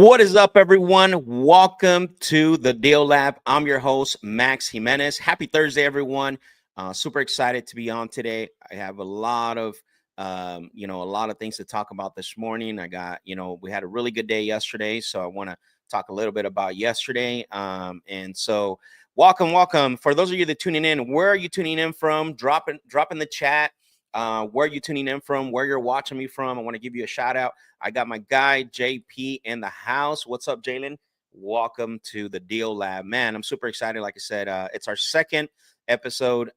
What is up, everyone? Welcome to the Deal Lab. I'm your host, Max Jimenez. Happy Thursday, everyone. Super excited to be on today. I have a lot of, a lot of things to talk about this morning. We had a really good day yesterday, so I want to talk a little bit about yesterday. Welcome. For those of you that are tuning in, where are you tuning in from? Drop in the chat. Where are you tuning in from? Where you're watching me from? I want to give you a shout out. I got my guy JP in the house. What's up, Jalen? Welcome to the Deal Lab, man. I'm super excited. Like I said, it's our second episode.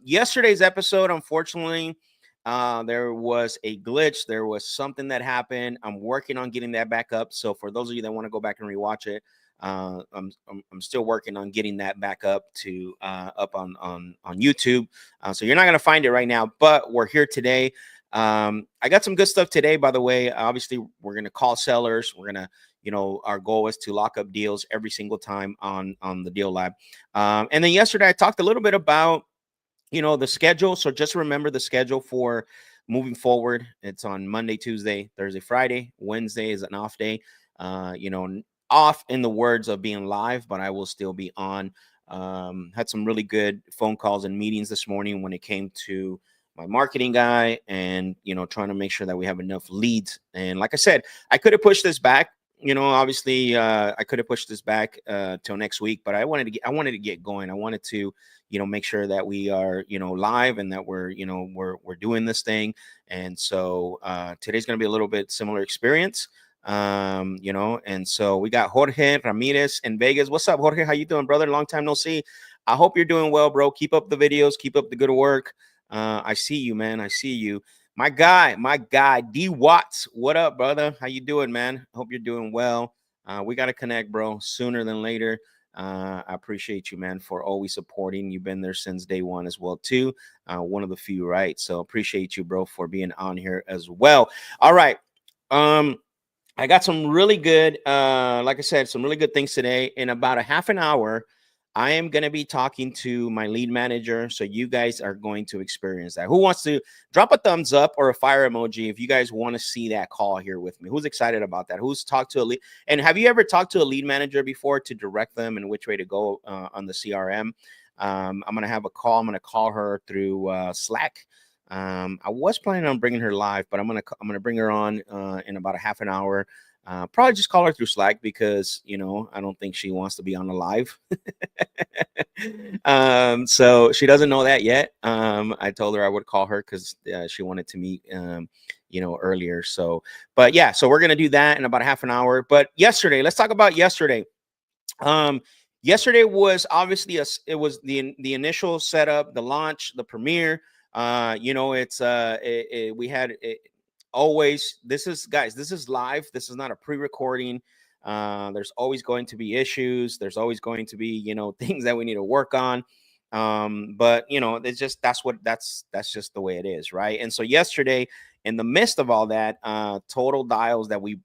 Yesterday's episode, unfortunately, there was a glitch. There was something that happened. I'm working on getting that back up. So for those of you that want to go back and rewatch it, I'm still working on getting that back up to up on YouTube. So you're not gonna find it right now, but we're here today. I got some good stuff today, by the way. Obviously, we're gonna call sellers. We're gonna, our goal is to lock up deals every single time on the Deal Lab. And then yesterday I talked a little bit about the schedule. So just remember the schedule for moving forward. It's on Monday, Tuesday, Thursday, Friday. Wednesday is an off day. Off in the words of being live, but I will still be on. Had some really good phone calls and meetings this morning when it came to my marketing guy and, trying to make sure that we have enough leads. And like I said, I could have pushed this back. Obviously, I could have pushed this back till next week, but I wanted to get going. I wanted to, make sure that we are, live and that we're doing this thing. And so today's going to be a little bit similar experience. And so we got Jorge Ramirez in Vegas. What's up, Jorge? How you doing, brother? Long time no see. I hope you're doing well, bro. Keep up the videos. Keep up the good work. I see you, man. I see you. My guy, D Watts. What up, brother? How you doing, man? Hope you're doing well. We got to connect, bro, sooner than later. I appreciate you, man, for always supporting. You've been there since day one as well, too. One of the few, right? So appreciate you, bro, for being on here as well. All right. I got some really good, like I said, some really good things today. In about a half an hour, I am going to be talking to my lead manager. So you guys are going to experience that. Who wants to drop a thumbs up or a fire emoji if you guys want to see that call here with me? Who's excited about that? Who's talked to a lead? And have you ever talked to a lead manager before to direct them and which way to go on the CRM? I'm going to have a call. I'm going to call her through Slack. I was planning on bringing her live, but I'm gonna bring her on in about a half an hour. Probably just call her through Slack because I don't think she wants to be on the live. So she doesn't know that yet. I told her I would call her because she wanted to meet earlier. So, but yeah, so we're gonna do that in about a half an hour. But yesterday, let's talk about yesterday. Yesterday was obviously it was the initial setup, the launch, the premiere. We had always, this is live. This is not a pre-recording. There's always going to be issues. There's always going to be, things that we need to work on. But it's just, that's just the way it is. Right. And so yesterday, in the midst of all that, total dials that we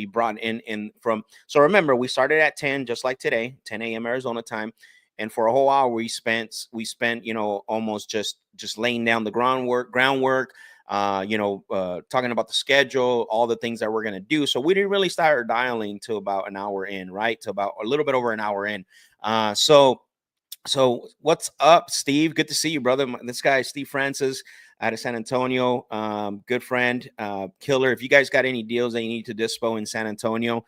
brought in from, so remember, we started at 10, just like today, 10 a.m. Arizona time. And for a whole hour, we spent, almost just laying down the groundwork, talking about the schedule, all the things that we're going to do. So we didn't really start dialing till about an hour in, right? To about a little bit over an hour in. So what's up, Steve? Good to see you, brother. This guy is Steve Francis out of San Antonio. Good friend, killer. If you guys got any deals that you need to dispo in San Antonio,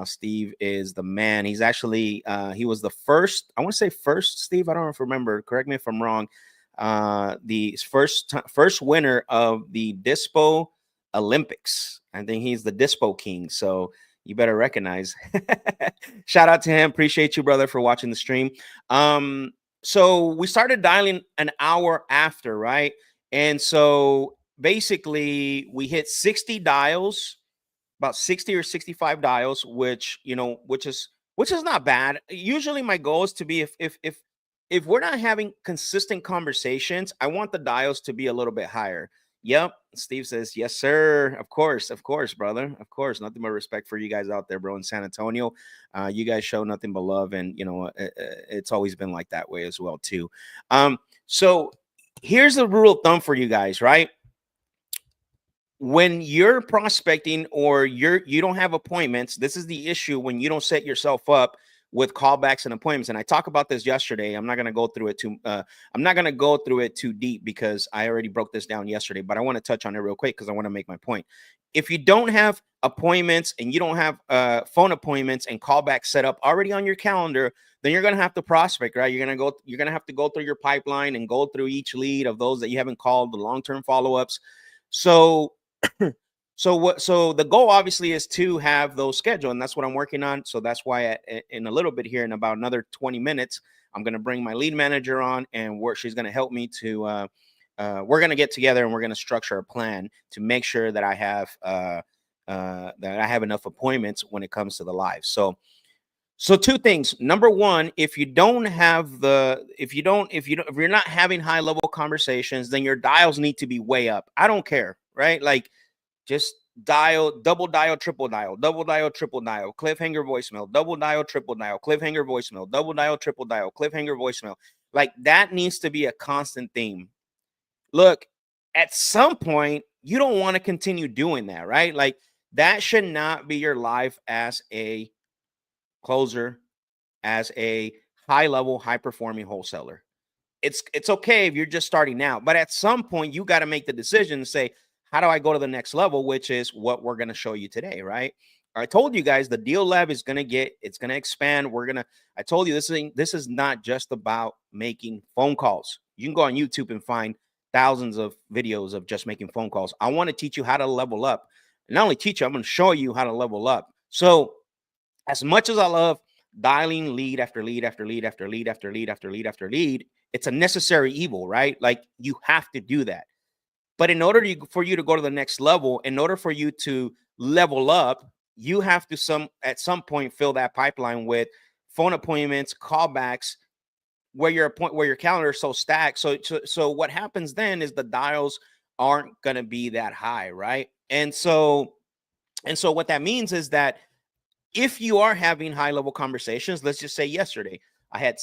Steve is the man. He's actually he was the first, I want to say first, Steve, I don't remember, correct me if I'm wrong, the first winner of the Dispo Olympics. I think he's the Dispo king, so you better recognize. Shout out to him. Appreciate you, brother, for watching the stream. So we started dialing an hour after, right? And so basically we hit 60 dials, about 60 or 65 dials, which is not bad. Usually my goal is to be, if we're not having consistent conversations, I want the dials to be a little bit higher. Yep. Steve says, yes, sir. Of course, brother. Of course. Nothing but respect for you guys out there, bro, in San Antonio. You guys show nothing but love. And, it's always been like that way as well, too. So here's the rule of thumb for you guys, right? when you're prospecting or you don't have appointments, this is the issue when you don't set yourself up with callbacks and appointments. And I talked about this yesterday. I'm not going to go through it too deep because I already broke this down yesterday, but I want to touch on it real quick because I want to make my point. If you don't have appointments and you don't have phone appointments and callbacks set up already on your calendar, then you're going to have to prospect, right? You're going to have to go through your pipeline and go through each lead of those that you haven't called, the long-term follow-ups. So so the goal obviously is to have those scheduled, and that's what I'm working on. So that's why in a little bit here, in about another 20 minutes, I'm going to bring my lead manager on, and she's going to help me to we're going to get together and we're going to structure a plan to make sure that I have enough appointments when it comes to the live. So two things. Number one, if you're not having high level conversations, then your dials need to be way up. I don't care, right? Like, just double dial, triple dial, cliffhanger voicemail, double dial, triple dial, cliffhanger voicemail, double dial, triple dial, cliffhanger voicemail. Like, that needs to be a constant theme. Look, at some point, you don't want to continue doing that, right? Like, that should not be your life as a closer, as a high level, high performing wholesaler. It's okay if you're just starting out, but at some point you got to make the decision and say, how do I go to the next level, which is what we're going to show you today, right? I told you guys the deal lab is going to expand. I told you this is not just about making phone calls. You can go on YouTube and find thousands of videos of just making phone calls. I want to teach you how to level up. And not only teach you, I'm going to show you how to level up. So as much as I love dialing lead after lead after lead after lead after lead after lead after lead, it's a necessary evil, right? Like, you have to do that. But in order for you to go to the next level, in order for you to level up, you have to at some point fill that pipeline with phone appointments, callbacks, where your calendar is so stacked. So what happens then is the dials aren't going to be that high, right? And so what that means is that if you are having high level conversations, let's just say yesterday, I had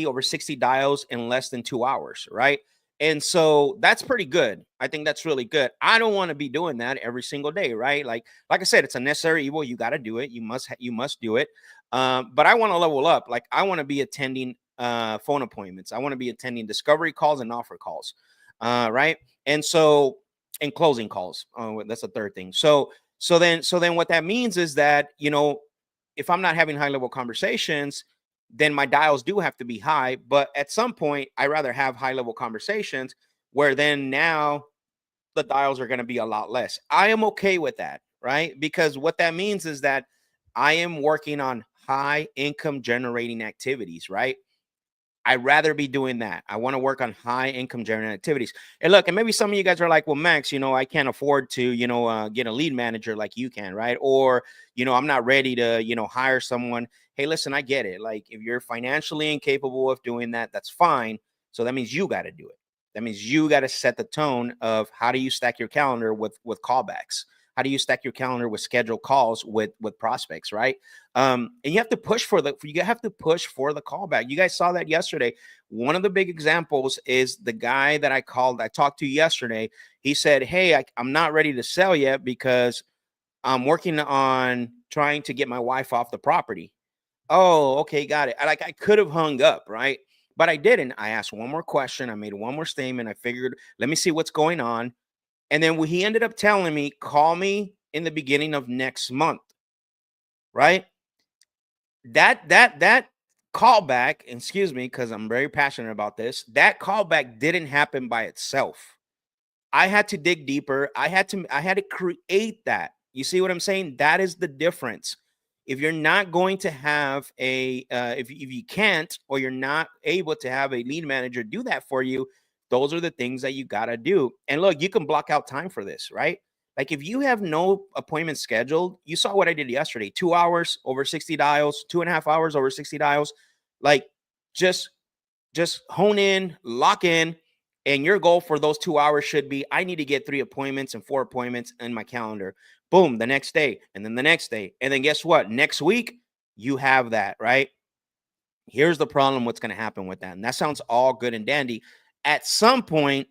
over 60 dials in less than 2 hours, right? And so that's pretty good. I think that's really good. I don't want to be doing that every single day, right? Like I said, it's a necessary evil. You got to do it. You must do it. But I want to level up. Like, I want to be attending phone appointments. I want to be attending discovery calls and offer calls, right? And closing calls. That's the third thing. So then what that means is that, if I'm not having high level conversations, then my dials do have to be high. But at some point, I rather have high level conversations where then now the dials are going to be a lot less. I am okay with that, right? Because what that means is that I am working on high income generating activities, right? I'd rather be doing that. I want to work on high income generating activities. And look, and maybe some of you guys are like, well, Max, I can't afford to, get a lead manager like you can, right? Or, I'm not ready to, hire someone. Hey, listen, I get it. Like, if you're financially incapable of doing that, that's fine. So that means you got to do it. That means you got to set the tone of how do you stack your calendar with callbacks? How do you stack your calendar with scheduled calls with prospects, right? And you have to push for the callback. You guys saw that yesterday. One of the big examples is the guy that I talked to yesterday. He said, hey, I'm not ready to sell yet because I'm working on trying to get my wife off the property. Oh, okay, got it. I could have hung up, right? But I didn't. I asked one more question. I made one more statement. I figured, let me see what's going on. And then he ended up telling me, call me in the beginning of next month, right? That callback, excuse me, because I'm very passionate about this, that callback didn't happen by itself. I had to dig deeper. I had to create that. You see what I'm saying? That is the difference. If you're not going to have if you can't, or you're not able to have a lead manager do that for you, those are the things that you got to do. And look, you can block out time for this, right? Like, if you have no appointment scheduled, you saw what I did yesterday, 2 hours over 60 dials, 2.5 hours over 60 dials. Like, just hone in, lock in. And your goal for those 2 hours should be, I need to get 3 appointments and 4 appointments in my calendar. Boom, the next day, and then the next day. And then guess what? Next week, you have that, right? Here's the problem. What's going to happen with that? And that sounds all good and dandy. At some point,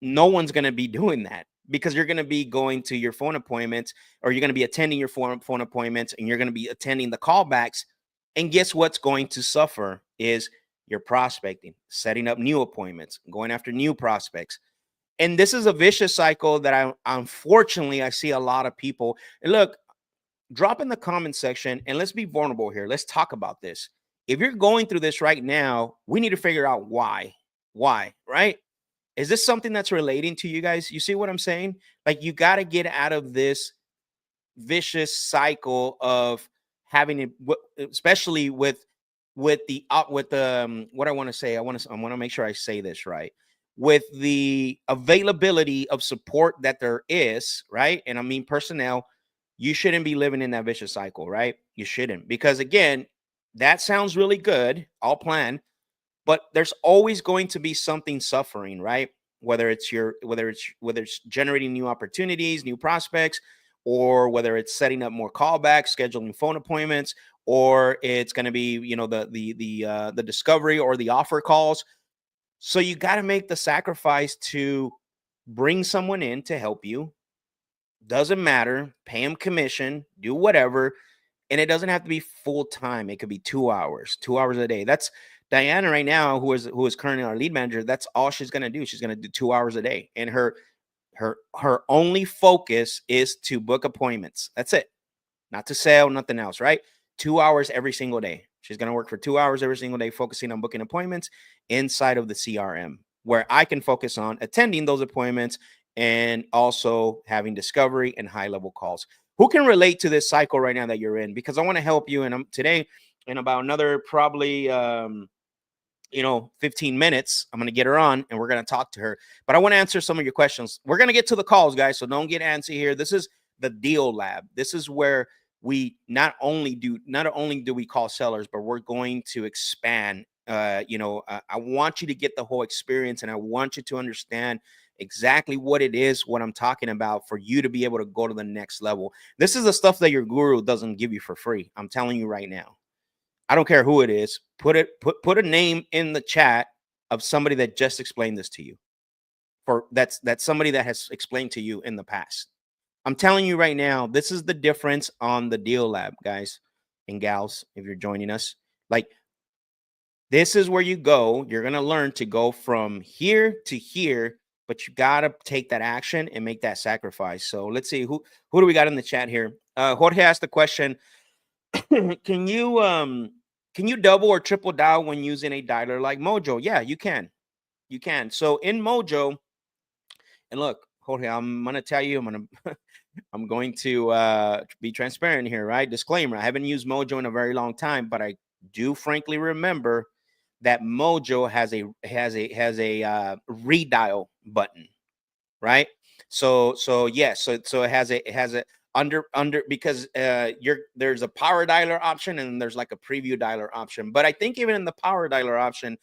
no one's going to be doing that. because you're going to be going to your phone appointments, or you're going to be attending your phone appointments, and you're going to be attending the callbacks. And guess what's going to suffer is your prospecting, setting up new appointments, going after new prospects. And this is a vicious cycle that unfortunately I see a lot of people. And look, drop in the comment section and let's be vulnerable here. Let's talk about this. If you're going through this right now, we need to figure out why. Why, right? Is this something that's relating to you guys? You see what I'm saying? Like, you got to get out of this vicious cycle of having it, especially with the what I want to say. I want to make sure I say this right. With the availability of support that there is, right? And I mean personnel, you shouldn't be living in that vicious cycle, right? You shouldn't, because again, that sounds really good, all planned, but there's always going to be something suffering, right? Whether it's generating new opportunities, new prospects, or whether it's setting up more callbacks, scheduling phone appointments, or it's going to be, the discovery or the offer calls. So you got to make the sacrifice to bring someone in to help you. Doesn't matter, pay them commission, do whatever. And it doesn't have to be full time. It could be 2 hours a day. That's Diana right now, who is currently our lead manager. That's all she's going to do. She's going to do 2 hours a day. And her only focus is to book appointments. That's it. Not to sell, nothing else, right? 2 hours every single day. She's going to work for 2 hours every single day, focusing on booking appointments inside of the CRM, where I can focus on attending those appointments and also having discovery and high level calls. Who can relate to this cycle right now that you're in? Because I want to help you. And I'm today, in about another probably 15 minutes, I'm going to get her on and we're going to talk to her. But I want to answer some of your questions. We're going to get to the calls, guys, so don't get antsy here. This is the deal lab. This is where we not only do we call sellers, but we're going to expand. I want you to get the whole experience, and I want you to understand exactly what it is, what I'm talking about, for you to be able to go to the next level. This is the stuff that your guru doesn't give you for free. I'm telling you right now. I don't care who it is. Put a name in the chat of somebody that just explained this to you. That's somebody that has explained to you in the past. I'm telling you right now, this is the difference on the deal lab, guys and gals, if you're joining us. Like, this is where you go. You're going to learn to go from here to here, but you got to take that action and make that sacrifice. So let's see, who do we got in the chat here? Jorge asked the question, can you double or triple dial when using a dialer like Mojo? Yeah, you can. You can. So in Mojo, and look, Jorge, I'm going to tell you, I'm going to be transparent here, right? Disclaimer, I haven't used Mojo in a very long time, but I do frankly remember that Mojo has a redial button, right? So yes, so it has a under because there's a power dialer option and there's like a preview dialer option. But I think even in the power dialer option,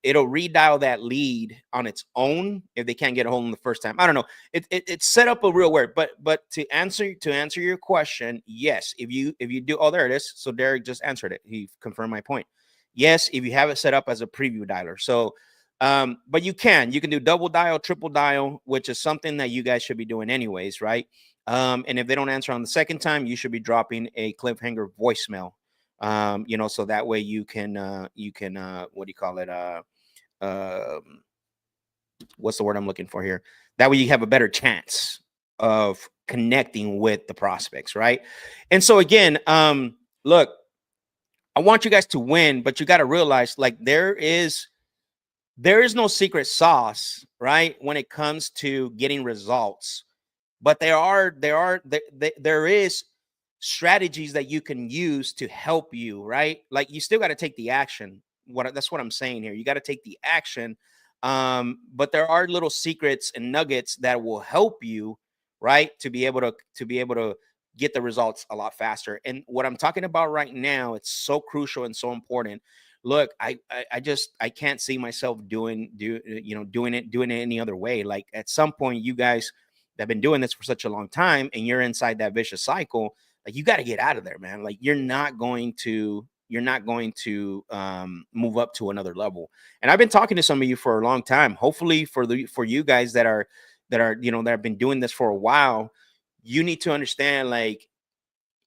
it'll redial that lead on its own if they can't get a hold of the first time. I don't know. It's set up a real weird. But to answer your question, yes, if you do, oh, there it is. So Derek just answered it. He confirmed my point. Yes, if you have it set up as a preview dialer. So but you can do double dial, triple dial, which is something that you guys should be doing anyways, right? And if they don't answer on the second time, you should be dropping a cliffhanger voicemail. So that way you can what do you call it? What's the word I'm looking for here? That way you have a better chance of connecting with the prospects, right? And so again, look, I want you guys to win, but you got to realize, like, there is no secret sauce, right, when it comes to getting results. But there is strategies that you can use to help you, right? Like, you still got to take the action. That's what I'm saying here. You got to take the action. But there are little secrets and nuggets that will help you, right, to be able to get the results a lot faster. And what I'm talking about right now, it's so crucial and so important. Look, I can't see myself doing it any other way. Like, at some point, you guys that have been doing this for such a long time and you're inside that vicious cycle, like, you got to get out of there, man. Like, you're not going to move up to another level. And I've been talking to some of you for a long time. Hopefully for you guys that are, that are, that have been doing this for a while, you need to understand, like,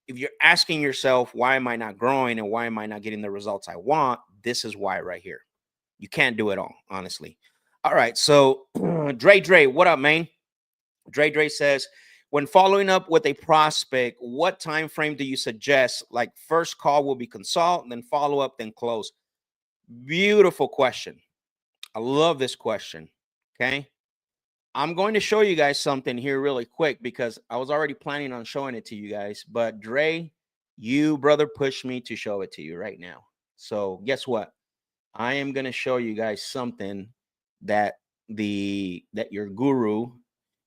if you're asking yourself, why am I not growing and why am I not getting the results I want? This is why right here. You can't do it all, honestly. All right. So Dre, what up, man? Dre says, when following up with a prospect, what time frame do you suggest? Like, first call will be consult, then follow up, then close. Beautiful question. I love this question. Okay. I'm going to show you guys something here really quick because I was already planning on showing it to you guys. But Dre, you brother pushed me to show it to you right now. So guess what? I am going to show you guys something that your guru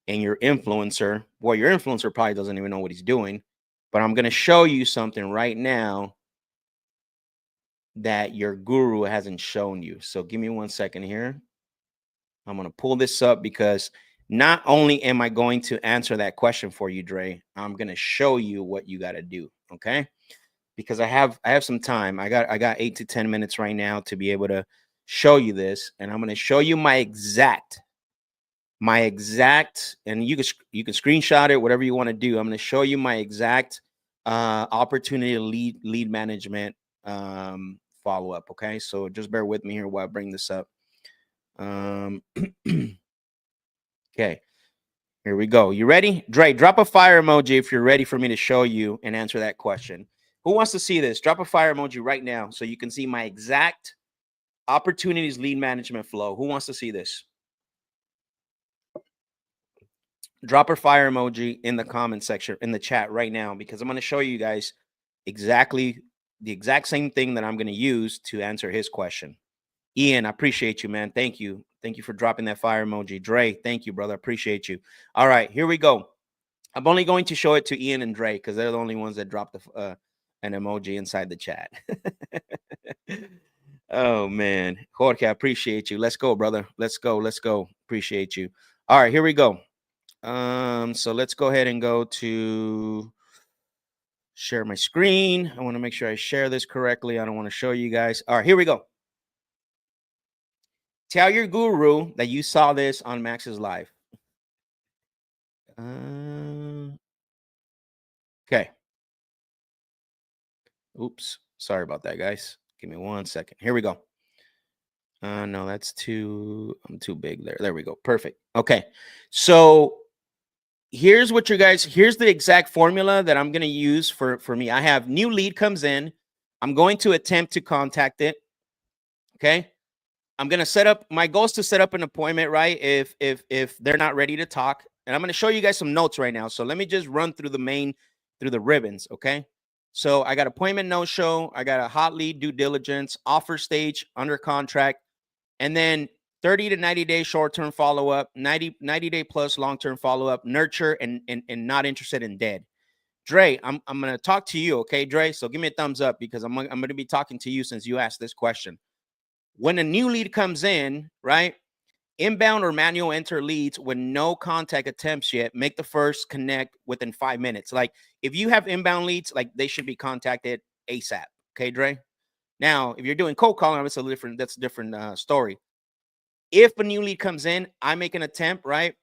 and your influencer, well, your influencer probably doesn't even know what he's doing, but I'm going to show you something right now that your guru hasn't shown you. So give me 1 second here. I'm going to pull this up because not only am I going to answer that question for you, Dre, I'm going to show you what you got to do. Okay. Because I have some time. I got 8 to 10 minutes right now to be able to show you this. And I'm going to show you my exact, and you can screenshot it, whatever you want to do. I'm going to show you my exact opportunity lead management follow-up. Okay. So just bear with me here while I bring this up. Okay, here we go. You ready? Dre, drop a fire emoji if you're ready for me to show you and answer that question. Who wants to see this? Drop a fire emoji right now so you can see my exact opportunities lead management flow. Who wants to see this? Drop a fire emoji in the comment section, in the chat right now, because I'm going to show you guys exactly the exact same thing that I'm going to use to answer his question. Ian, I appreciate you, man. Thank you. Thank you for dropping that fire emoji. Dre, thank you, brother. I appreciate you. All right, here we go. I'm only going to show it to Ian and Dre because they're the only ones that dropped an emoji inside the chat. Oh, man. Jorge, I appreciate you. Let's go, brother. Let's go. Let's go. Appreciate you. All right, here we go. So let's go ahead and go to share my screen. I want to make sure I share this correctly. I don't want to show you guys. All right, here we go. Tell your guru that you saw this on Max's live. Okay. Oops. Sorry about that, guys. Give me 1 second. Here we go. No, I'm too big there. There we go. Perfect. Okay. So here's the exact formula that I'm going to use for me. I have new lead comes in. I'm going to attempt to contact it. Okay. I'm going to set up, my goal is to set up an appointment, right? If they're not ready to talk, and I'm going to show you guys some notes right now. So let me just run through the ribbons. Okay. So I got appointment no show. I got a hot lead due diligence, offer stage, under contract, and then 30 to 90 day short-term follow-up, 90 day plus long-term follow-up, nurture, and not interested in dead. Dre, I'm going to talk to you. Okay, Dre. So give me a thumbs up because I'm going to be talking to you since you asked this question. When a new lead comes in, right? Inbound or manual enter leads with no contact attempts yet, make the first connect within 5 minutes. Like if you have inbound leads, like they should be contacted ASAP. Okay, Dre. Now, if you're doing cold calling, that's a different story. If a new lead comes in, I make an attempt, right?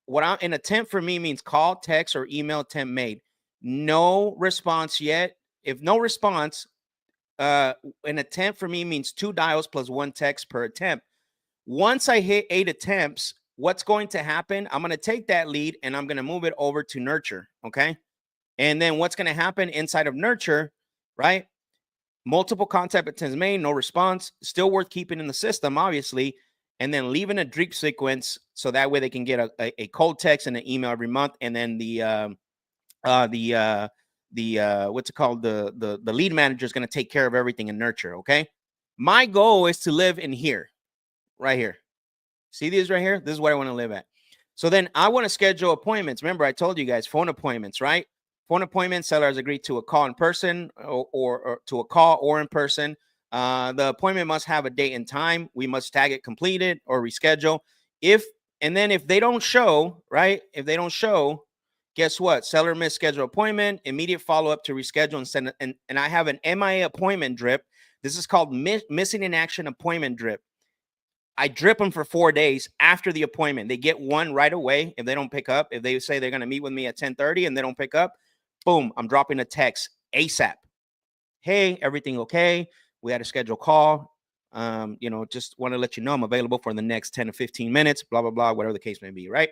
An attempt for me means call, text, or email attempt made. No response yet. If no response, an attempt for me means 2 dials plus 1 text per attempt. Once I hit 8 attempts, what's going to happen? I'm going to take that lead and I'm going to move it over to nurture. Okay. And then what's going to happen inside of nurture, right? Multiple contact attempts made, no response, still worth keeping in the system, obviously. And then leaving a drip sequence so that way they can get a cold text and an email every month. And then the what's it called? The lead manager is going to take care of everything in nurture. Okay. My goal is to live in here, right here. See these right here? This is where I want to live at. So then I want to schedule appointments. Remember, I told you guys phone appointments, right? Phone appointments, sellers agree to a call in person or to a call or in person. The appointment must have a date and time. We must tag it completed or reschedule. If they don't show, right? If they don't show, guess what? Seller missed schedule appointment, immediate follow-up to reschedule and send. And I have an MIA appointment drip. This is called missing in action appointment drip. I drip them for 4 days after the appointment. They get one right away. If they don't pick up, if they say they're going to meet with me at 10:30 and they don't pick up, boom, I'm dropping a text ASAP. Hey, everything okay? We had a scheduled call. Just want to let you know I'm available for the next 10 to 15 minutes, blah, blah, blah, whatever the case may be, right?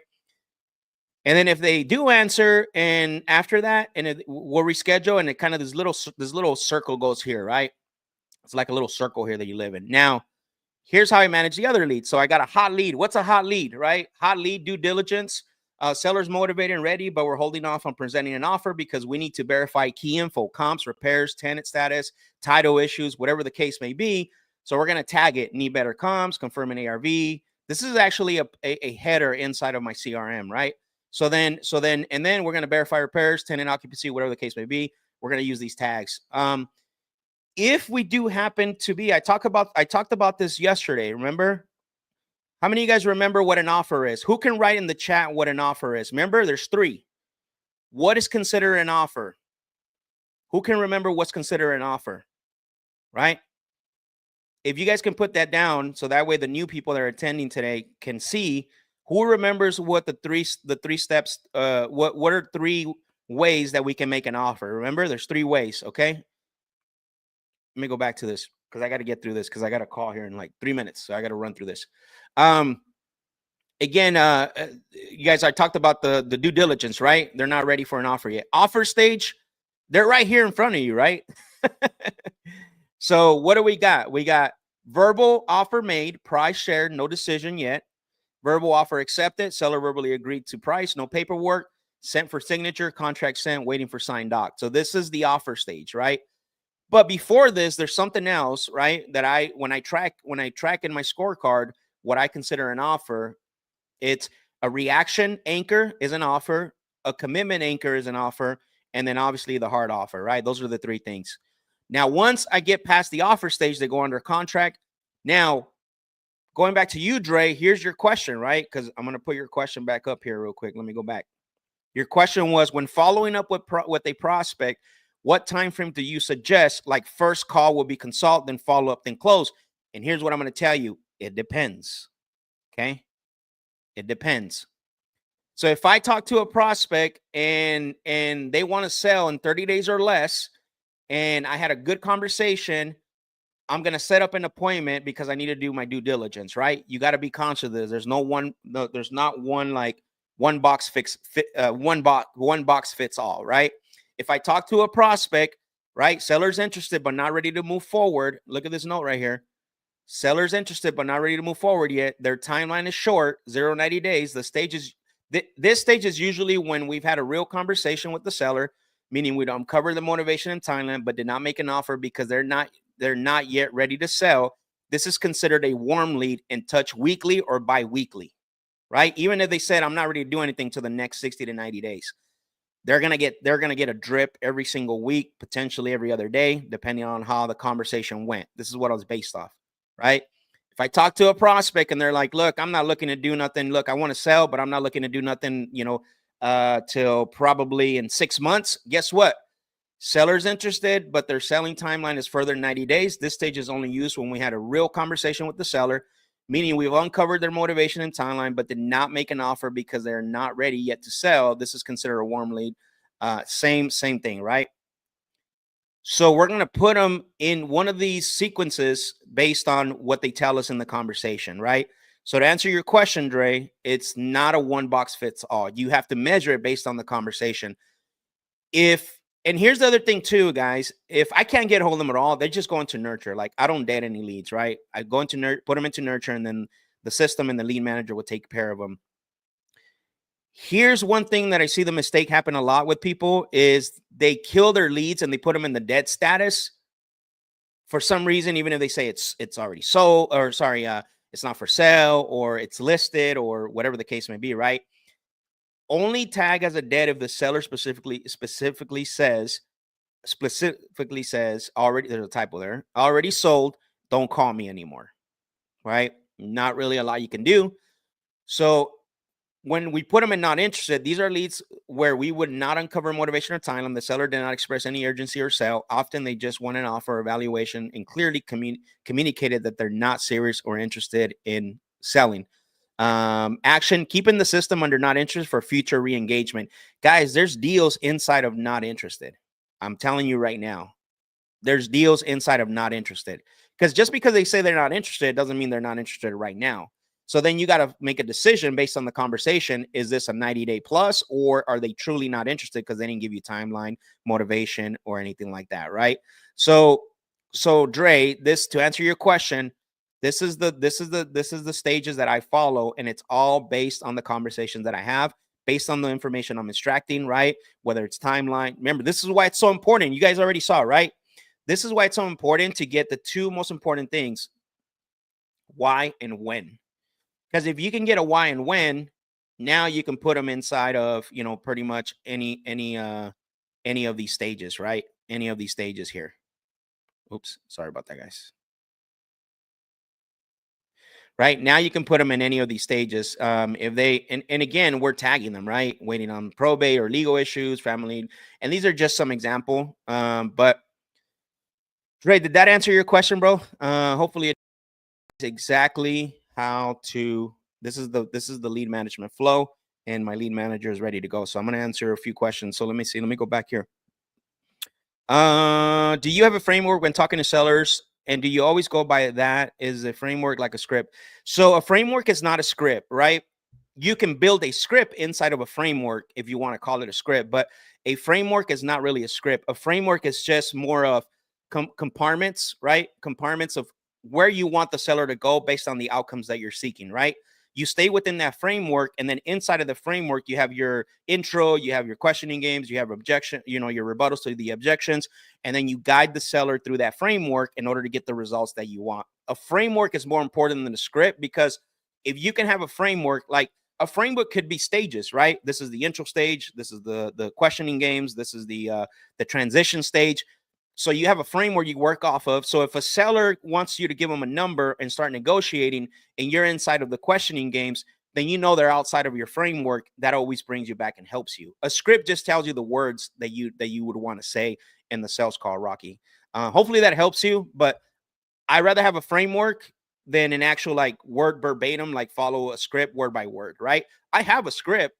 And then if they do answer, and after that, and we'll reschedule, and it kind of this little circle goes here, right? It's like a little circle here that you live in. Now, here's how I manage the other leads. So I got a hot lead. What's a hot lead, right? Hot lead, due diligence. Seller's motivated and ready, but we're holding off on presenting an offer because we need to verify key info, comps, repairs, tenant status, title issues, whatever the case may be. So we're going to tag it, need better comps, confirm an ARV. This is actually a header inside of my CRM, right? So then we're going to verify repairs, tenant occupancy, whatever the case may be. We're going to use these tags. If we do happen to be, I talked about this yesterday. Remember? How many of you guys remember what an offer is? Who can write in the chat what an offer is? Remember, there's 3. What is considered an offer? Who can remember what's considered an offer? Right? If you guys can put that down, so that way the new people that are attending today can see. Who remembers what the three steps? What are 3 ways that we can make an offer? Remember, there's 3 ways. Okay. Let me go back to this because I got to get through this because I got a call here in like 3 minutes, so I got to run through this. Again, you guys, I talked about the due diligence, right? They're not ready for an offer yet. Offer stage, they're right here in front of you, right? So what do we got? We got verbal offer made, price shared, no decision yet. Verbal offer accepted, seller verbally agreed to price, no paperwork, sent for signature, contract sent, waiting for signed doc. So this is the offer stage, right? But before this, there's something else, right? That when I track in my scorecard, what I consider an offer, it's a reaction anchor is an offer, a commitment anchor is an offer, and then obviously the hard offer, right? Those are the 3 things. Now, once I get past the offer stage, they go under contract. Now, going back to you, Dre, here's your question, right? Because I'm going to put your question back up here real quick. Let me go back. Your question was, when following up with a prospect, what time frame do you suggest? Like first call will be consult, then follow up, then close. And here's what I'm going to tell you. It depends. Okay. It depends. So if I talk to a prospect and they want to sell in 30 days or less, and I had a good conversation, I'm going to set up an appointment because I need to do my due diligence, right? You got to be conscious of this. There's not one like one box fits all, right? If I talk to a prospect, right, seller's interested but not ready to move forward. Look at this note right here. Seller's interested but not ready to move forward yet. Their timeline is short, 0-90 days. This stage is usually when we've had a real conversation with the seller, meaning we don't cover the motivation and timeline, but did not make an offer because they're not yet ready to sell. This is considered a warm lead and touch weekly or bi-weekly, right? Even if they said, I'm not ready to do anything till the next 60 to 90 days. They're going to get a drip every single week, potentially every other day, depending on how the conversation went. This is what I was based off, right? If I talk to a prospect and they're like, look, I'm not looking to do nothing. Look, I want to sell, but I'm not looking to do nothing, till probably in 6 months. Guess what? Seller's interested, but their selling timeline is further 90 days. This stage is only used when we had a real conversation with the seller, meaning we've uncovered their motivation and timeline, but did not make an offer because they're not ready yet to sell. This is considered a warm lead. Same thing, right? So we're going to put them in one of these sequences based on what they tell us in the conversation, right? So to answer your question, Dre, it's not a one box fits all. You have to measure it based on the conversation. And here's the other thing too, guys. If I can't get a hold of them at all, they just go into nurture. Like I don't dead any leads, right? I go into put them into nurture, and then the system and the lead manager will take care of them. Here's one thing that I see the mistake happen a lot with people is they kill their leads and they put them in the dead status for some reason, even if they say it's already sold, or sorry, it's not for sale, or it's listed, or whatever the case may be, right? Only tag as a dead if the seller specifically says already, there's a typo there, already sold, don't call me anymore, right? Not really a lot you can do. So when we put them in not interested, these are leads where we would not uncover motivation or timeline. The seller did not express any urgency or sale. Often they just want an offer or evaluation and clearly communicated that they're not serious or interested in selling. Action, keeping the system under not interested for future re-engagement. Guys, there's deals inside of not interested. I'm telling you right now, there's deals inside of not interested, because just because they say they're not interested doesn't mean they're not interested right now. So then you got to make a decision based on the conversation. Is this a 90-day plus, or are they truly not interested because they didn't give you timeline, motivation, or anything like that, right? So Dre, this, to answer your question, this is the stages that I follow, and it's all based on the conversations that I have, based on the information I'm extracting, right? Whether it's timeline. Remember, this is why it's so important. You guys already saw, right? This is why it's so important to get the two most important things, why and when. Because if you can get a why and when, now you can put them inside of, pretty much any of these stages, right? Any of these stages here. Oops, sorry about that, guys. Right now, you can put them in any of these stages. If they, and again, we're tagging them, right? Waiting on probate or legal issues, family, and these are just some example. But Dre, did that answer your question, bro? Hopefully, it's exactly how to. This is the lead management flow, and my lead manager is ready to go. So I'm going to answer a few questions. So let me see. Let me go back here. Do you have a framework when talking to sellers? And do you always go by that? Is a framework like a script? So a framework is not a script, right? You can build a script inside of a framework if you want to call it a script, but a framework is not really a script. A framework is just more of compartments, right? Compartments of where you want the seller to go based on the outcomes that you're seeking, right? You stay within that framework, and then inside of the framework, you have your intro, you have your questioning games, you have objection, your rebuttals to the objections, and then you guide the seller through that framework in order to get the results that you want. A framework is more important than the script, because if you can have a framework, like a framework could be stages, right? This is the intro stage, this is the questioning games, this is the transition stage. So you have a framework you work off of. So if a seller wants you to give them a number and start negotiating, and you're inside of the questioning games, then they're outside of your framework. That always brings you back and helps you. A script just tells you the words that you would want to say in the sales call, Rocky. Hopefully that helps you, but I'd rather have a framework than an actual like word verbatim, like follow a script word by word, right? I have a script,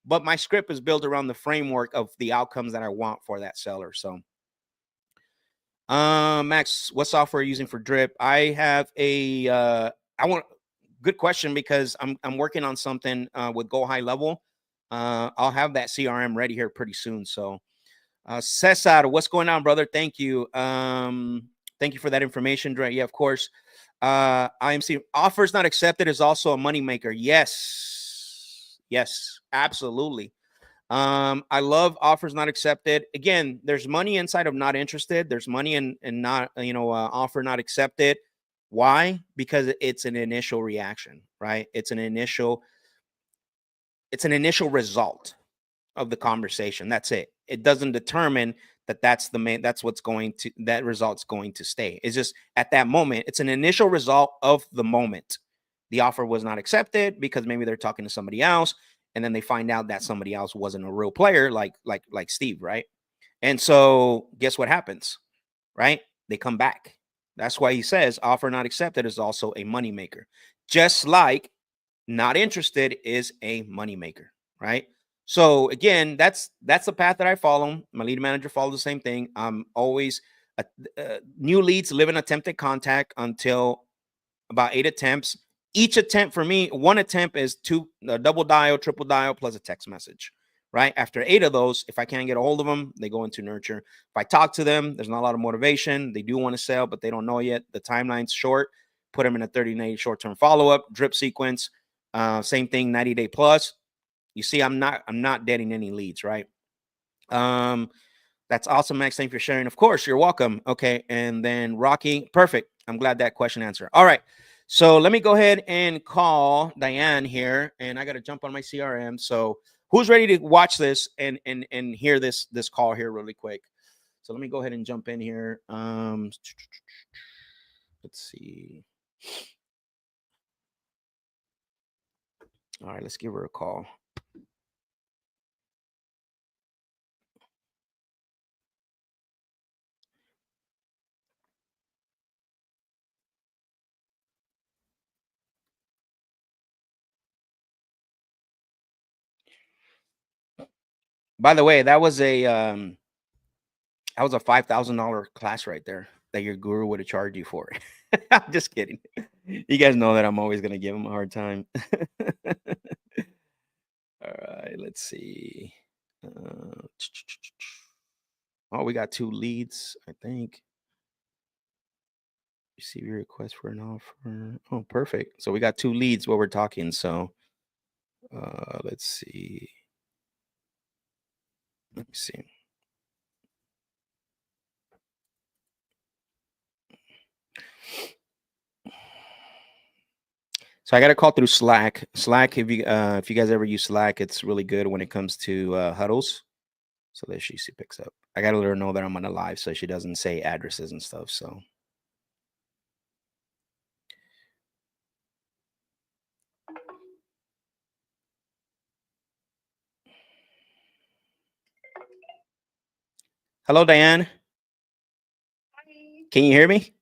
but my script is built around the framework of the outcomes that I want for that seller. So Max, what software are you using for drip? I have good question, because I'm working on something with Go High Level. I'll have that CRM ready here pretty soon. So Cesar, what's going on, brother? Thank you. Thank you for that information, Dre. Yeah, of course. IMC offers not accepted is also a moneymaker. Yes, absolutely. I love offers not accepted. Again, there's money inside of not interested. There's money in not, offer not accepted. Why? Because it's an initial reaction, right? It's an initial result of the conversation. That's it. It doesn't determine that result's going to stay. It's just at that moment, it's an initial result of the moment. The offer was not accepted because maybe they're talking to somebody else, and then they find out that somebody else wasn't a real player, like Steve, right? And so guess what happens, right? They come back. That's why he says offer not accepted is also a moneymaker. Just like not interested is a moneymaker, right? So again, that's the path that I follow. My lead manager follows the same thing. I'm always new leads live in attempted contact until about 8 attempts. Each attempt for me, one attempt is double dial, triple dial, plus a text message, right? After 8 of those, if I can't get a hold of them, they go into nurture. If I talk to them, there's not a lot of motivation. They do want to sell, but they don't know yet. The timeline's short. Put them in a 30-day short-term follow-up, drip sequence. Same thing, 90-day plus. You see, I'm not deading any leads, right? That's awesome, Max. Thank you for sharing. Of course, you're welcome. Okay, and then Rocky, perfect. I'm glad that question answered. All right, so let me go ahead and call Diane here, and I got to jump on my CRM. So who's ready to watch this and hear this call here really quick? So let me go ahead and jump in here. Let's see. All right, let's give her a call. By the way, that was a $5,000 class right there that your guru would have charged you for. I'm just kidding. You guys know that I'm always gonna give him a hard time. All right, let's see. Oh, we got 2 leads, I think. Receive your request for an offer. Oh, perfect. So we got 2 leads while we're talking. So let's see. Let me see. So I got a call through Slack. Slack, if you guys ever use Slack, it's really good when it comes to huddles. So there she picks up. I got to let her know that I'm on a live so she doesn't say addresses and stuff. So hello, Diane. Hi. Can you hear me?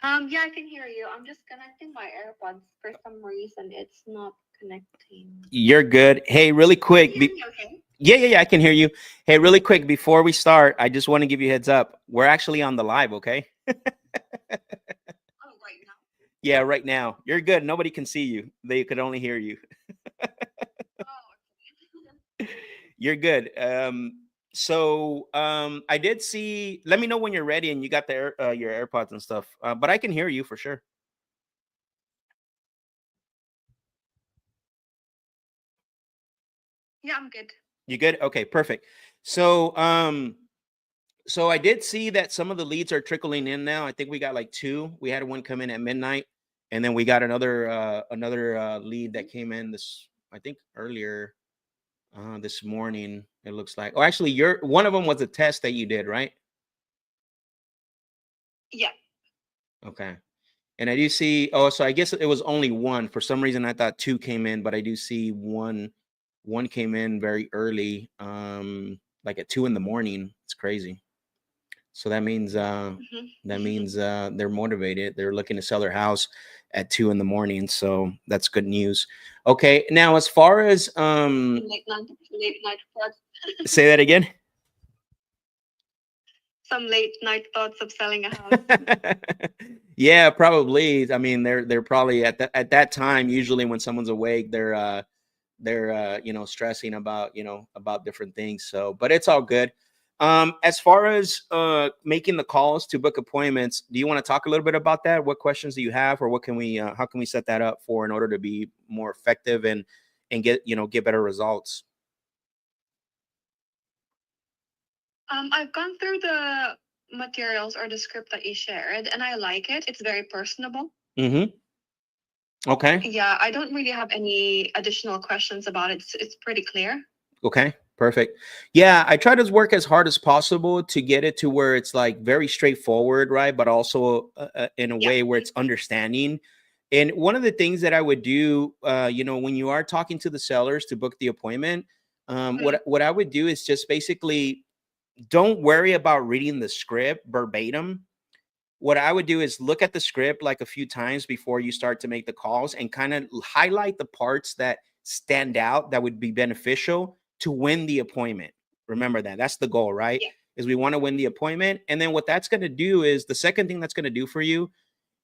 Yeah, I can hear you. I'm just connecting my AirPods. For some reason, it's not connecting. You're good. Hey, really quick. Can you hear me okay? Yeah, I can hear you. Hey, really quick, before we start, I just want to give you a heads up. We're actually on the live, okay? Oh, right now. Yeah, right now. You're good. Nobody can see you. They could only hear you. Oh, okay. You're good. I did see, let me know when you're ready and you got your AirPods and stuff. But I can hear you for sure. Yeah, I'm good. You good? Okay, perfect. So so I did see that some of the leads are trickling in now. I think we got like 2. We had one come in at midnight, and then we got another lead that came in I think earlier this morning. It looks like. Oh, actually, one of them was a test that you did, right? Yeah. Okay. And I do see. Oh, so I guess it was only one. For some reason, I thought 2 came in, but I do see one. One came in very early, like at 2 in the morning. It's crazy. So that means they're motivated. They're looking to sell their house at 2 in the morning. So that's good news. Okay. Now, as far as Late night thoughts. say that again. Some late night thoughts of selling a house. Yeah, probably. I mean, they're probably at that time. Usually, when someone's awake, they're stressing about about different things. So, but it's all good. As far as making the calls to book appointments, do you want to talk a little bit about that? What questions do you have, or what can we how can we set that up for in order to be more effective and get better results? I've gone through the materials or the script that you shared, and I like it. It's very personable. Mm-hmm. Okay. Yeah, I don't really have any additional questions about it. It's pretty clear. Okay, perfect. Yeah, I try to work as hard as possible to get it to where it's like very straightforward, right? But also in a Yeah. way where it's understanding. And one of the things that I would do, when you are talking to the sellers to book the appointment, what I would do is just basically don't worry about reading the script verbatim. What I would do is look at the script like a few times before you start to make the calls and kind of highlight the parts that stand out that would be beneficial to win the appointment. Remember that. That's the goal, right? Yeah. Is we want to win the appointment. And then what that's going to do is the second thing that's going to do for you,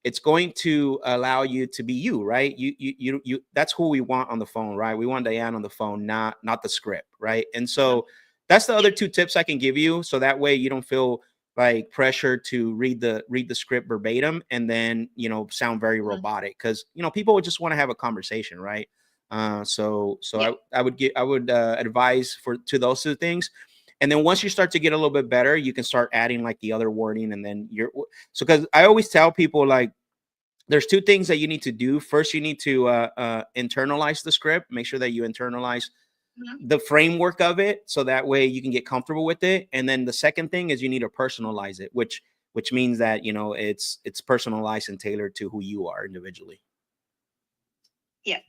it's going to allow you to be you, right? You that's who we want on the phone, right? We want Diane on the phone, not the script, right? And so that's the other 2 tips I can give you. So that way you don't feel like pressure to read the script verbatim and then sound very robotic, because people would just want to have a conversation, right? I would advise to those 2 things. And then once you start to get a little bit better, you can start adding like the other wording. And then because I always tell people, like, there's 2 things that you need to do. First, you need to internalize the script, make sure that you internalize the framework of it, so that way you can get comfortable with it. And then the second thing is you need to personalize it, which means that it's personalized and tailored to who you are individually. Yeah.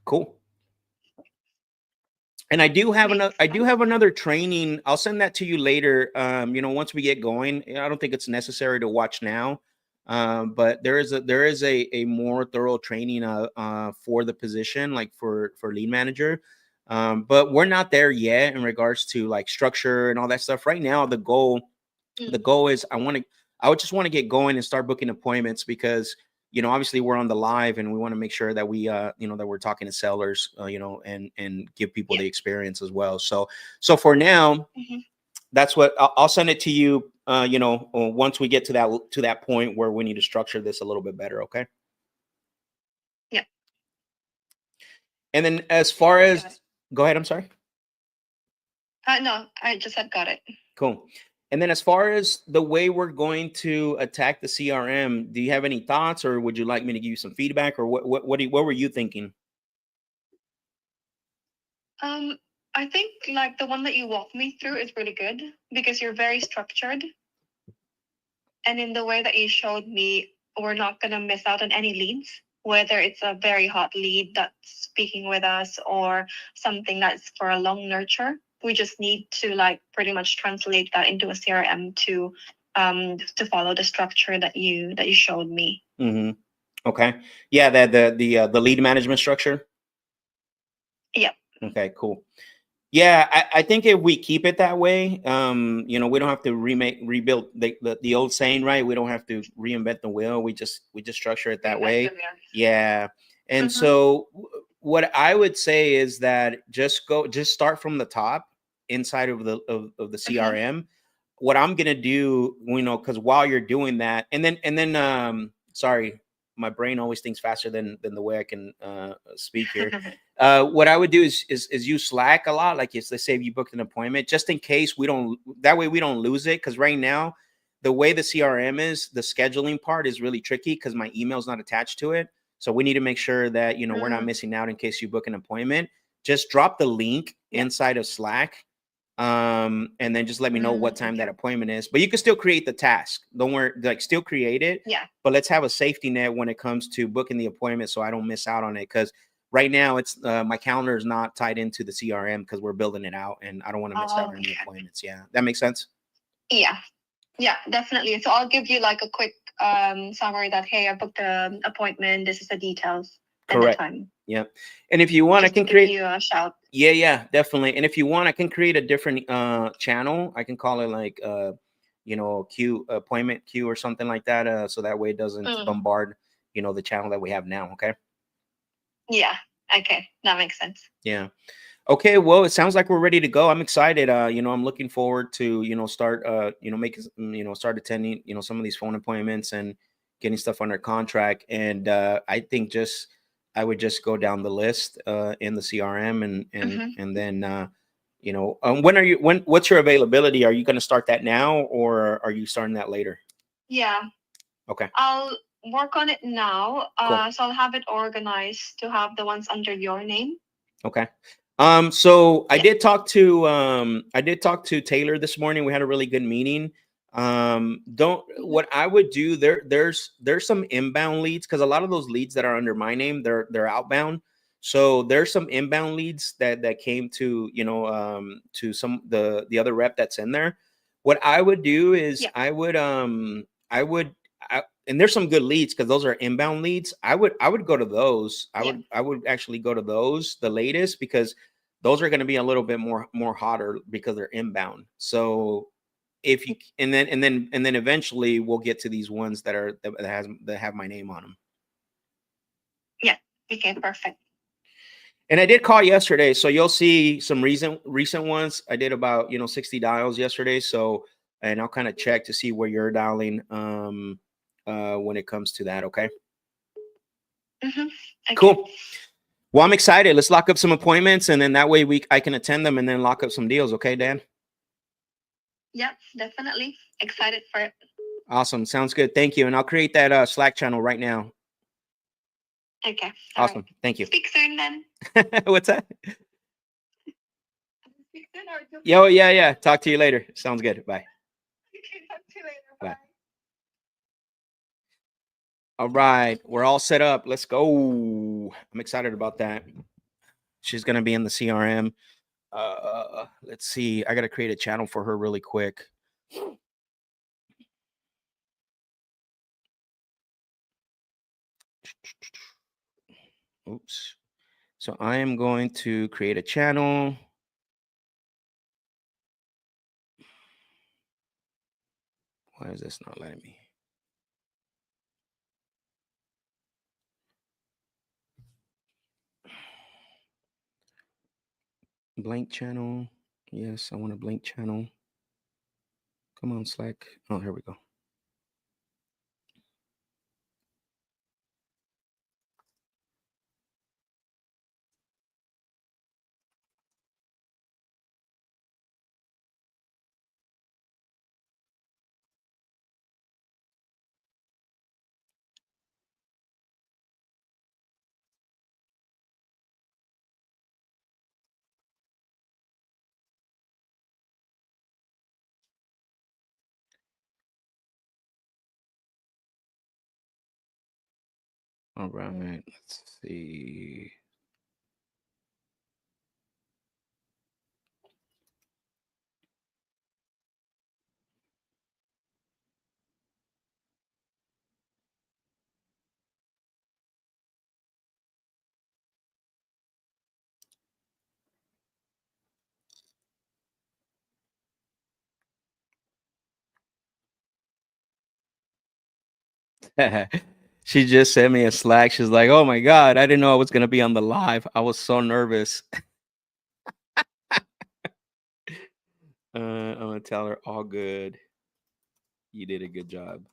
Cool. And I do have Makes another training. I'll send that to you later. Once we get going. I don't think it's necessary to watch now. But there is a more thorough training for the position, like for lead manager. But we're not there yet in regards to like structure and all that stuff. Right now, the goal is I would just want to get going and start booking appointments because obviously we're on the live and we want to make sure that we that we're talking to sellers and give people the experience as well. So for now, that's what I'll send it to you once we get to that point where we need to structure this a little bit better. Okay. Yeah. And then as far as go ahead, I'm sorry. No, I just said got it. Cool. And then as far as the way we're going to attack the CRM, do you have any thoughts or would you like me to give you some feedback or what were you thinking? I think like the one that you walked me through is really good because you're very structured. And in the way that you showed me, we're not going to miss out on any leads, whether it's a very hot lead that's speaking with us or something that's for a long nurture. We just need to like pretty much translate that into a CRM to follow the structure that you showed me. Mm-hmm. Okay. Yeah, the lead management structure. Yep. Okay, cool. Yeah, I think if we keep it that way, we don't have to rebuild the old saying, right? We don't have to reinvent the wheel. We just structure it that way. Yeah. And so what I would say is that just start from the top inside of the CRM. What I'm gonna do, because while you're doing that, and then sorry, my brain always thinks faster than the way I can speak here. What I would do is use Slack a lot. Like let's say if you booked an appointment, just in case we don't lose it. Because right now, the way the CRM is, the scheduling part is really tricky because my email's not attached to it. So we need to make sure that we're not missing out in case you book an appointment. Just drop the link inside of Slack. And then just let me know what time that appointment is. But you can still create the task. Don't worry, like still create it. Yeah. But let's have a safety net when it comes to booking the appointment so I don't miss out on it. Because right now it's my calendar is not tied into the CRM because we're building it out and I don't want to miss out on any appointments. Yeah. That makes sense. Yeah. Yeah, definitely. So I'll give you like a quick summary that, hey, I booked an appointment. This is the details. Correct. And the time. Yeah. And if you want, Just I can give create you a shout. Yeah, definitely. And if you want, I can create a different channel. I can call it like queue appointment queue or something like that. So that way it doesn't bombard, the channel that we have now. Okay. Yeah. Okay. That makes sense. Yeah. Okay. Well, it sounds like we're ready to go. I'm excited. I'm looking forward to, start making, start attending, some of these phone appointments and getting stuff under contract. And I think I would just go down the list in the CRM and then what's your availability? Are you going to start that now or are you starting that later? Yeah. Okay. I'll work on it now. Cool. So I'll have it organized to have the ones under your name. Okay. So I did talk to Taylor this morning. We had a really good meeting. What I would do there's some inbound leads because a lot of those leads that are under my name, they're outbound. So there's some inbound leads that came to to some the other rep that's in there. What I would do is I would and there's some good leads because those are inbound leads. I would go to those. I would actually go to those the latest because those are going to be a little bit more hotter because they're inbound. So if you and then eventually we'll get to these ones that have my name on them. Yeah. Okay. Perfect. And I did call yesterday, so you'll see some recent ones. I did about 60 dials yesterday. So and I'll kind of check to see where you're dialing when it comes to that. Okay. Okay. Cool. Well, I'm excited. Let's lock up some appointments, and then that way I can attend them, and then lock up some deals. Okay, Dan. Yeah, definitely excited for it. Awesome. Sounds good. Thank you. And I'll create that Slack channel right now. Okay. Awesome. Right. Thank you. Speak soon then. What's that? Speak soon or Yo, yeah. Talk to you later. Sounds good. Bye. Okay, talk to you later. Bye. All right. We're all set up. Let's go. I'm excited about that. She's going to be in the CRM. Let's see. I got to create a channel for her really quick. Oops. So I am going to create a channel. Why is this not letting me? Blank channel. Yes, I want a blank channel. Come on, Slack. Oh, here we go. All right, let's see. She just sent me a Slack. She's like, "Oh my God, I didn't know I was gonna be on the live. I was so nervous." I'm gonna tell her all good. You did a good job.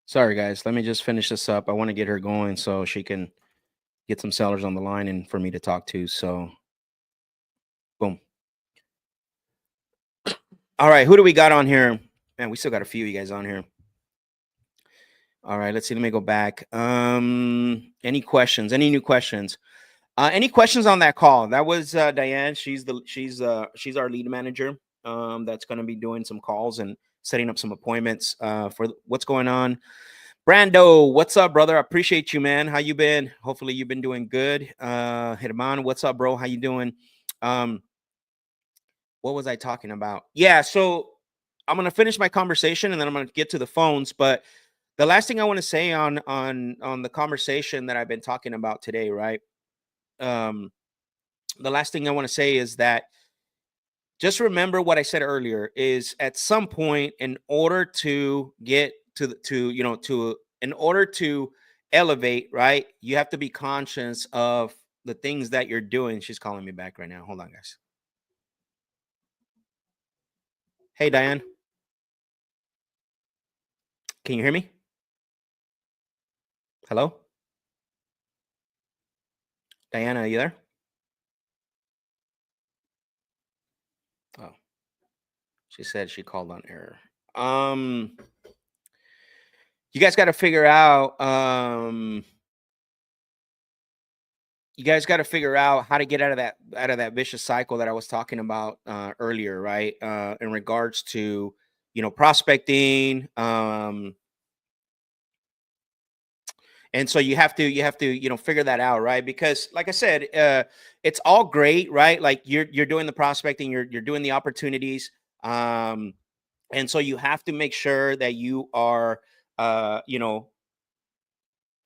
Sorry, guys. Let me just finish this up. I want to get her going so she can get some sellers on the line and for me to talk to. So, boom. All right, who do we got on here? Man, we still got a few of you guys on here. All right, let's see. Let me go back. Any questions? Any new questions? Any questions on that call? That was Diane. She's our lead manager. That's going to be doing some calls and setting up some appointments for what's going on. Brando, what's up, brother? I appreciate you, man. How you been? Hopefully you've been doing good. Herman, what's up, bro? How you doing? What was I talking about? Yeah, so I'm gonna finish my conversation and then I'm gonna get to the phones. But the last thing I want to say on the conversation that I've been talking about today, right? The last thing I want to say is that just remember what I said earlier is at some point in order to get in order to elevate, right? You have to be conscious of the things that you're doing. She's calling me back right now. Hold on, guys. Hey, Diane. Can you hear me? Hello? Diana, are you there? Oh, she said she called on error. You guys got to figure out how to get out of that vicious cycle that I was talking about earlier, right? In regards to prospecting, and so you have to figure that out, right? Because like I said, it's all great, right? Like you're doing the prospecting, you're doing the opportunities, and so you have to make sure that you are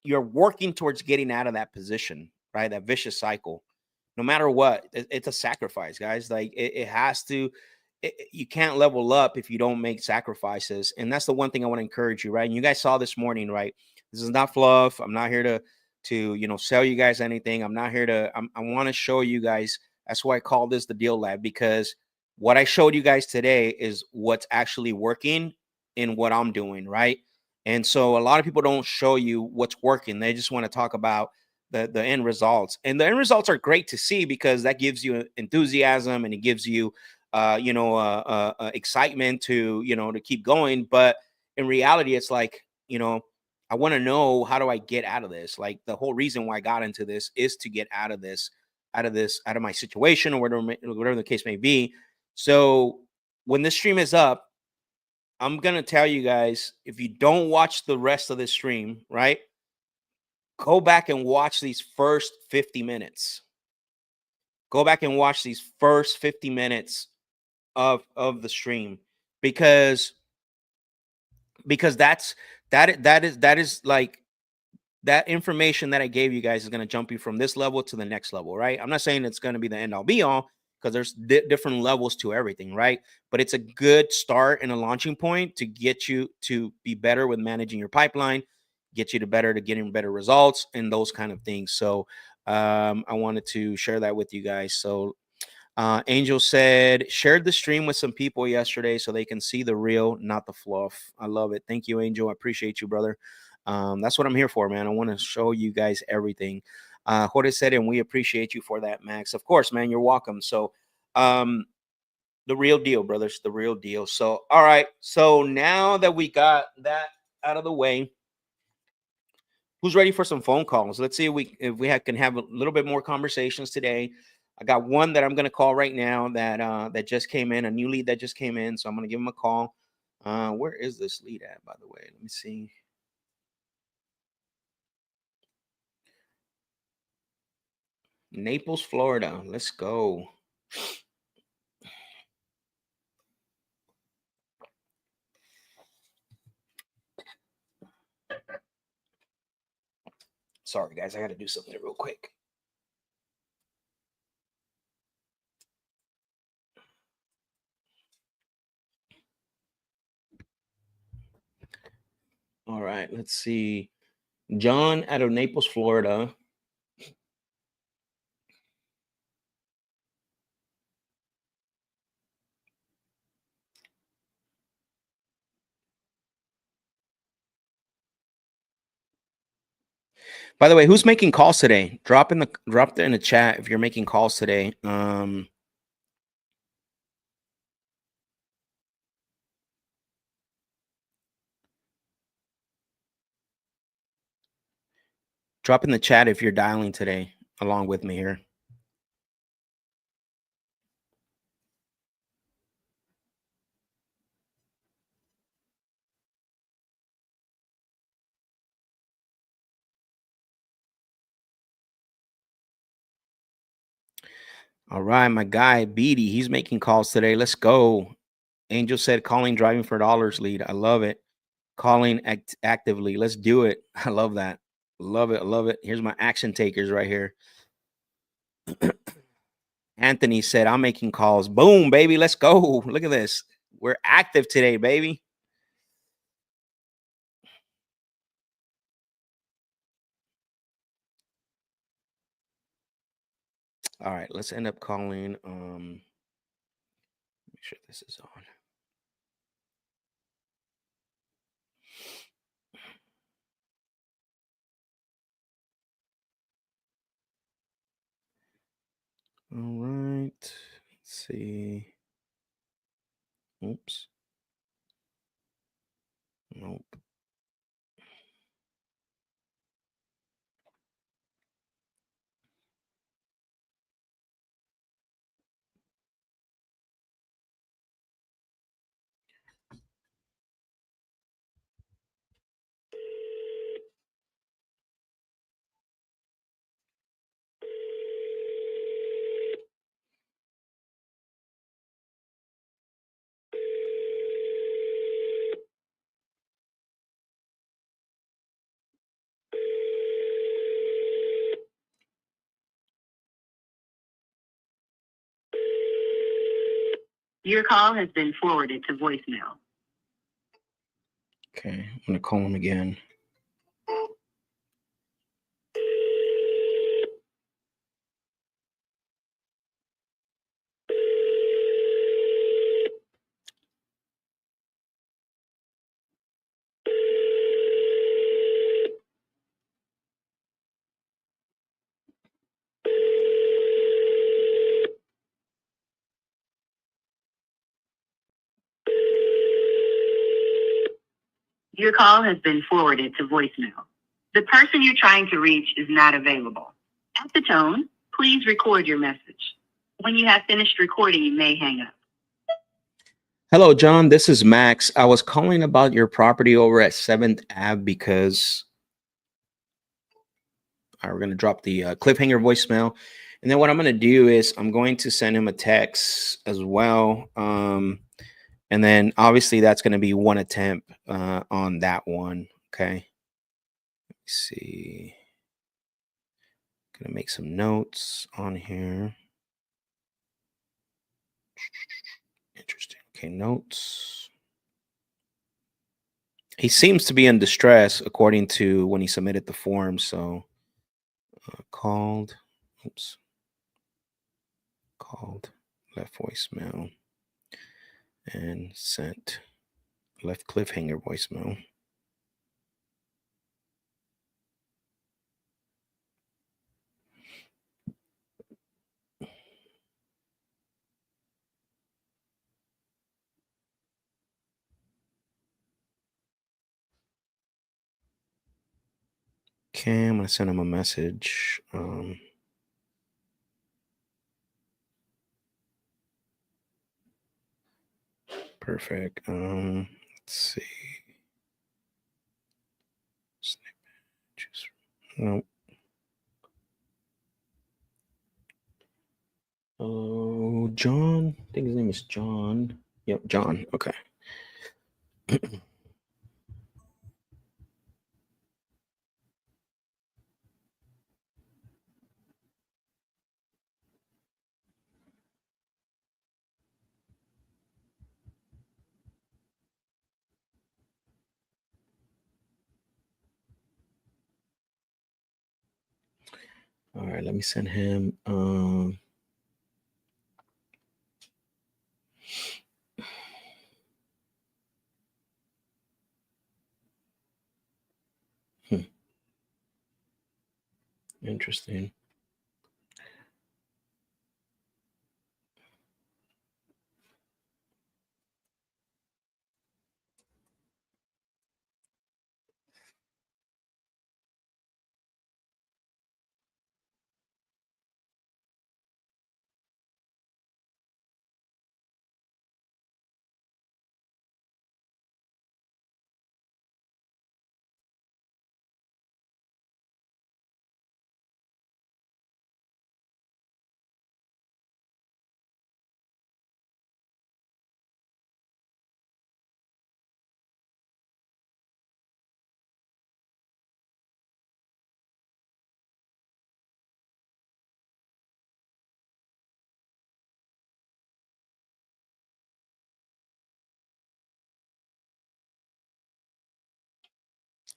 you're working towards getting out of that position, right? That vicious cycle. No matter what, it's a sacrifice, guys. Like it has to. You can't level up if you don't make sacrifices, and that's the one thing I want to encourage you, right? And you guys saw this morning, right? This is not fluff. I'm not here to sell you guys anything. I'm not here to. I want to show you guys. That's why I call this the deal lab, because what I showed you guys today is what's actually working in what I'm doing, right? And so a lot of people don't show you what's working. They just want to talk about the end results. And the end results are great to see because that gives you enthusiasm and it gives you excitement to, to keep going. But in reality, it's like, I want to know, how do I get out of this? Like, the whole reason why I got into this is to get out of this, out of my situation, or whatever the case may be. So when this stream is up, I'm gonna tell you guys, if you don't watch the rest of this stream, right? Go back and watch these first 50 minutes. Go back and watch these first 50 minutes of the stream, because that is like, that information that I gave you guys is going to jump you from this level to the next level, right? I'm not saying it's going to be the end all be all, because there's different levels to everything, right? But it's a good start and a launching point to get you to be better with managing your pipeline, get you to getting better results and those kind of things. So I wanted to share that with you guys. So Angel said, shared the stream with some people yesterday so they can see the real, not the fluff. I love it. Thank you, Angel. I appreciate you, brother. That's what I'm here for, man. I want to show you guys everything. Jorge said, and we appreciate you for that, Max. Of course, man. You're welcome. So, the real deal, brothers, the real deal. So, all right. So now that we got that out of the way, who's ready for some phone calls? Let's see if we can have a little bit more conversations today. I got one that I'm going to call right now that just came in, a new lead that just came in. So I'm going to give him a call. Where is this lead at, by the way? Let me see. Naples, Florida. Let's go. Sorry, guys. I got to do something real quick. All right. Let's see. John out of Naples, Florida. By the way, who's making calls today? Drop in the chat if you're making calls today. Drop in the chat if you're dialing today along with me here. All right, my guy Beatty, he's making calls today. Let's go. Angel said calling driving for dollars lead. I love it. Calling actively. Let's do it. I love that. Love it. Love it. Here's my action takers right here. Anthony said, I'm making calls. Boom, baby. Let's go. Look at this. We're active today, baby. All right, let's end up calling. Make sure this is on. All right. Let's see. Oops. Nope. Your call has been forwarded to voicemail. Okay, I'm gonna call him again. Your call has been forwarded to voicemail. The person you're trying to reach is not available. At the tone, please record your message. When you have finished recording, you may hang up. Hello, John. This is Max. I was calling about your property over at 7th Ave because we're going to drop the cliffhanger voicemail. And then what I'm going to do is I'm going to send him a text as well. And then obviously that's going to be one attempt on that one. Okay. Let me see. Going to make some notes on here. Interesting. Okay, notes. He seems to be in distress according to when he submitted the form. So called, left voicemail, and sent left cliffhanger voicemail. Okay, I'm gonna send him a message. Perfect. Let's see. No. Oh, John. I think his name is John. Yep, John. Okay. All right, let me send him. Interesting.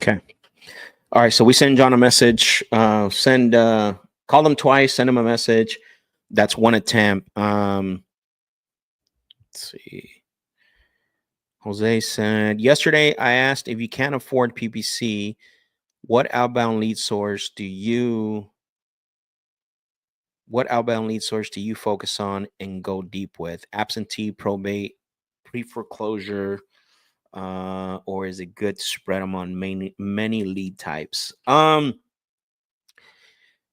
Okay. All right. So we send John a message. Call him twice. Send him a message. That's one attempt. Let's see. Jose said, yesterday I asked if you can't afford PPC, what outbound lead source do you focus on and go deep with? Absentee, probate, pre-foreclosure, or is it good to spread them on many lead types?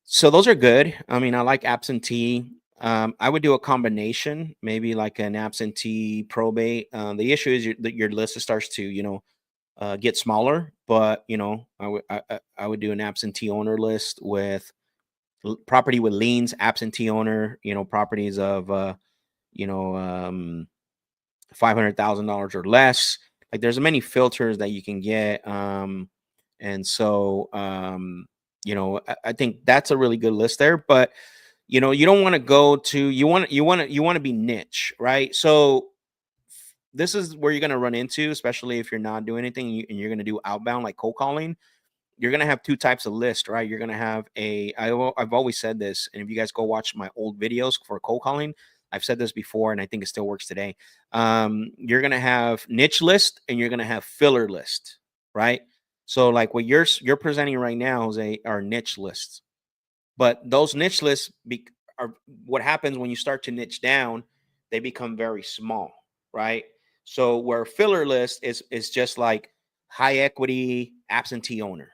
So those are good. I mean, I like absentee. I would do a combination, maybe like an absentee probate. The issue is your list starts to, get smaller, but I would do an absentee owner list with property with liens, absentee owner, properties of $500,000 or less. Like there's many filters that you can get. And so I think that's a really good list there, but you don't want to go to you want to be niche, right? So this is where you're going to run into, especially if you're not doing anything and you're going to do outbound like cold calling. You're going to have two types of list, right? You're going to have I've always said this, and if you guys go watch my old videos for cold calling, I've said this before, and I think it still works today. You're going to have niche list and you're going to have filler list, right? So like what you're presenting right now are niche lists, but those niche lists are what happens when you start to niche down. They become very small, right? So where filler list is just like high equity, absentee owner,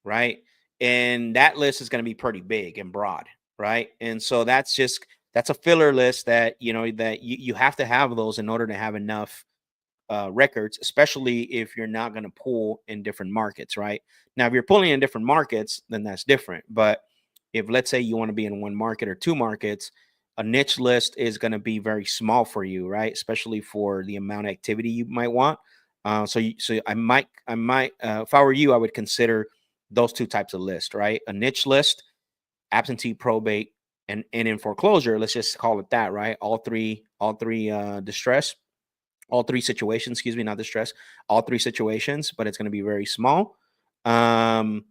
right? And that list is going to be pretty big and broad, right? And so that's a filler list that that you have to have those in order to have enough records, especially if you're not going to pull in different markets, right? Now, if you're pulling in different markets, then that's different. But if, let's say, you want to be in one market or two markets, a niche list is going to be very small for you, right? Especially for the amount of activity you might want. So I might, if I were you, I would consider those two types of lists, right? A niche list, absentee, probate, and in foreclosure. Let's just call it that, right? All three distress. All three situations, excuse me, not distress, all three situations, but it's going to be very small. But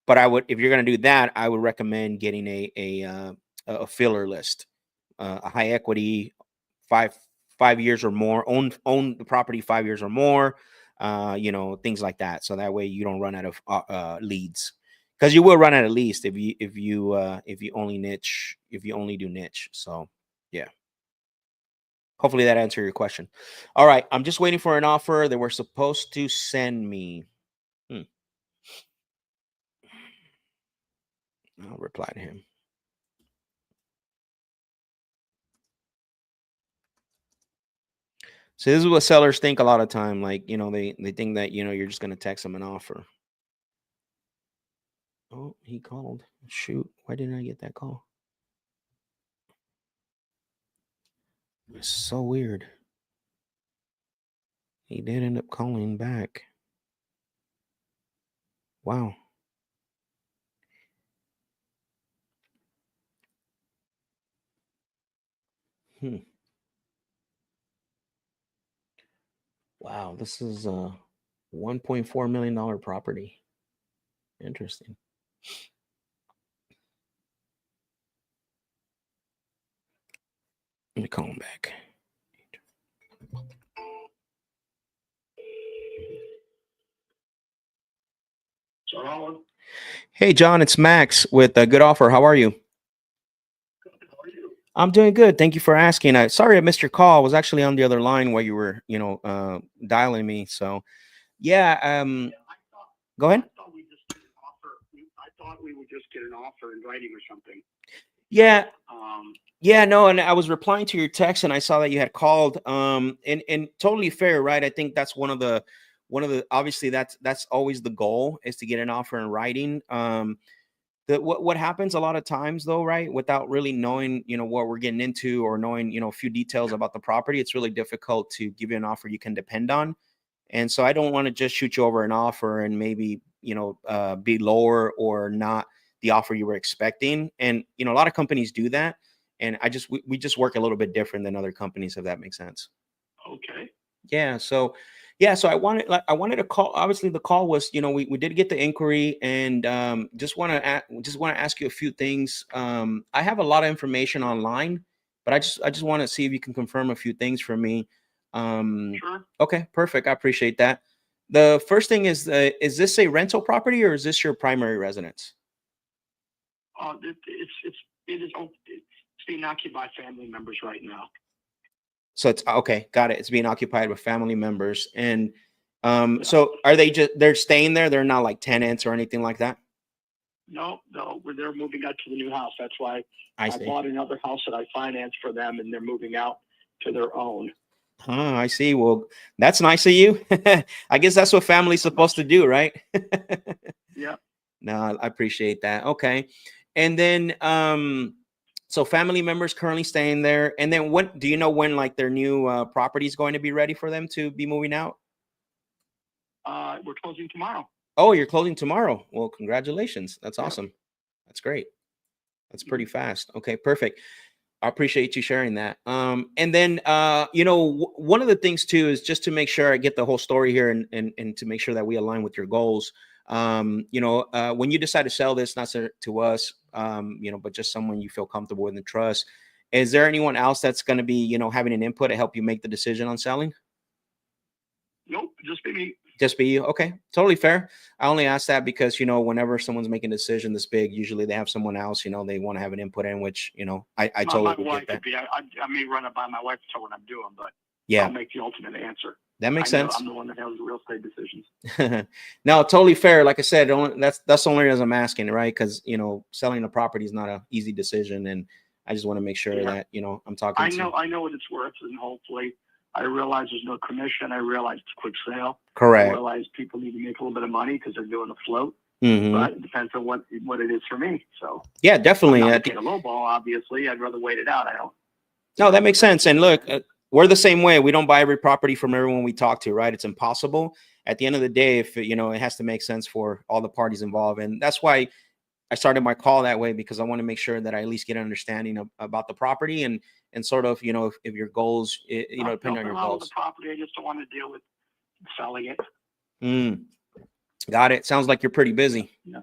if you're going to do that, I would recommend getting a filler list, a high equity, 5 years or more, own the property 5 years or more, things like that. So that way you don't run out of leads, because you will run out of leads if you only do niche. So yeah. Hopefully that answered your question. All right. I'm just waiting for an offer they were supposed to send me. I'll reply to him. So this is what sellers think a lot of time. Like, they think that, you're just going to text them an offer. Oh, he called. Shoot. Why didn't I get that call? It's so weird. He did end up calling back. Wow. Wow, this is a $1.4 million property. Interesting. Let me call him back. John. Hey, John, it's Max with a Good Offer. How are you? How are you? I'm doing good. Thank you for asking. Sorry I missed your call. I was actually on the other line while you were, dialing me. So, yeah. Go ahead. I thought we just get an offer. I thought we would just get an offer in writing or something. Yeah. Yeah, no, and I was replying to your text and I saw that you had called. And totally fair, right? I think that's one of the obviously that's always the goal, is to get an offer in writing. What happens a lot of times though, right, without really knowing, what we're getting into, or knowing, a few details about the property, it's really difficult to give you an offer you can depend on. And so I don't want to just shoot you over an offer and maybe, be lower or not the offer you were expecting. And, a lot of companies do that. And we just work a little bit different than other companies, if that makes sense. Okay. Yeah. So I wanted to call. Obviously the call was, we did get the inquiry, and just want to ask you a few things. I have a lot of information online, but I just want to see if you can confirm a few things for me. Sure. Okay, perfect. I appreciate that. The first thing is this a rental property, or is this your primary residence? It's being occupied by family members right now. So it's okay. Got it. It's being occupied with family members. And Yeah. so are they're staying there? They're not like tenants or anything like that? No, they're moving out to the new house. That's why I I see. bought another house that I financed for them, and they're moving out to their own. I see. Well, that's nice of you. I guess that's what family's supposed to do, right? Yeah. No, I appreciate that. Okay. And then so family members currently staying there. And then when do you know when like their new property is going to be ready for them to be moving out? We're closing tomorrow. Oh, you're closing tomorrow. Well, congratulations. That's Yeah. awesome. That's great. That's pretty fast. Okay, perfect. I appreciate you sharing that. And then, one of the things too is just to make sure I get the whole story here, and to make sure that we align with your goals. When you decide to sell this, not to us, but just someone you feel comfortable with and trust, is there anyone else that's going to be, having an input to help you make the decision on selling? Nope, just be me. Just be you. Okay. Totally fair. I only ask that because, whenever someone's making a decision this big, usually they have someone else, they want to have an input in, which, I totally My wife get that. could be. I may run it by my wife to tell what I'm doing, but Yeah. I'll make the ultimate answer. That makes I know sense. I'm the one that has the real estate decisions. No, totally fair. Like I said, that's the only reason I'm asking, right? Because selling a property is not an easy decision, and I just want to make sure Yeah. that I'm talking to. I know what it's worth, and hopefully, I realize there's no commission. I realize it's a quick sale. I Correct. realize people need to make a little bit of money because they're doing a float. Mhm. But it depends on what it is for me. So Yeah, definitely. I'm not taking a low ball. Obviously, I'd rather wait it out. I don't. No, that makes sense. And look, we're the same way. We don't buy every property from everyone we talk to, right? It's impossible. At the end of the day, if it has to make sense for all the parties involved, and that's why I started my call that way, because I want to make sure that I at least get an understanding about the property and sort of if your goals, depending on your Nothing wrong with goals. the property. I just don't want to deal with selling it. Got it. Sounds like you're pretty busy. Yeah.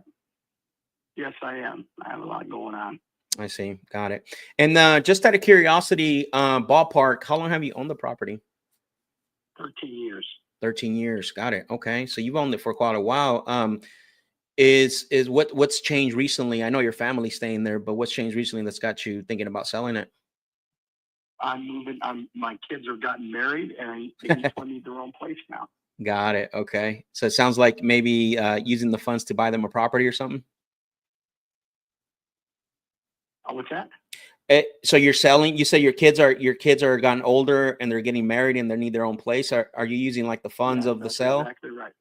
Yes, I am. I have a lot going on. I see. Got it. And just out of curiosity, ballpark, how long have you owned the property? 13 years. 13 years. Got it. Okay. So you've owned it for quite a while. Is what's changed recently? I know your family's staying there, but what's changed recently that's got you thinking about selling it? I'm moving. My kids have gotten married, and they each one need their own place now. Got it. Okay. So it sounds like maybe using the funds to buy them a property or something. What's that? So you're selling. You say your kids are gotten older and they're getting married and they need their own place. Are you using like the funds of the That's sale? exactly right.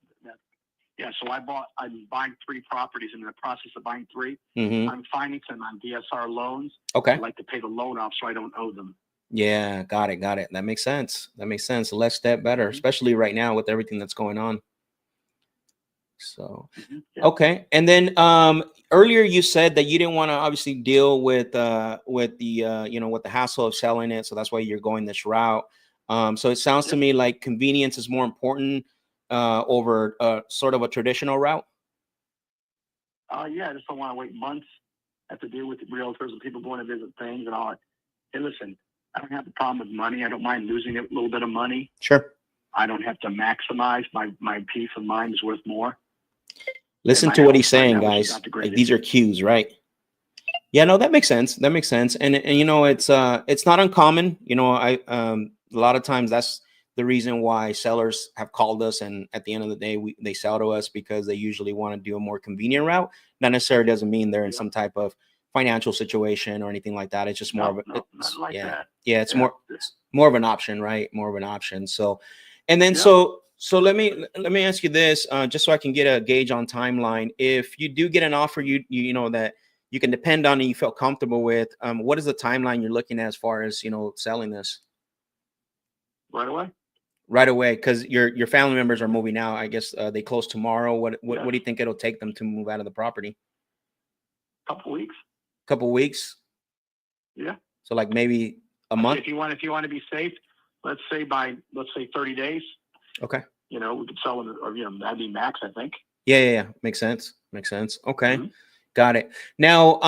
Yeah. So I'm buying 3 properties. I'm in the process of buying 3. Mm-hmm. I'm financing them on DSR loans. Okay. I'd like to pay the loan off so I don't owe them. Yeah. Got it. That makes sense. Less debt, better, especially right now with everything that's going on. So, Yeah. okay. And then earlier you said that you didn't want to obviously deal with the with the hassle of selling it, so that's why you're going this route. So it sounds to me like convenience is more important over sort of a traditional route. Yeah, I just don't want to wait months. Have to deal with the realtors and people going to visit things and all that. Hey, listen, I don't have a problem with money. I don't mind losing a little bit of money. Sure. I don't have to maximize my peace of mind is worth more. Listen to what he's saying, guys. Like, these are cues, right? Yeah, no, that makes sense. And it's not uncommon. A lot of times that's the reason why sellers have called us, and at the end of the day, they sell to us because they usually want to do a more convenient route. Not necessarily doesn't mean they're in some type of financial situation or anything like that. It's just more of a it's more of an option, right? More of an option. So, and then so let me ask you this, just so I can get a gauge on timeline. If you do get an offer, you know that you can depend on and you feel comfortable with, what is the timeline you're looking at as far as selling this? Right away. Right away, because your family members are moving out. I guess they close tomorrow. What do you think it'll take them to move out of the property? Couple weeks. Couple weeks. Yeah. So like maybe a month. If you want to be safe, let's say 30 days. Okay. We could sell it, or that'd be max, I think. Yeah. Makes sense. Okay. Mm-hmm. Got it. Now,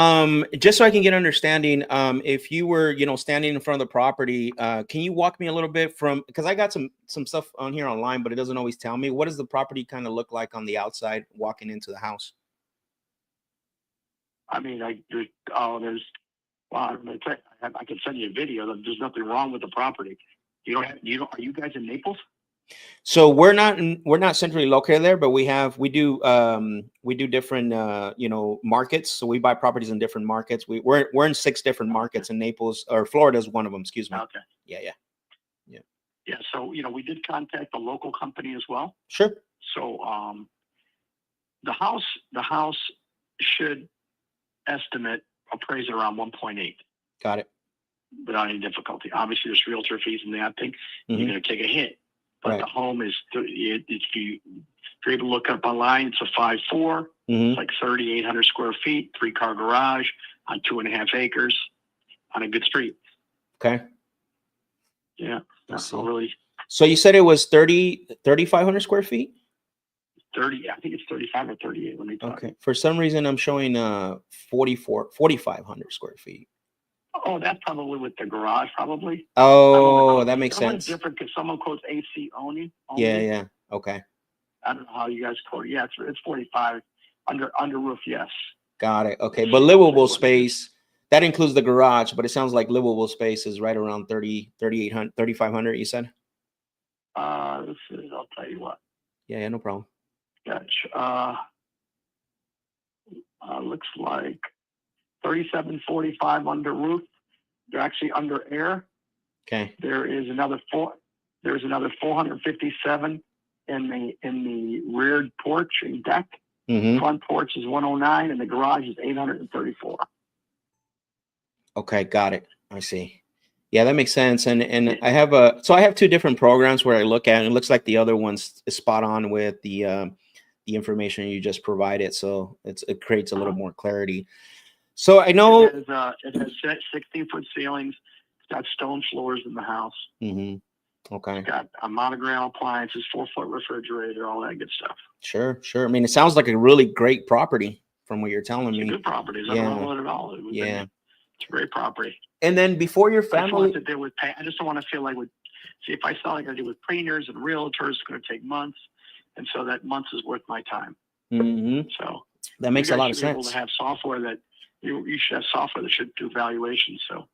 just so I can get an understanding, if you were, standing in front of the property, can you walk me a little bit because I got some stuff on here online, but it doesn't always tell me. What does the property kind of look like on the outside walking into the house? I mean, I can send you a video. There's nothing wrong with the property. Are you guys in Naples? So we're not centrally located there, but we do different markets. So we buy properties in different markets. We're in 6 different markets in Naples, or Florida is one of them. Excuse me. Okay. Yeah. So we did contact the local company as well. Sure. So the house should estimate appraise around 1.8. Got it. Without any difficulty. Obviously, there's realtor fees and that thing. Mm-hmm. You're going to take a hit. But the home is, if you're able to look up online, it's a 5.4. Mm-hmm. It's like 3,800 square feet, 3-car garage on 2.5 acres on a good street. Okay. Yeah. So really. So you said it was 3,500 square feet? 30. I think it's 35 or 38. Let me talk. Okay. For some reason, I'm showing 4,500 square feet. Oh, that's probably with the garage, probably. Oh, that makes sense. Different because someone quotes AC only. Yeah. Okay. I don't know how you guys quote. Yeah, it's 45 under roof. Yes. Got it. Okay, but livable space, that includes the garage, but it sounds like livable space is right around 3,800, 3,500. You said. This is, I'll tell you what. Yeah, no problem. Gotcha. Looks like 3745 under roof. They're actually under air. Okay. There's another 457 in the rear porch and deck. Front porch is 109 and the garage is 834. Okay, got it. I see. Yeah, that makes sense. And I have two different programs where I look at, and it looks like the other one's is spot on with the information you just provided. So it creates a little more clarity. So I know it has 16-foot ceilings. It's got stone floors in the house. Okay. It's got a monogram appliances, 4-foot refrigerator, all that good stuff. Sure. I mean, it sounds like a really great property from what you're telling me. It's a good property. There's nothing wrong with it at all. It's a great property. And then before your family, I just want to deal with I just don't want to feel like if I sell, I got to deal with cleaners and realtors. It's going to take months, and so that months is worth my time. So that makes a lot of sense. Able sense. to have software that you should have software that should do valuations. So.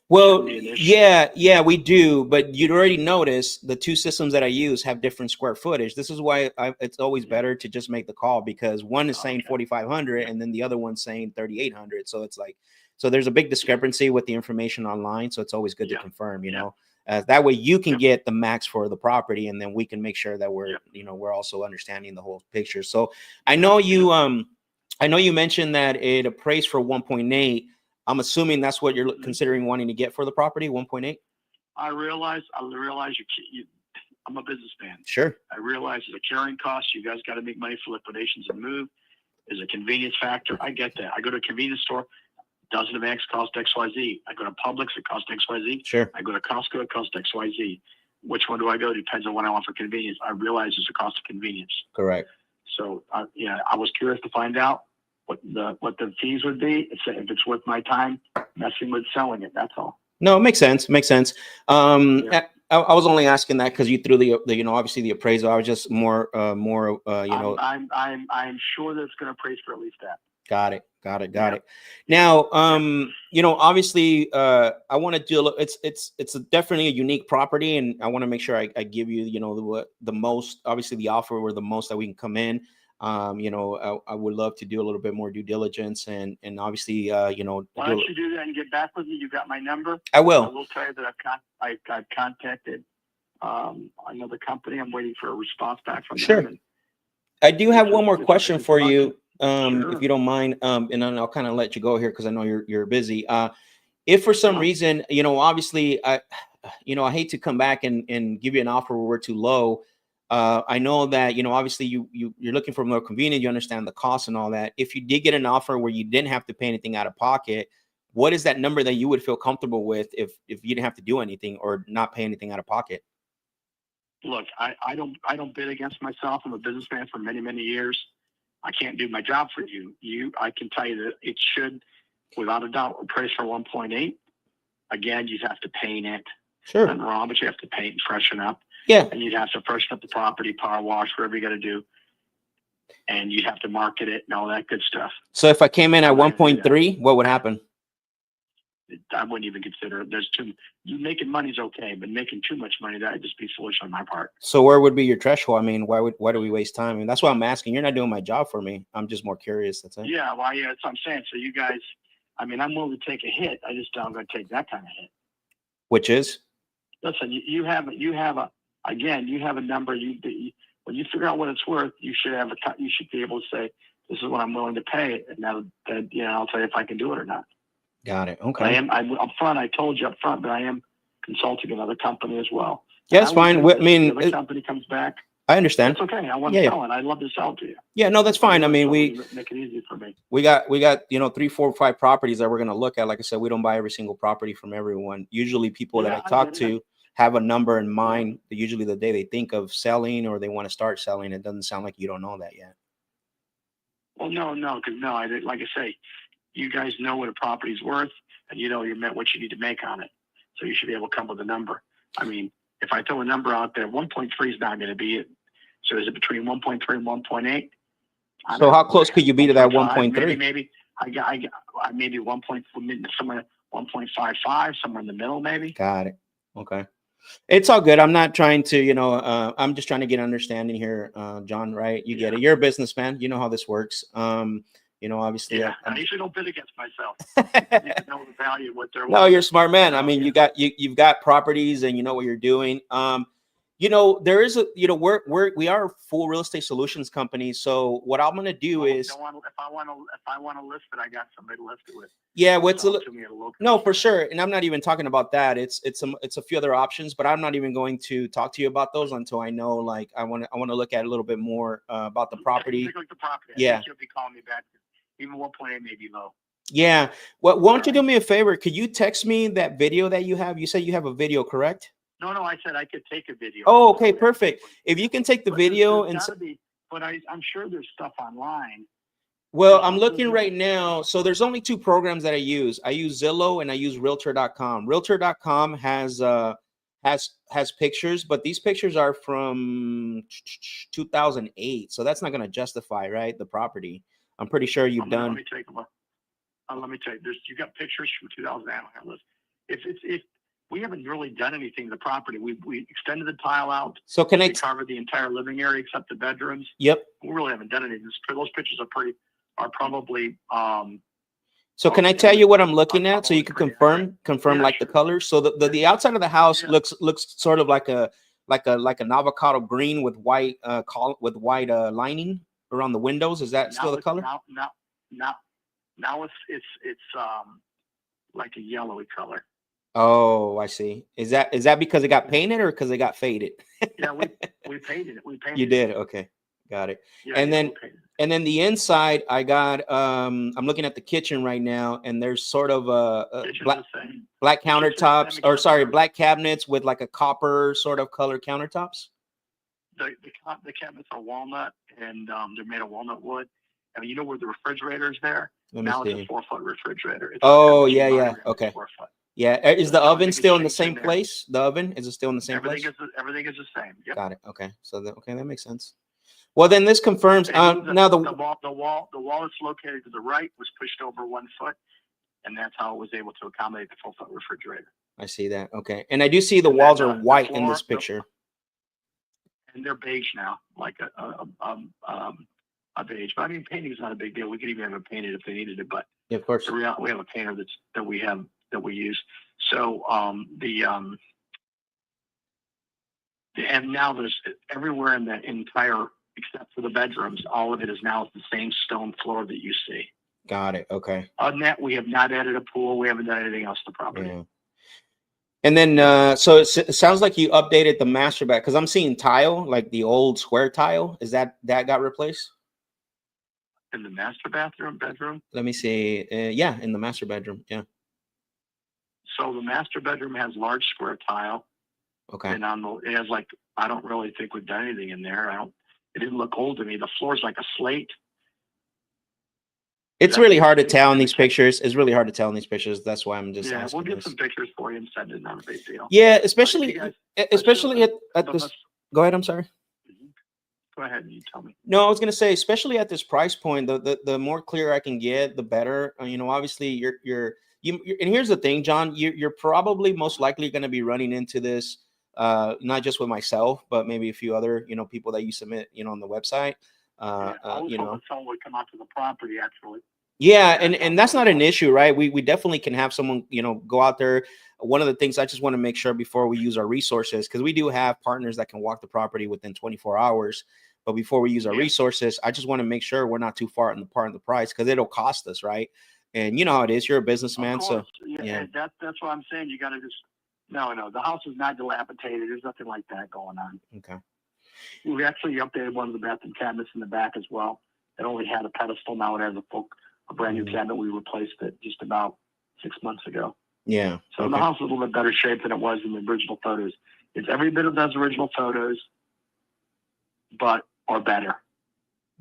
Well, yeah, we do. But you'd already noticed the two systems that I use have different square footage. This is why it's always better to just make the call, because one is saying 4,500 and then the other one's saying 3,800. So it's like, so there's a big discrepancy with the information online. So it's always good to confirm, you know, that way you can get the max for the property, and then we can make sure that we're, we're also understanding the whole picture. So I know you mentioned that it appraised for 1.8. I'm assuming that's what you're considering wanting to get for the property, 1.8. I realize I'm a businessman. Sure. I realize it's a carrying cost. You guys got to make money for liquidations and move. There's a convenience factor. I get that. I go to a convenience store, dozen of eggs cost XYZ. I go to Publix, it costs XYZ. Sure. I go to Costco, it costs XYZ. Which one do I go? Depends on what I want for convenience. I realize there's a cost of convenience. Correct. So I was curious to find out what the fees would be if it's worth my time messing with selling it. That's all. No, it makes sense. I was only asking that because you threw the obviously the appraisal. I was just more I'm sure that it's going to appraise for at least that. Got it. Now, obviously, I want to do. It's definitely a unique property, and I want to make sure I give you, the most. Obviously, the offer where the most that we can come in. I would love to do a little bit more due diligence, and obviously, Why don't you do that and get back with me? You got my number. I will. I will tell you that I've contacted another company. I'm waiting for a response back from them. Sure. I do have one more question for you. Sure. If you don't mind, and then I'll kind of let you go here because I know you're busy. If for some reason, obviously, I hate to come back and give you an offer where we're too low. I know that, obviously you're looking for more convenient. You understand the cost and all that. If you did get an offer where you didn't have to pay anything out of pocket, what is that number that you would feel comfortable with if you didn't have to do anything or not pay anything out of pocket? Look, I don't bid against myself. I'm a businessman for many, many years. I can't do my job for you. I can tell you that it should, without a doubt, appraise for 1.8. Again, you'd have to paint it. Sure. Nothing wrong, but you have to paint and freshen up. Yeah. And you'd have to freshen up the property, power wash, whatever you got to do. And you'd have to market it and all that good stuff. So if I came in at 1.3, what would happen? I wouldn't even consider it. Making money's okay, but making too much money, that'd just be foolish on my part. So where would be your threshold? I mean, why do we waste time? And that's why I'm asking. You're not doing my job for me. I'm just more curious. That's it. Yeah, well, that's what I'm saying. So you guys, I'm willing to take a hit. I just don't going to take that kind of hit. Which is? Listen, you have a number. When you figure out what it's worth, you should be able to say, this is what I'm willing to pay, and I'll tell you if I can do it or not. Got it. Okay. I told you up front, but I am consulting another company as well. Yeah, that's fine. The company comes back. I understand. It's okay. I want to sell it. I'd love to sell it to you. Yeah, no, that's fine. I mean, make it easy for me. We got 3, 4, 5 properties that we're going to look at. Like I said, we don't buy every single property from everyone. Usually people that I talk to have a number in mind, usually the day they think of selling or they want to start selling. It doesn't sound like you don't know that yet. Well, like I say, you guys know what a property's worth, and what you need to make on it. So you should be able to come with a number. I mean, if I throw a number out there, 1.3 is not going to be it. So is it between 1.3 and 1.8? So how close could you be to that 1.3? Maybe I got maybe 1.4, somewhere 1.55, somewhere in the middle, maybe. Got it. Okay. It's all good. I'm not trying to, I'm just trying to get understanding here, John, right? You get it. You're a businessman. You know how this works. Obviously. Yeah, I usually don't bid against myself. I need to know the value of what they're No, worth. you're a smart man. I mean, you've got properties and you know what you're doing. There is we are a full real estate solutions company. So what I'm going to do is, if I want to list it, I got somebody to list it with. yeah, no, for sure. And I'm not even talking about that. It's a few other options, but I'm not even going to talk to you about those until I know, like, I want to look at a little bit more about the property. Like the property. Yeah. I think you'll be calling me back. Even 1.8 may be low. Yeah. Well, why don't you do me a favor? Could you text me that video that you have? You said you have a video, correct? No, I said I could take a video. Oh, okay, perfect. If you can take the video but I'm sure there's stuff online. Well, I'm looking right now. So there's only two programs that I use. I use Zillow and I use Realtor.com. Realtor.com has pictures, but these pictures are from 2008. So that's not going to justify, right, the property. I'm pretty sure you've done. Let me take a look. Let me tell you, you got pictures from 2008. If we haven't really done anything to the property, we extended the tile out. So can I cover the entire living area except the bedrooms? Yep. We really haven't done anything. Those pictures are probably. So can I tell you what I'm looking at, so you can confirm like the colors? So the outside of the house looks sort of like an avocado green with white lining around the windows. Is that still the color? Now it's like a yellowy color. Oh, I see. Is that because it got painted or because it got faded? Yeah, we painted it. You did? Okay. Got it. Yeah, and then the inside, I got I'm looking at the kitchen right now, and there's sort of black countertops, or sorry, black cabinets with like a copper sort of color countertops. The cabinets are walnut, and they're made of walnut wood. And you know where the refrigerator is there? Now it's a 4-foot refrigerator. Yeah. Okay. 4 foot. Yeah. Is the oven still in the same place? The oven, is it still in the same place? Everything is the same. Yep. Got it. Okay. So that makes sense. Well, then this confirms. Now the wall that's located to the right was pushed over 1 foot, and that's how it was able to accommodate the 4-foot refrigerator. I see that. Okay. And I do see the walls are white in this picture. And they're beige now, like a beige. But I mean, painting is not a big deal. We could even have it painted if they needed it. But yeah, of course, we have a painter that we use. So and now there's everywhere in the entire, except for the bedrooms, all of it is now the same stone floor that you see. Got it. Okay. Other than that, we have not added a pool. We haven't done anything else to the property. Yeah. And then, so it sounds like you updated the master bath, because I'm seeing tile, like the old square tile. Is that got replaced? In the master bedroom? Let me see. Yeah, in the master bedroom. Yeah. So the master bedroom has large square tile. Okay. And it has I don't really think we've done anything in there. It didn't look old to me. The floor's like a slate. It's really hard to tell in these pictures. It's really hard to tell in these pictures. That's why I'm just asking. We'll get some pictures for you and send it. Not a big deal. Yeah, especially at this. Go ahead. I'm sorry. Go ahead. You tell me. No, I was gonna say, especially at this price point, the more clear I can get, the better. Obviously, you're and here's the thing, John. You're probably most likely going to be running into this, not just with myself, but maybe a few other people that you submit on the website. Someone would come out to the property actually. Yeah, and that's not an issue, right? We definitely can have someone go out there. One of the things I just want to make sure before we use our resources, because we do have partners that can walk the property within 24 hours. But before we use our resources, I just want to make sure we're not too far in the part of the price, because it'll cost us, right? And you know how it is. You're a businessman, so yeah. That's what I'm saying. You got to just no. The house is not dilapidated. There's nothing like that going on. Okay. We actually updated one of the bathroom cabinets in the back as well. It only had a pedestal. Now it has a brand new cabinet. We replaced it just about 6 months ago. Yeah. So the house is a little bit better shape than it was in the original photos. It's every bit of those original photos, or better.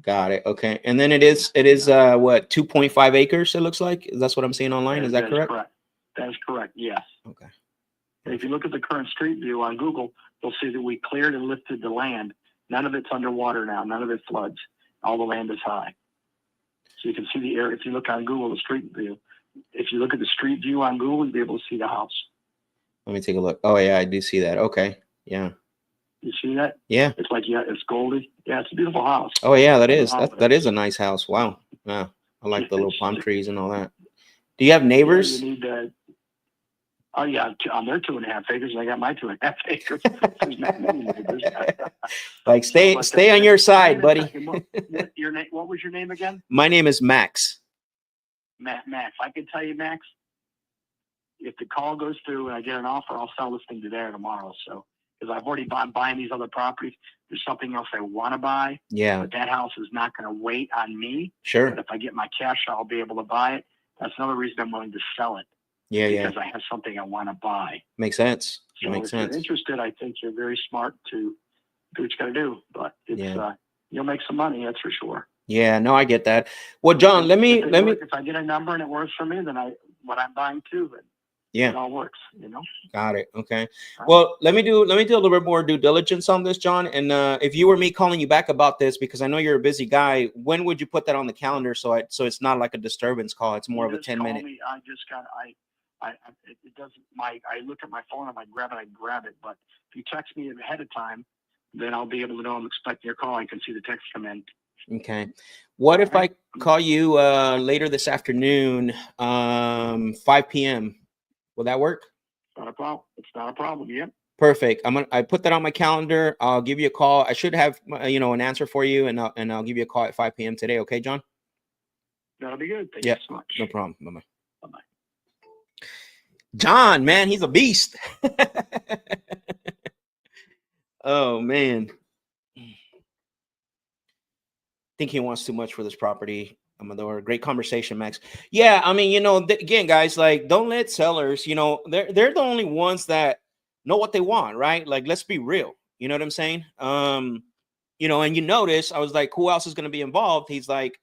Got it. Okay. And then it is what, 2.5 acres, it looks like? That's what I'm seeing online. Is that correct? That is correct. Yes. Okay. And if you look at the current street view on Google, you'll see that we cleared and lifted the land. None of it's underwater now. None of it floods. All the land is high. So you can see the area. If you look on Google, the street view. If you look at the street view on Google, you'll be able to see the house. Let me take a look. Oh yeah, I do see that. Okay. Yeah. You see that? Yeah. It's like, yeah, it's goldy. Yeah, it's a beautiful house. Oh yeah, that Nothing is. wrong with That it. is a nice house. Wow. Yeah. I like the little palm Yeah, trees and all that. Do you have you neighbors? need oh yeah, on their 2.5 acres. I got my 2.5 acres. There's not many neighbors. Like stay But stay on your side, wait a buddy. second. Your name? What was your name again? My name is Max. Max. I can tell you, Max, if the call goes through and I get an offer, I'll sell this thing today or tomorrow. So, because I've already buying these other properties, there's something else I want to buy. Yeah. But that house is not going to wait on me. Sure. But if I get my cash, I'll be able to buy it. That's another reason I'm willing to sell it. Yeah. Because I have something I want to buy. Makes sense. So Makes if sense. you're interested, I think you're very smart to do what you got to do. But it's you'll make some money, that's for sure. Yeah, no, I get that. Well, John, let me. If I get a number and it works for me, then what I'm buying too, then it all works, Got it. Okay. Well, let me do a little bit more due diligence on this, John. And if you were me calling you back about this, because I know you're a busy guy, when would you put that on the calendar so it's not like a disturbance call? It's more of a 10-minute. I just got it doesn't I look at my phone and I grab it. But if you text me ahead of time, then I'll be able to know I'm expecting your call. I can see the text come in. Okay. What if I call you later this afternoon, 5 p.m.? Will that work? Not a problem. It's not a problem. Yep. Perfect. I put that on my calendar. I'll give you a call. I should have an answer for you, and I'll give you a call at 5 p.m. today. Okay, John? That'll be good. Thank you so much. No problem. Bye-bye. Bye-bye. John, man, he's a beast. Oh man. I think he wants too much for this property. Amador, great conversation, Max. Yeah, I mean, again, guys, like, don't let sellers, they're the only ones that know what they want, right? Like, let's be real. You know what I'm saying? And you notice, I was like, who else is going to be involved? He's like,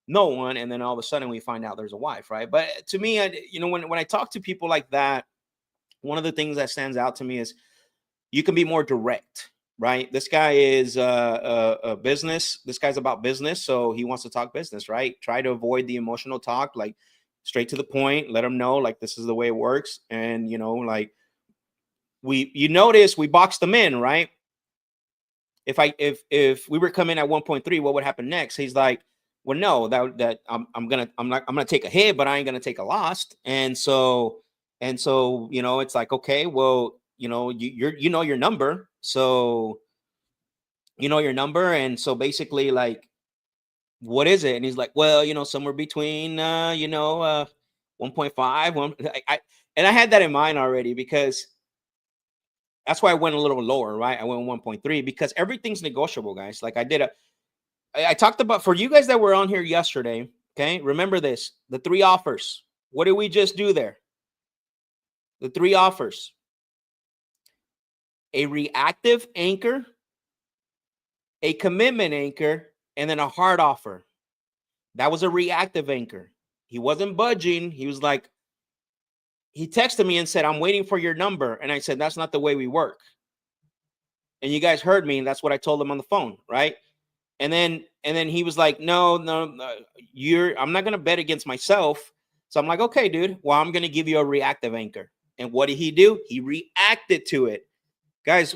no one. And then all of a sudden we find out there's a wife, right? But to me, when I talk to people like that, one of the things that stands out to me is you can be more direct, right? This guy is a business. This guy's about business. So he wants to talk business, right? Try to avoid the emotional talk, like straight to the point, let him know, like, this is the way it works. And, like you notice we boxed them in, right? If we were coming at 1.3, what would happen next? He's like, well, no, that I'm gonna take a hit, but I ain't gonna take a loss. And so, it's like, okay, well, you know your number. So your number. And so basically, like, what is it? And he's like, well, somewhere between 1.5, and I had that in mind already, because that's why I went a little lower, right? I went 1.3 because everything's negotiable, guys. Like I talked about, for you guys that were on here yesterday, okay? Remember this, the 3 offers. What did we just do there? The 3 offers. A reactive anchor, a commitment anchor, and then a hard offer. That was a reactive anchor. He wasn't budging. He was like, he texted me and said, I'm waiting for your number. And I said, that's not the way we work. And you guys heard me, and that's what I told him on the phone, right? And then he was like, no, I'm not going to bet against myself. So I'm like, okay, dude, well, I'm going to give you a reactive anchor. And what did he do? He reacted to it. Guys,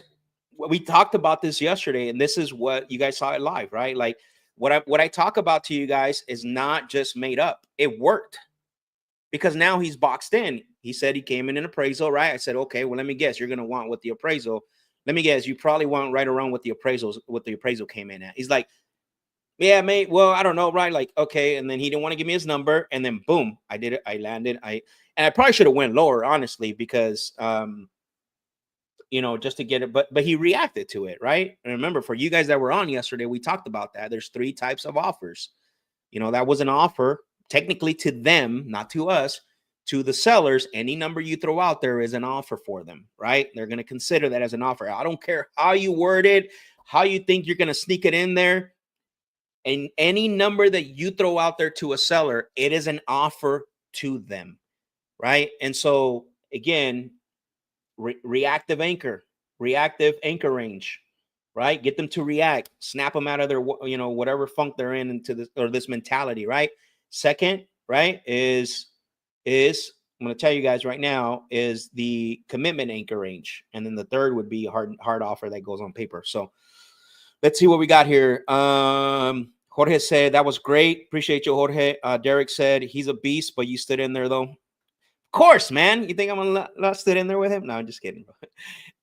we talked about this yesterday, and this is what you guys saw it live, right? Like what I talk about to you guys is not just made up. It worked, because now he's boxed in. He said he came in an appraisal, right? I said, okay, well, let me guess. You're going to want what the appraisal. Let me guess. You probably want right around what the appraisal came in at. He's like, yeah, mate. Well, I don't know, right? Like, okay. And then he didn't want to give me his number. And then boom, I did it. I landed. And I probably should have went lower, honestly, because, just to get it. But he reacted to it, right? And remember, for you guys that were on yesterday, we talked about that. There's 3 types of offers. That was an offer technically to them, not to us. To the sellers, any number you throw out there is an offer for them, right? They're going to consider that as an offer. I don't care how you word it, how you think you're going to sneak it in there. And any number that you throw out there to a seller, it is an offer to them, right? And so, again, reactive anchor range, right? Get them to react, snap them out of their, whatever funk they're in into this, or this mentality, right? Second, right, is I'm going to tell you guys right now, is the commitment anchor range. And then the third would be hard offer that goes on paper. So let's see what we got here. Jorge said, that was great. Appreciate you, Jorge. Derek said, he's a beast, but you stood in there, though. Of course, man. You think I'm going to not sit in there with him? No, I'm just kidding.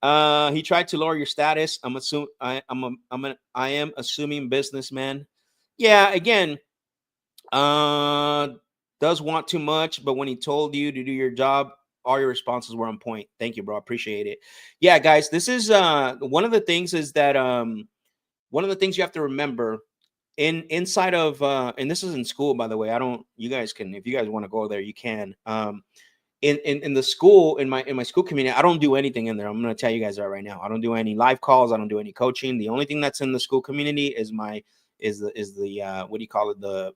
He tried to lower your status. I am assuming businessman. Yeah, again, does want too much, but when he told you to do your job, all your responses were on point. Thank you, bro. Appreciate it. Yeah, guys, this is one of the things is that one of the things you have to remember inside of and this is in school, by the way. You guys can, if you guys want to go there, you can. In the school, in my school community, I don't do anything in there. I'm going to tell you guys that right now. I don't do any live calls. I don't do any coaching. The only thing that's in the school community is the what do you call it, the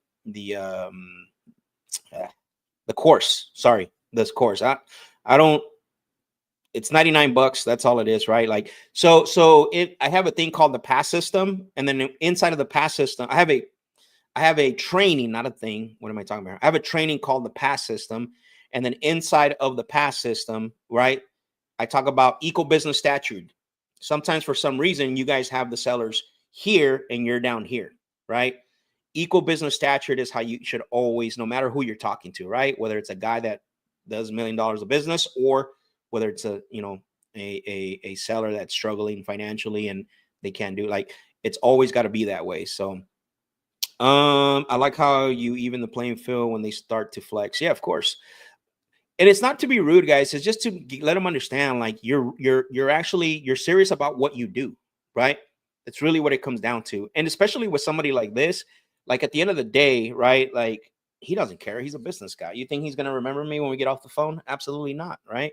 course. Sorry, this course. I don't. It's $99. That's all it is, right? Like I have a thing called the pass system, and then inside of the pass system, I have a training, not a thing. What am I talking about? I have a training called the pass system. And then inside of the pass system, right, I talk about equal business statute. Sometimes for some reason, you guys have the sellers here and you're down here, right? Equal business statute is how you should always, no matter who you're talking to, right? Whether it's a guy that does $1 million of business, or whether it's a seller that's struggling financially and they can't do, like, it's always got to be that way. So I like how you even the playing field when they start to flex. Yeah, of course. And it's not to be rude, guys. It's just to let them understand, like, you're serious about what you do, right? That's really what it comes down to. And especially with somebody like this, like, at the end of the day, right? Like, he doesn't care. He's a business guy. You think he's going to remember me when we get off the phone? Absolutely not, right?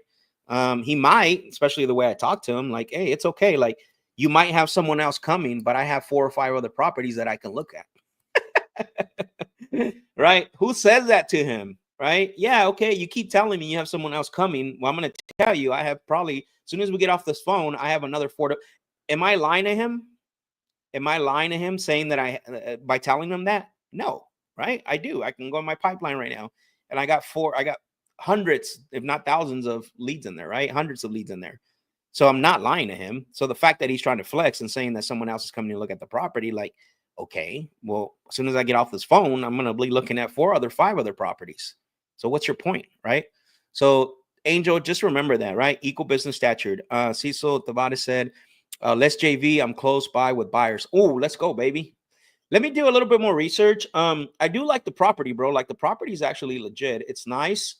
He might, especially the way I talk to him, like, hey, it's okay. Like, you might have someone else coming, but I have 4 or 5 other properties that I can look at. Right? Who says that to him? Right? Yeah, okay. You keep telling me you have someone else coming. Well, I'm going to tell you, I have probably, as soon as we get off this phone, I have another 4. Am I lying to him? Am I lying to him saying that by telling him that? No, right? I do. I can go in my pipeline right now, and I got hundreds, if not thousands of leads in there, right? Hundreds of leads in there. So I'm not lying to him. So the fact that he's trying to flex and saying that someone else is coming to look at the property, like, okay, well, as soon as I get off this phone, I'm going to be looking at 5 other properties. So what's your point, right? So Angel, just remember that, right? Equal business statute. Cecil Tavares said, let's JV. I'm close by with buyers. Oh, let's go, baby. Let me do a little bit more research. I do like the property, bro. Like, the property is actually legit. It's nice.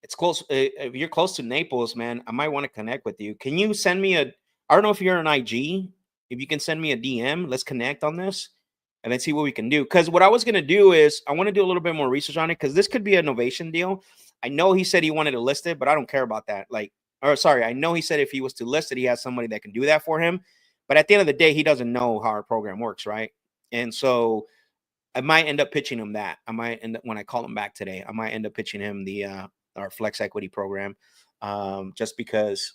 It's close. If you're close to Naples, man, I might want to connect with you. Can you send me I don't know if you're an IG. If you can send me a DM, let's connect on this and let's see what we can do. Because what I was going to do is I want to do a little bit more research on it, because this could be an innovation deal. I know he said he wanted to list it, but I don't care about that. I know he said if he was to list it, he has somebody that can do that for him. But at the end of the day, he doesn't know how our program works, right? And so I might end up pitching him that. I might end up, when I call him back today, I might end up pitching him our flex equity program, just because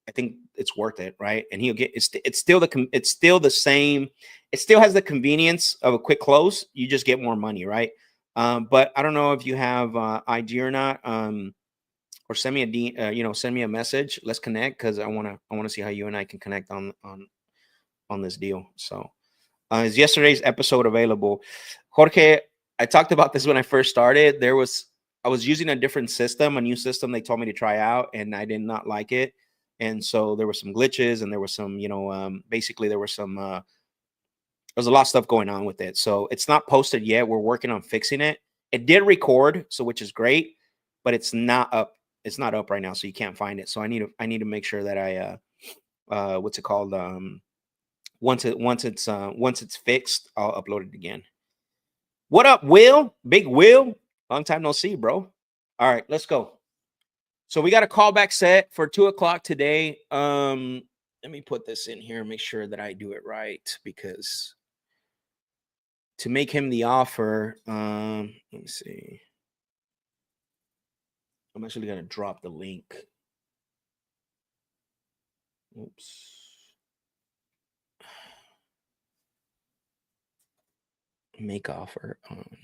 I think it's worth it, right? And he'll get it's still the same. It still has the convenience of a quick close. You just get more money, right? But I don't know if you have IG or not. Or send me send me a message. Let's connect, because I want to see how you and I can connect on this deal. So is yesterday's episode available? Jorge, I talked about this when I first started. I was using a different system, a new system they told me to try out, and I did not like it. And so there were some glitches, and there was some, basically there was some, there's a lot of stuff going on with it. So it's not posted yet. We're working on fixing it. It did record, so which is great, but it's not up. It's not up right now, so you can't find it. So I need to make sure that I what's it called? Once it's fixed, I'll upload it again. What up, Will? Big Will? Long time no see, bro. All right, let's go. So we got a callback set for 2:00 today. Let me put this in here and make sure that I do it right, because to make him the offer, let me see. I'm actually gonna drop the link. Oops. Make offer on.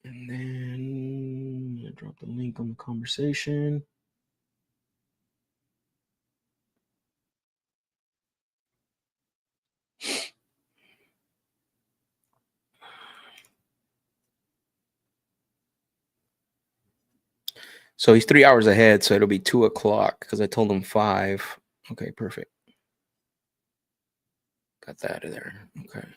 And then I drop the link on the conversation. So he's 3 hours ahead, so it'll be 2 o'clock because I told him 5. Okay, perfect. Got that out of there. Okay.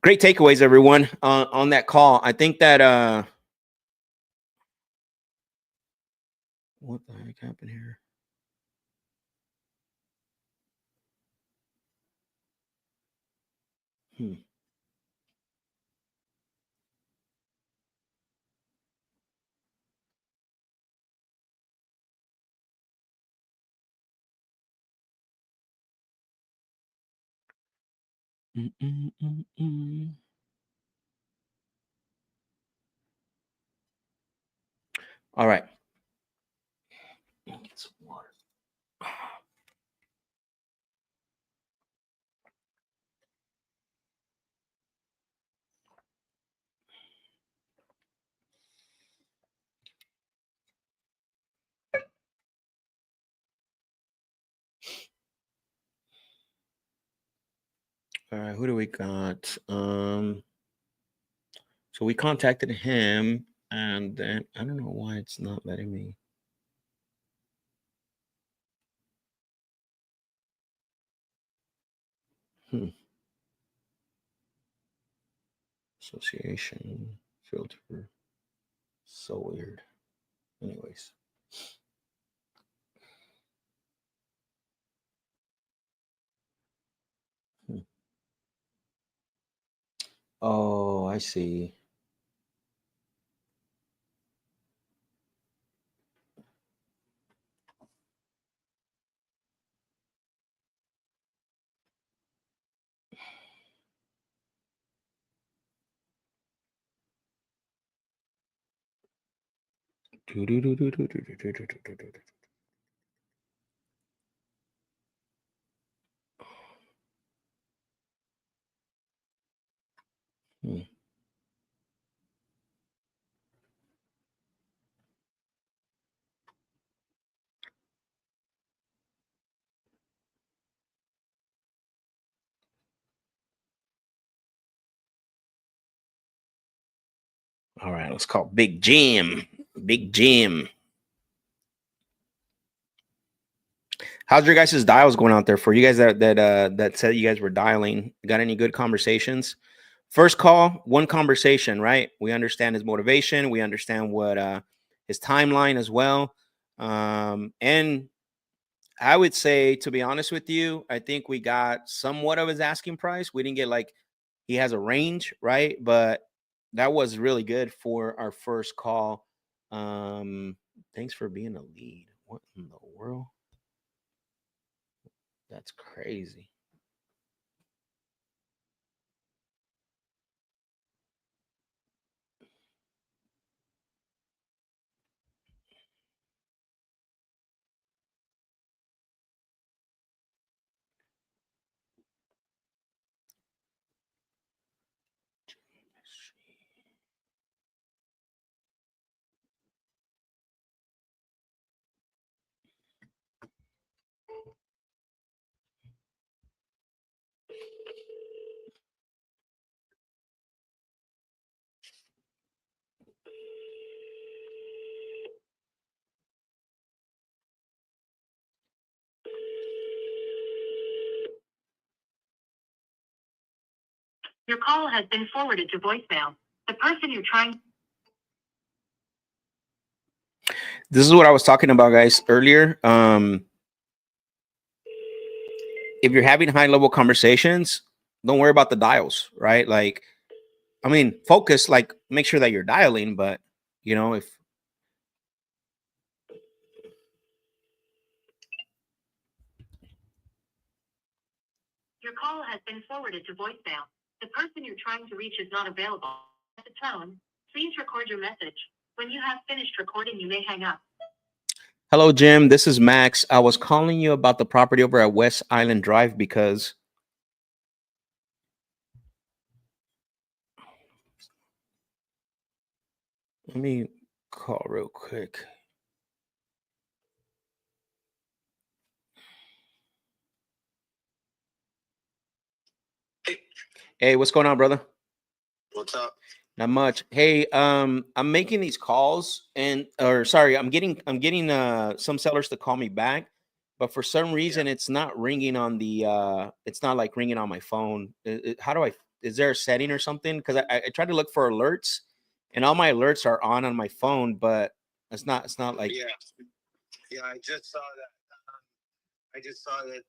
Great takeaways, everyone, on that call. I think that what the heck happened here? All right. Get some water. All right, who do we got? So we contacted him, and then I don't know why it's not letting me. Association filter. So weird. Anyways. Oh, I see. All right, let's call Big Jim. Big Jim. How's your guys' dials going out there for you guys that said you guys were dialing? Got any good conversations? First call, one conversation, right? We understand his motivation. We understand what his timeline as well. And I would say, to be honest with you, I think we got somewhat of his asking price. We didn't get like he has a range, right? But that was really good for our first call. Thanks for being a lead. What in the world? That's crazy. Your call has been forwarded to voicemail. The person you're trying. This is what I was talking about, guys, earlier. If you're having high level conversations, don't worry about the dials, right? Like, I mean, focus, like, make sure that you're dialing, but you know, if Your call has been forwarded to voicemail. The person you're trying to reach is not available. At the tone, please record your message. When you have finished recording, you may hang up. hello, Jim. This is Max. I was calling you about the property over at West Island Drive because Let me call real quick. Hey, what's going on, brother? What's up? Not much. Hey, I'm making these calls I'm getting some sellers to call me back, but for some reason it's not ringing on it's not like ringing on my phone. How do is there a setting or something? Because I tried to look for alerts and all my alerts are on my phone, but it's not like Yeah, I just saw that. I just saw that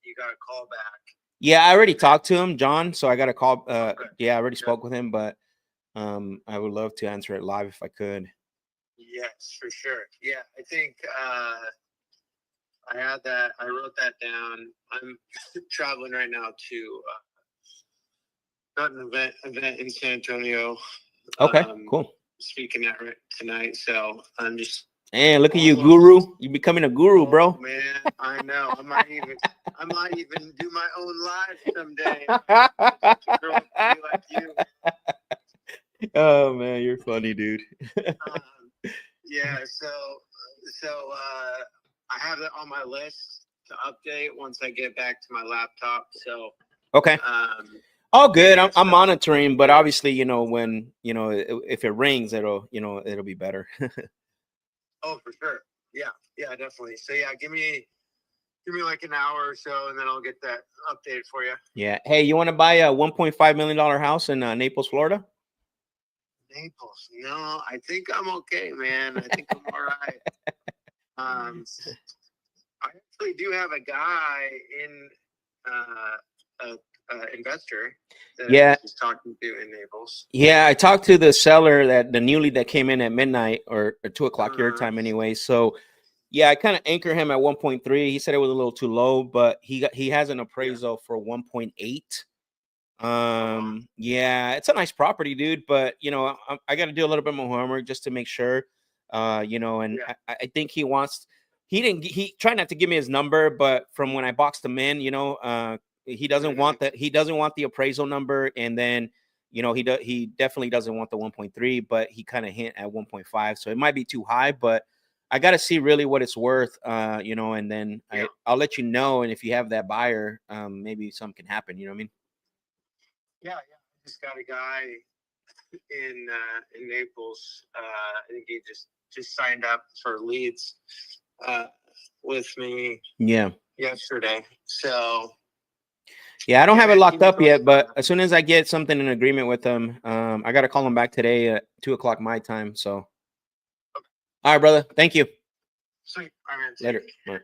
you got a call back. Yeah, I already talked to him, John, so I got a call. Okay. Yeah, I already spoke with him, but I would love to answer it live if I could. Yes, for sure. Yeah, I think I had that. I wrote that down. I'm traveling right now to not an event in San Antonio. Okay, cool. Speaking at tonight, so I'm just. And look at you, guru! You becoming a guru, bro. Man, I know. I might even do my own live someday. Be like you. Oh man, you're funny, dude. Yeah, so I have it on my list to update once I get back to my laptop. So okay, all good. I'm monitoring, but obviously, when if it rings, it'll be better. Oh, for sure. Yeah, definitely. So yeah, give me like an hour or so, and then I'll get that updated for you. Yeah. Hey, you want to buy a $1.5 million house in Naples, Florida? Naples? No, I think I'm okay, man. I think I'm all right. I actually do have a guy in investor that I was talking to in Naples. Yeah, I talked to the seller the newly that came in at midnight or 2 o'clock your time anyway. So yeah, I kind of anchor him at 1.3. He said it was a little too low, but he has an appraisal for 1.8. Yeah, it's a nice property, dude, but I got to do a little bit more homework just to make sure, and I think he tried not to give me his number, but from when I boxed him in, he doesn't want that. He doesn't want the appraisal number. And then, he definitely doesn't want the 1.3, but he kind of hint at 1.5. So it might be too high, but I got to see really what it's worth, and then I'll let you know. And if you have that buyer, maybe something can happen. You know what I mean? Yeah. I just got a guy in Naples. I think he just signed up for leads with me. Yeah. Yesterday. So. Yeah, I don't have it locked up yet, but as soon as I get something in agreement with him, I got to call him back today at 2 o'clock my time. So. Okay. All right, brother. Thank you. Sweet. All right, man. Later. Bye.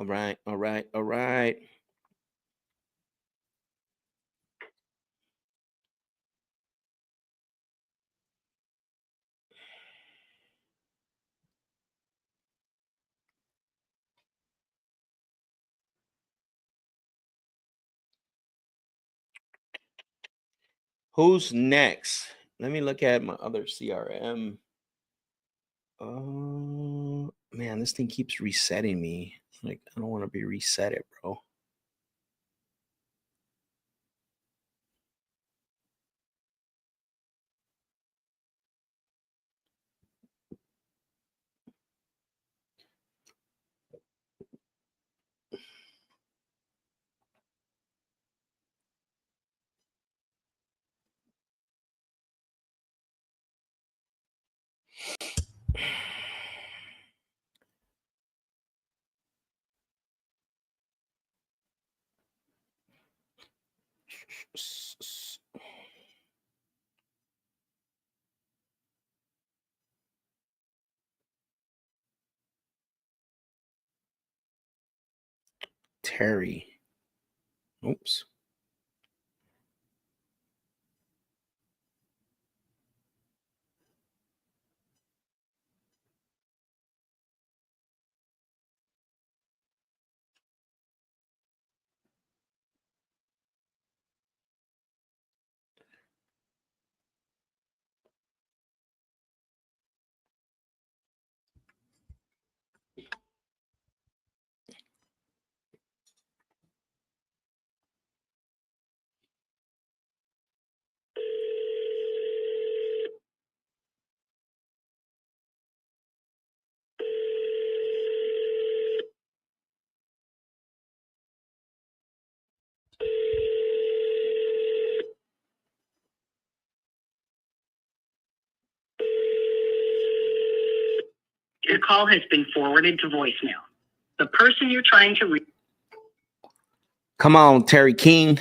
All right. Who's next? Let me look at my other CRM. Man, this thing keeps resetting me. Like, I don't want to be reset it, bro. Terry. Oops. call has been forwarded to voicemail. The person you're trying to reach. Come on, Terry King.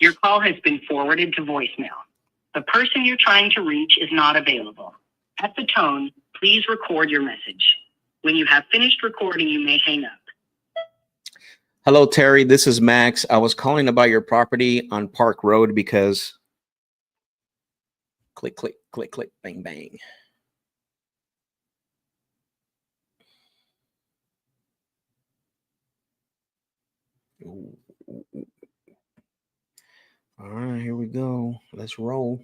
Your call has been forwarded to voicemail. The person you're trying to reach is not available. At the tone, please record your message. When you have finished recording, you may hang up. Hello, Terry. This is Max. I was calling about your property on Park Road because click, click, click, click, bang, bang. Ooh, ooh, ooh. All right, here we go. Let's roll.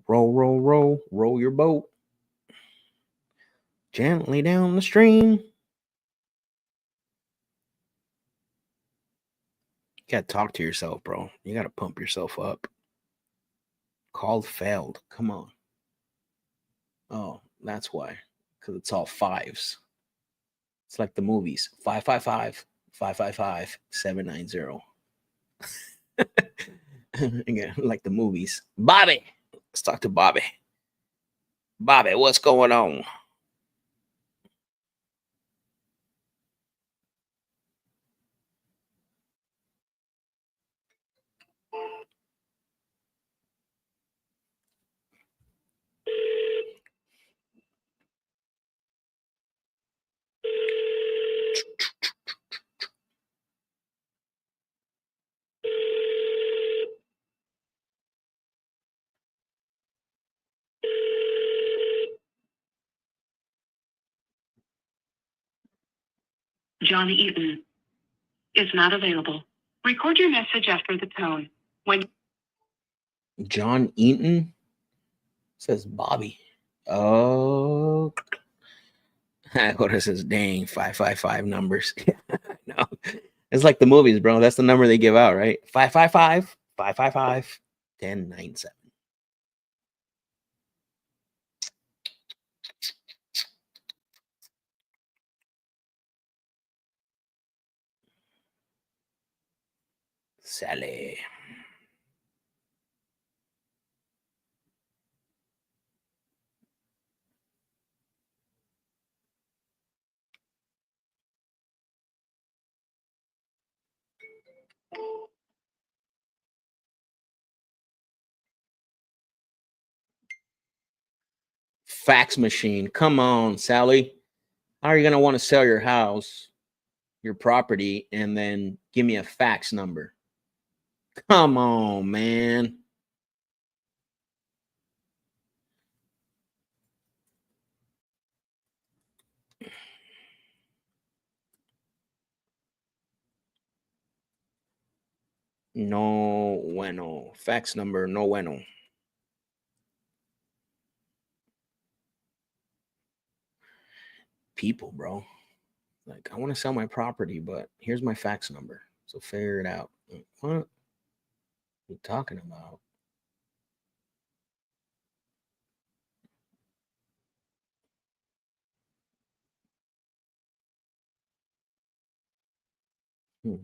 Roll, roll, roll. Roll your boat gently down the stream. You gotta talk to yourself, bro. You gotta pump yourself up. Call failed. Come on. Oh, that's why. Because it's all fives. It's like the movies. 555 555 790. Again, like the movies. Bobby. Let's talk to Bobby. Bobby, what's going on? John Eaton is not available. Record your message after the tone. When John Eaton says Bobby. Oh, what is this? Dang, 555 numbers. No, it's like the movies, bro. That's the number they give out, right? 555 555 1097. Sally. Fax machine. Come on, Sally. How are you going to want to sell your house, your property, and then give me a fax number? Come on, man. No bueno. Fax number, no bueno. People, bro. Like, I want to sell my property, but here's my fax number. So figure it out. What are you talking about? Hmm.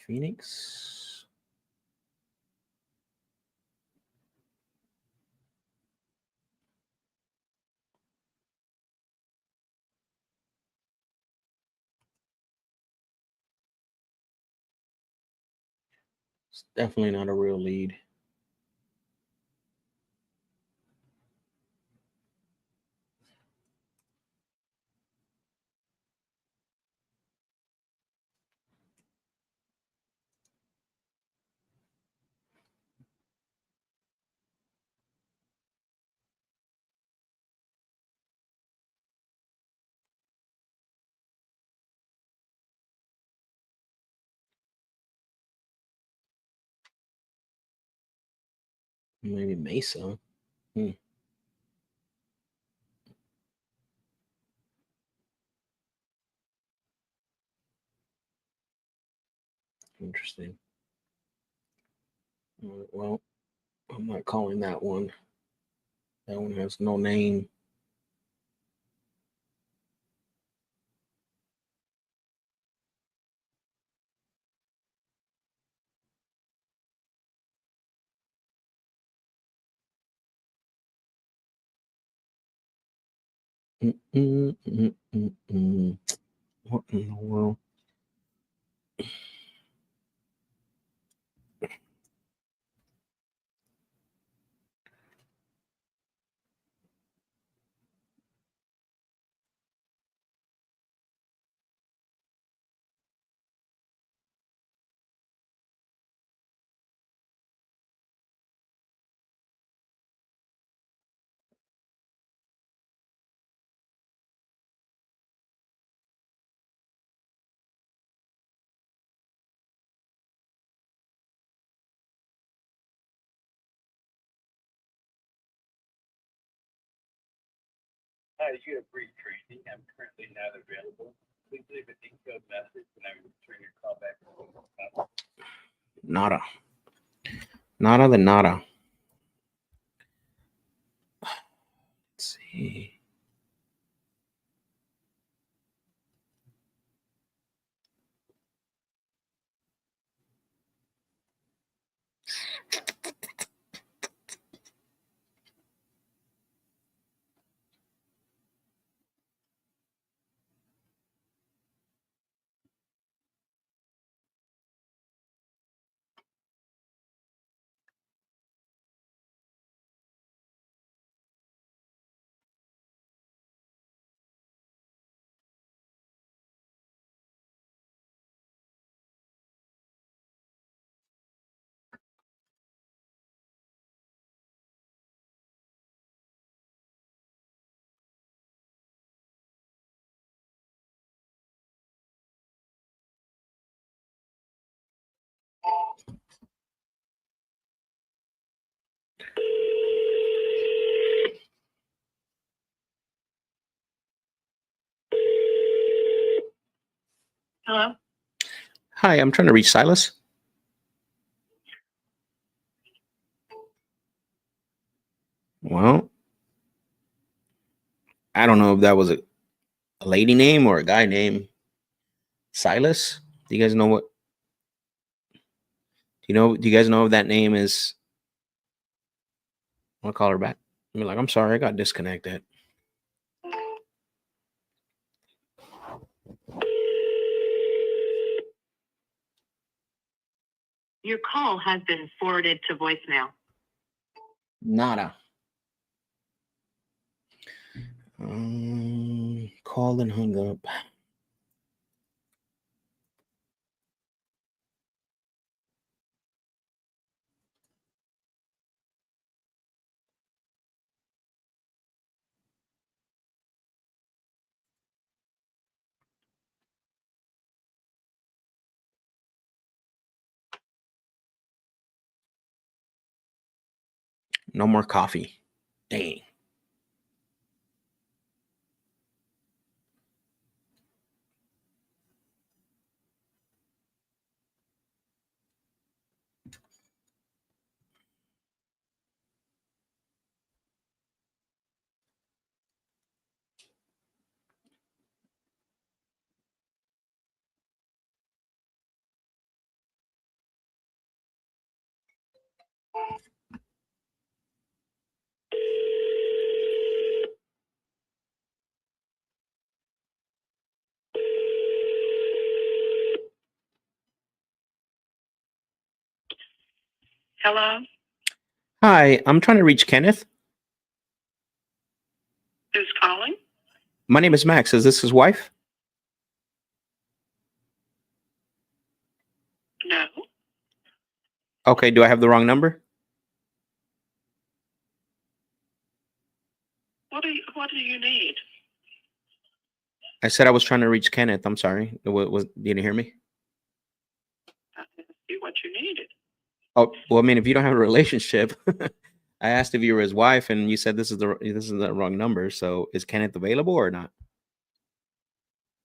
Phoenix. It's definitely not a real lead. Maybe Mesa. Hmm. Interesting. Well, I'm not calling that one. That one has no name. What in the world? Hi, you have reached Tracy. I'm currently not available. Please leave a detailed message and I will return your call back. Nada. Nada de nada. Let's see. Hello? Hi, I'm trying to reach Silas. Well, I don't know if that was a lady name or a guy name. Silas? Do you guys know what? Do you guys know if that name is? I'll call her back. I'm like, I'm sorry, I got disconnected. Your call has been forwarded to voicemail. Nada. Called and hung up. No more coffee. Dang. Hello? Hi, I'm trying to reach Kenneth. Who's calling? My name is Max. Is this his wife? No. Okay, do I have the wrong number? What do you need? I said I was trying to reach Kenneth. I'm sorry. Did you hear me? See what you needed. Oh, well, I mean, if you don't have a relationship, I asked if you were his wife, and you said this is the wrong number. So is Kenneth available or not?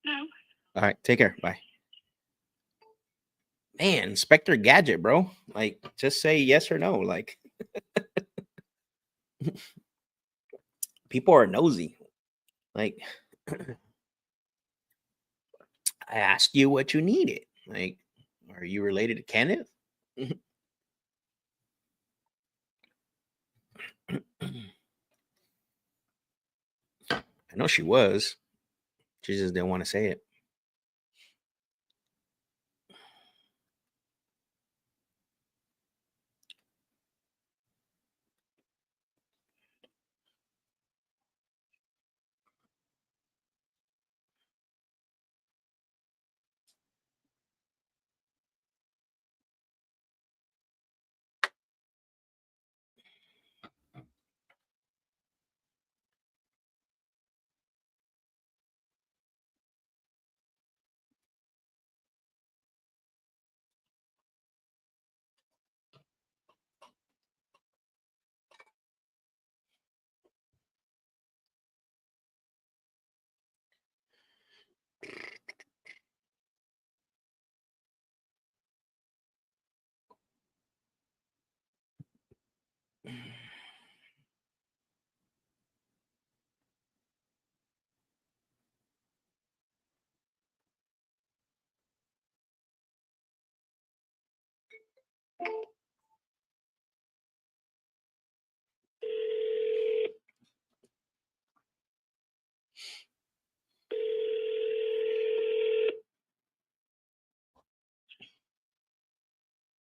No. All right, take care. Bye. Man, Inspector Gadget, bro. Like, just say yes or no. Like, people are nosy. Like, I asked you what you needed. Like, are you related to Kenneth? I know she was. She just didn't want to say it.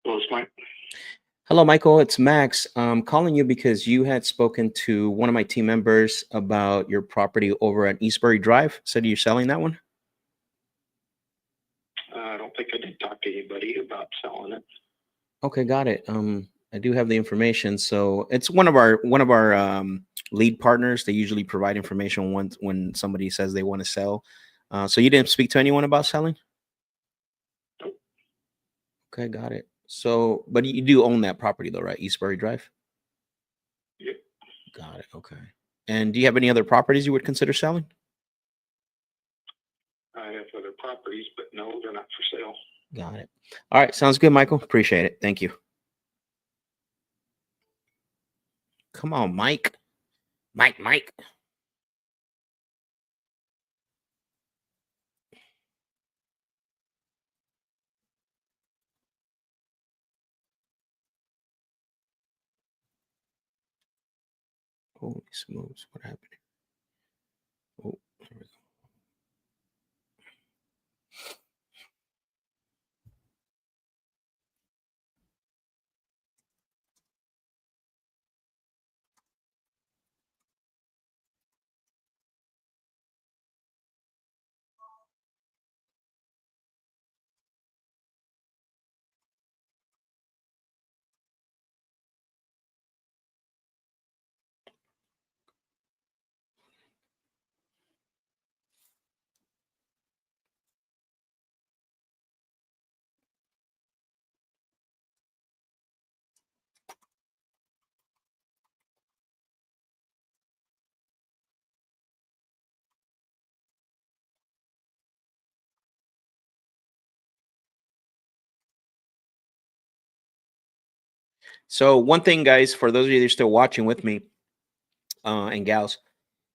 Well, it's Mike. Hello, Michael. It's Max. I'm calling you because you had spoken to one of my team members about your property over at Eastbury Drive. Said you're selling that one? I don't think I did talk to anybody about selling it. Okay, got it. I do have the information. So it's one of our lead partners. They usually provide information when somebody says they want to sell. So you didn't speak to anyone about selling? Nope. Okay, got it. So, but you do own that property though, right? Eastbury Drive? Yep. Got it. Okay. And do you have any other properties you would consider selling? I have other properties, but no, they're not for sale. Got it. All right. Sounds good, Michael. Appreciate it. Thank you. Come on, Mike. Mike. Holy smokes. What happened? Oh, there we go. So one thing, guys, for those of you that are still watching with me, and gals,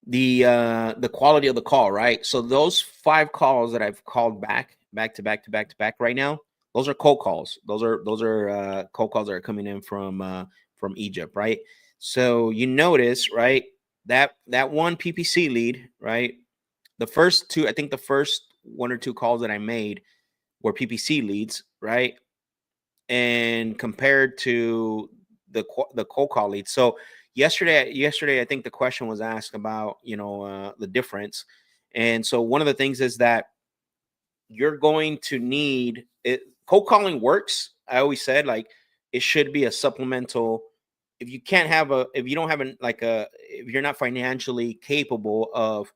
the quality of the call, right? So those 5 calls that I've called back to back right now, those are cold calls. Those are cold calls that are coming in from Egypt, right? So you notice, right, that one PPC lead, right? The first 2, I think the first 1 or 2 calls that I made were PPC leads, right? And compared to the cold call leads. So yesterday, I think the question was asked about, the difference. And so one of the things is that you're going to need it. Cold calling works. I always said, like, it should be a supplemental. If you can't have if you don't have if you're not financially capable of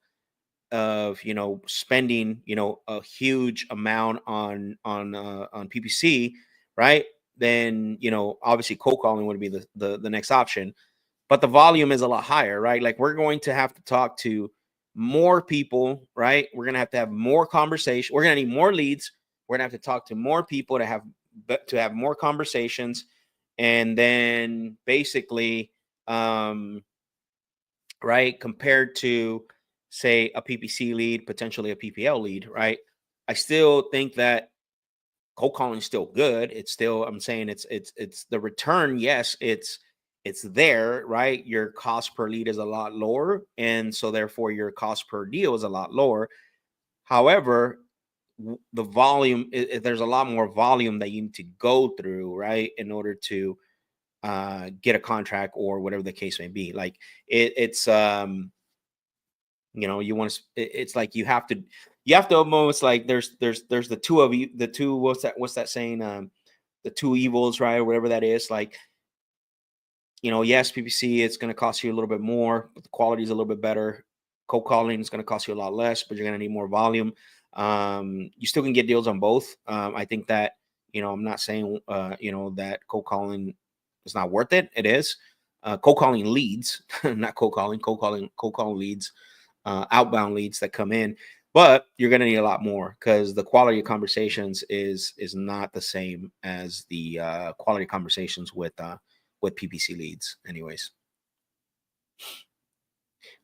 spending a huge amount on PPC, right? Then obviously cold calling would be the next option. but the volume is a lot higher, right? Like we're going to have to talk to more people, right? We're going to have more conversation. We're going to need more leads. We're going to have to talk to more people to have more conversations. And then basically, right, compared to say a PPC lead, potentially a PPL lead, right? I still think that cold calling is still good. It's still, I'm saying it's the return. Yes, it's there, right? Your cost per lead is a lot lower, and so therefore your cost per deal is a lot lower. However, the volume, there's a lot more volume that you need to go through, right, in order to get a contract or whatever the case may be. Like it's you know, you want to, it's like you have to almost like there's the two of you, the two, what's that saying, the two evils, right, or whatever that is. Like, you know, yes, PPC, it's going to cost you a little bit more, but the quality is a little bit better. Cold calling is going to cost you a lot less, but you're going to need more volume. You still can get deals on both. I think that, you know, I'm not saying you know, that cold calling is not worth it. It is. Cold calling leads, not cold calling leads, outbound leads that come in, but you're going to need a lot more because the quality of conversations is not the same as the quality of conversations with PPC leads. Anyways,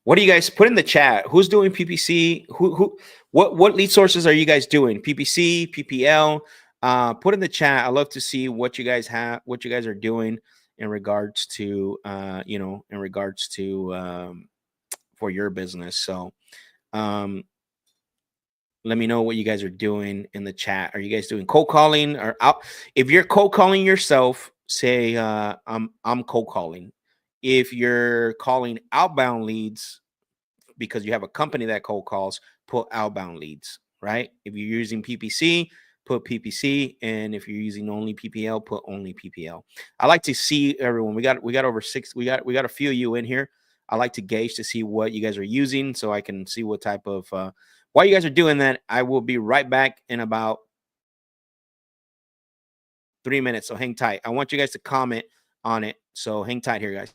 what do you guys put in the chat? Who's doing PPC? What lead sources are you guys doing? PPC, PPL? Put in the chat. I love to see what you guys are doing in regards to you know, in regards to for your business. So let me know what you guys are doing in the chat. Are you guys doing cold calling or out? If you're cold calling yourself, say I'm cold calling. If you're calling outbound leads because you have a company that cold calls, put outbound leads, right? If you're using PPC, put PPC, and if you're using only PPL, put only PPL. I like to see everyone. We got over six. We got a few of you in here. I like to gauge to see what you guys are using, so I can see what type of while you guys are doing that. I will be right back in about 3 minutes. So hang tight. I want you guys to comment on it. So hang tight here, guys.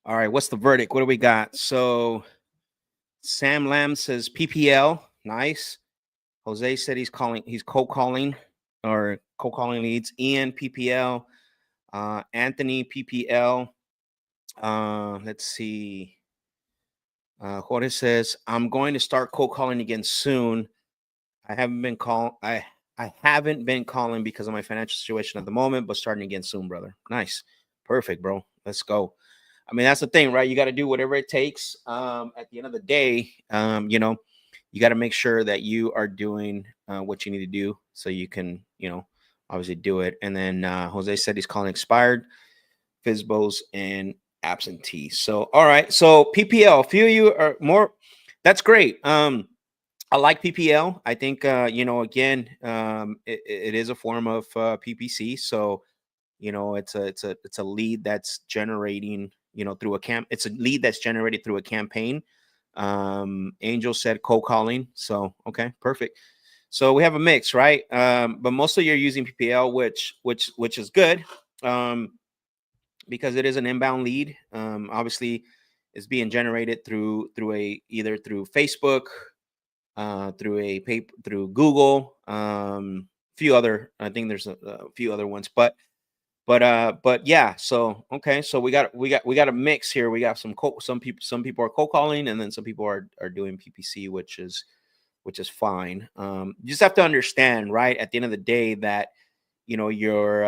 All right, what's the verdict? What do we got? So Sam Lamb says PPL. Nice. Jose said he's cold calling or cold calling leads. Ian, PPL. Anthony, PPL. Let's see. Jorge says, I'm going to start cold calling again soon. I haven't been calling because of my financial situation at the moment, but starting again soon, brother. Nice. Perfect, bro. Let's go. I mean, that's the thing, right? You got to do whatever it takes. At the end of the day, you know, you got to make sure that you are doing what you need to do so you can, you know, obviously do it. And then Jose said he's calling expired, FISBOs, and absentee. So, all right. So PPL, a few of you are more. That's great. I like PPL. I think, you know, again, it is a form of PPC. So, you know, it's a lead that's generating, you know, through it's a lead that's generated through a campaign. Angel said cold calling. So, okay, perfect. So we have a mix, right? But mostly you're using PPL, which is good. Because it is an inbound lead. Obviously it's being generated through either through Facebook, through Google, few other, I think there's a few other ones, but yeah. So okay, so we got a mix here. We got some people are cold calling, and then some people are doing PPC, which is fine. You just have to understand, right, at the end of the day, that you know your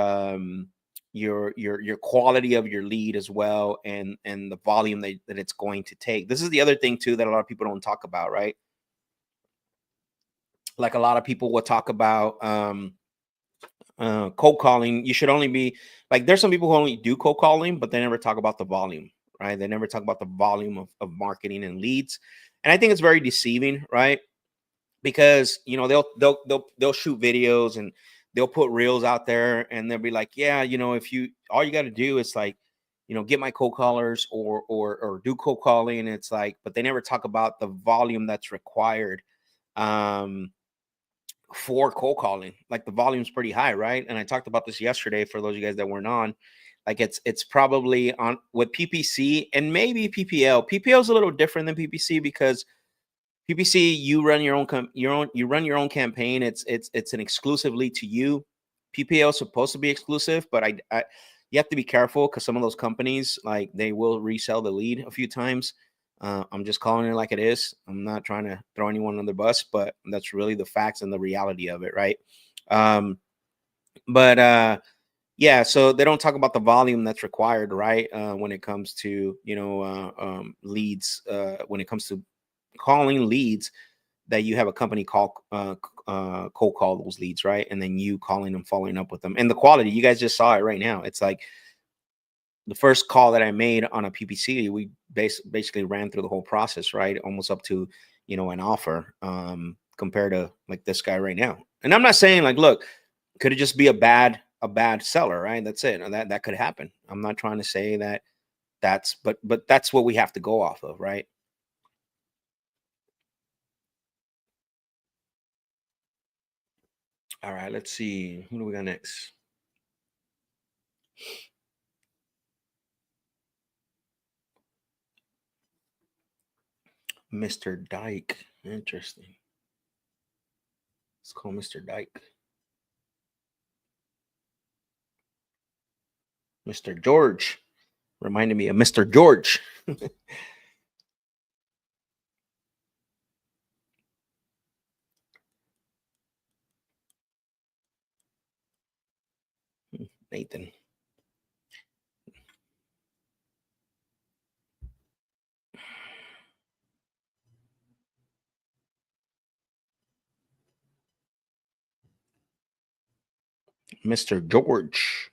quality of your lead as well, and the volume that it's going to take. This is the other thing too that a lot of people don't talk about, right? Like a lot of people will talk about cold calling. You should only be like, there's some people who only do cold calling, but they never talk about the volume, right? They never talk about the volume of marketing and leads. And I think it's very deceiving, right? Because, you know, they'll shoot videos and they'll put reels out there, and they'll be like, yeah, you know, all you got to do is like, you know, get my cold callers or do cold calling. And it's like, but they never talk about the volume that's required for cold calling. Like the volume's pretty high, right? And I talked about this yesterday for those of you guys that weren't on. Like it's probably on with PPC and maybe PPL. PPL is a little different than PPC because PPC, you run your own campaign. It's an exclusive lead to you. PPL is supposed to be exclusive, but you have to be careful because some of those companies, like, they will resell the lead a few times. I'm just calling it like it is. I'm not trying to throw anyone on the bus, but that's really the facts and the reality of it, right? But yeah, so they don't talk about the volume that's required, right? When it comes to, you know, leads, when it comes to calling leads, that you have a company cold call those leads, right? And then you calling them, following up with them, and the quality, you guys just saw it right now. It's like the first call that I made on a PPC, we basically ran through the whole process, right? Almost up to, you know, an offer, compared to like this guy right now. And I'm not saying like, look, could it just be a bad seller, right? That's it. That could happen. I'm not trying to say that but that's what we have to go off of, right? All right, let's see. Who do we got next? Mr. Dyke. Interesting. Let's call Mr. Dyke. Mr. George. Reminded me of Mr. George. Nathan. Mr. George.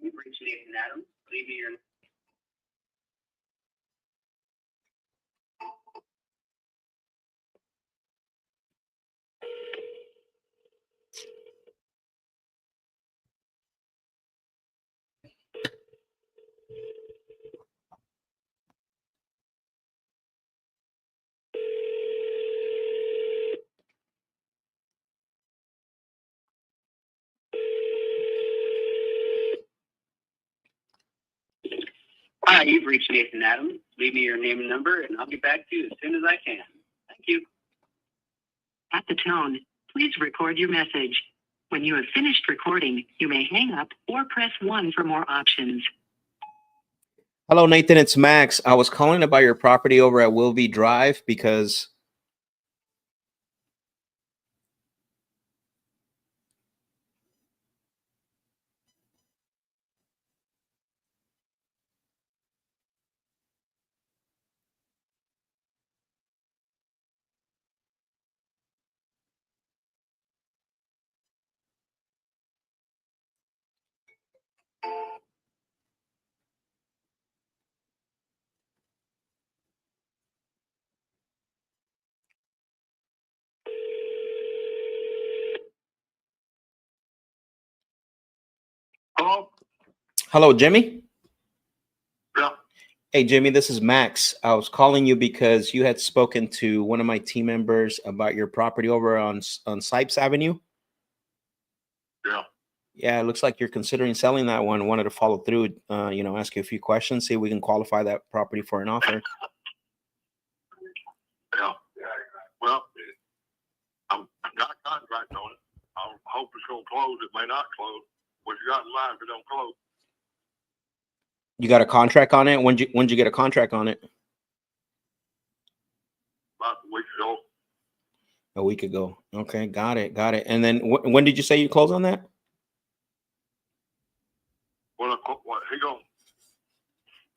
You've reached Nathan Adams. Leave me your Hi, you've reached Nathan Adams. Leave me your name and number, and I'll get back to you as soon as I can. Thank you. At the tone, please record your message. When you have finished recording, you may hang up or press 1 for more options. Hello, Nathan. It's Max. I was calling about your property over at Wilby Drive because Hello? hello, Jimmy. Yeah. Hey, Jimmy, this is Max. I was calling you because you had spoken to one of my team members about your property over on Sipes Avenue. Yeah. Yeah, it looks like you're considering selling that one. Wanted to follow through, ask you a few questions, see if we can qualify that property for an offer. Yeah. Well, I've got a contract on it. I hope it's going to close. It may not close. What you got in mind if it don't close? You got a contract on it? When'd you get a contract on it? About a week ago. A week ago. Okay, got it. And then when did you say you close on that? Well, he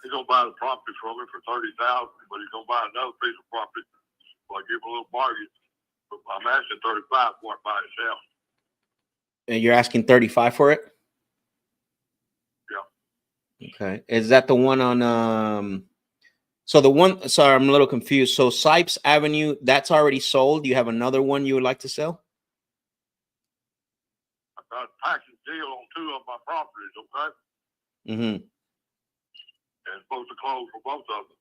gonna buy the property from me for $30,000, but he's gonna buy another piece of property. So I give him a little bargain. But I'm asking 35 for it by itself. And you're asking 35 for it? Yeah. Okay. Is that the one on sorry, I'm a little confused. So Sipes Avenue, that's already sold. You have another one you would like to sell? I got a package deal on 2 of my properties, okay? Mm-hmm. And it's supposed to close for both of them.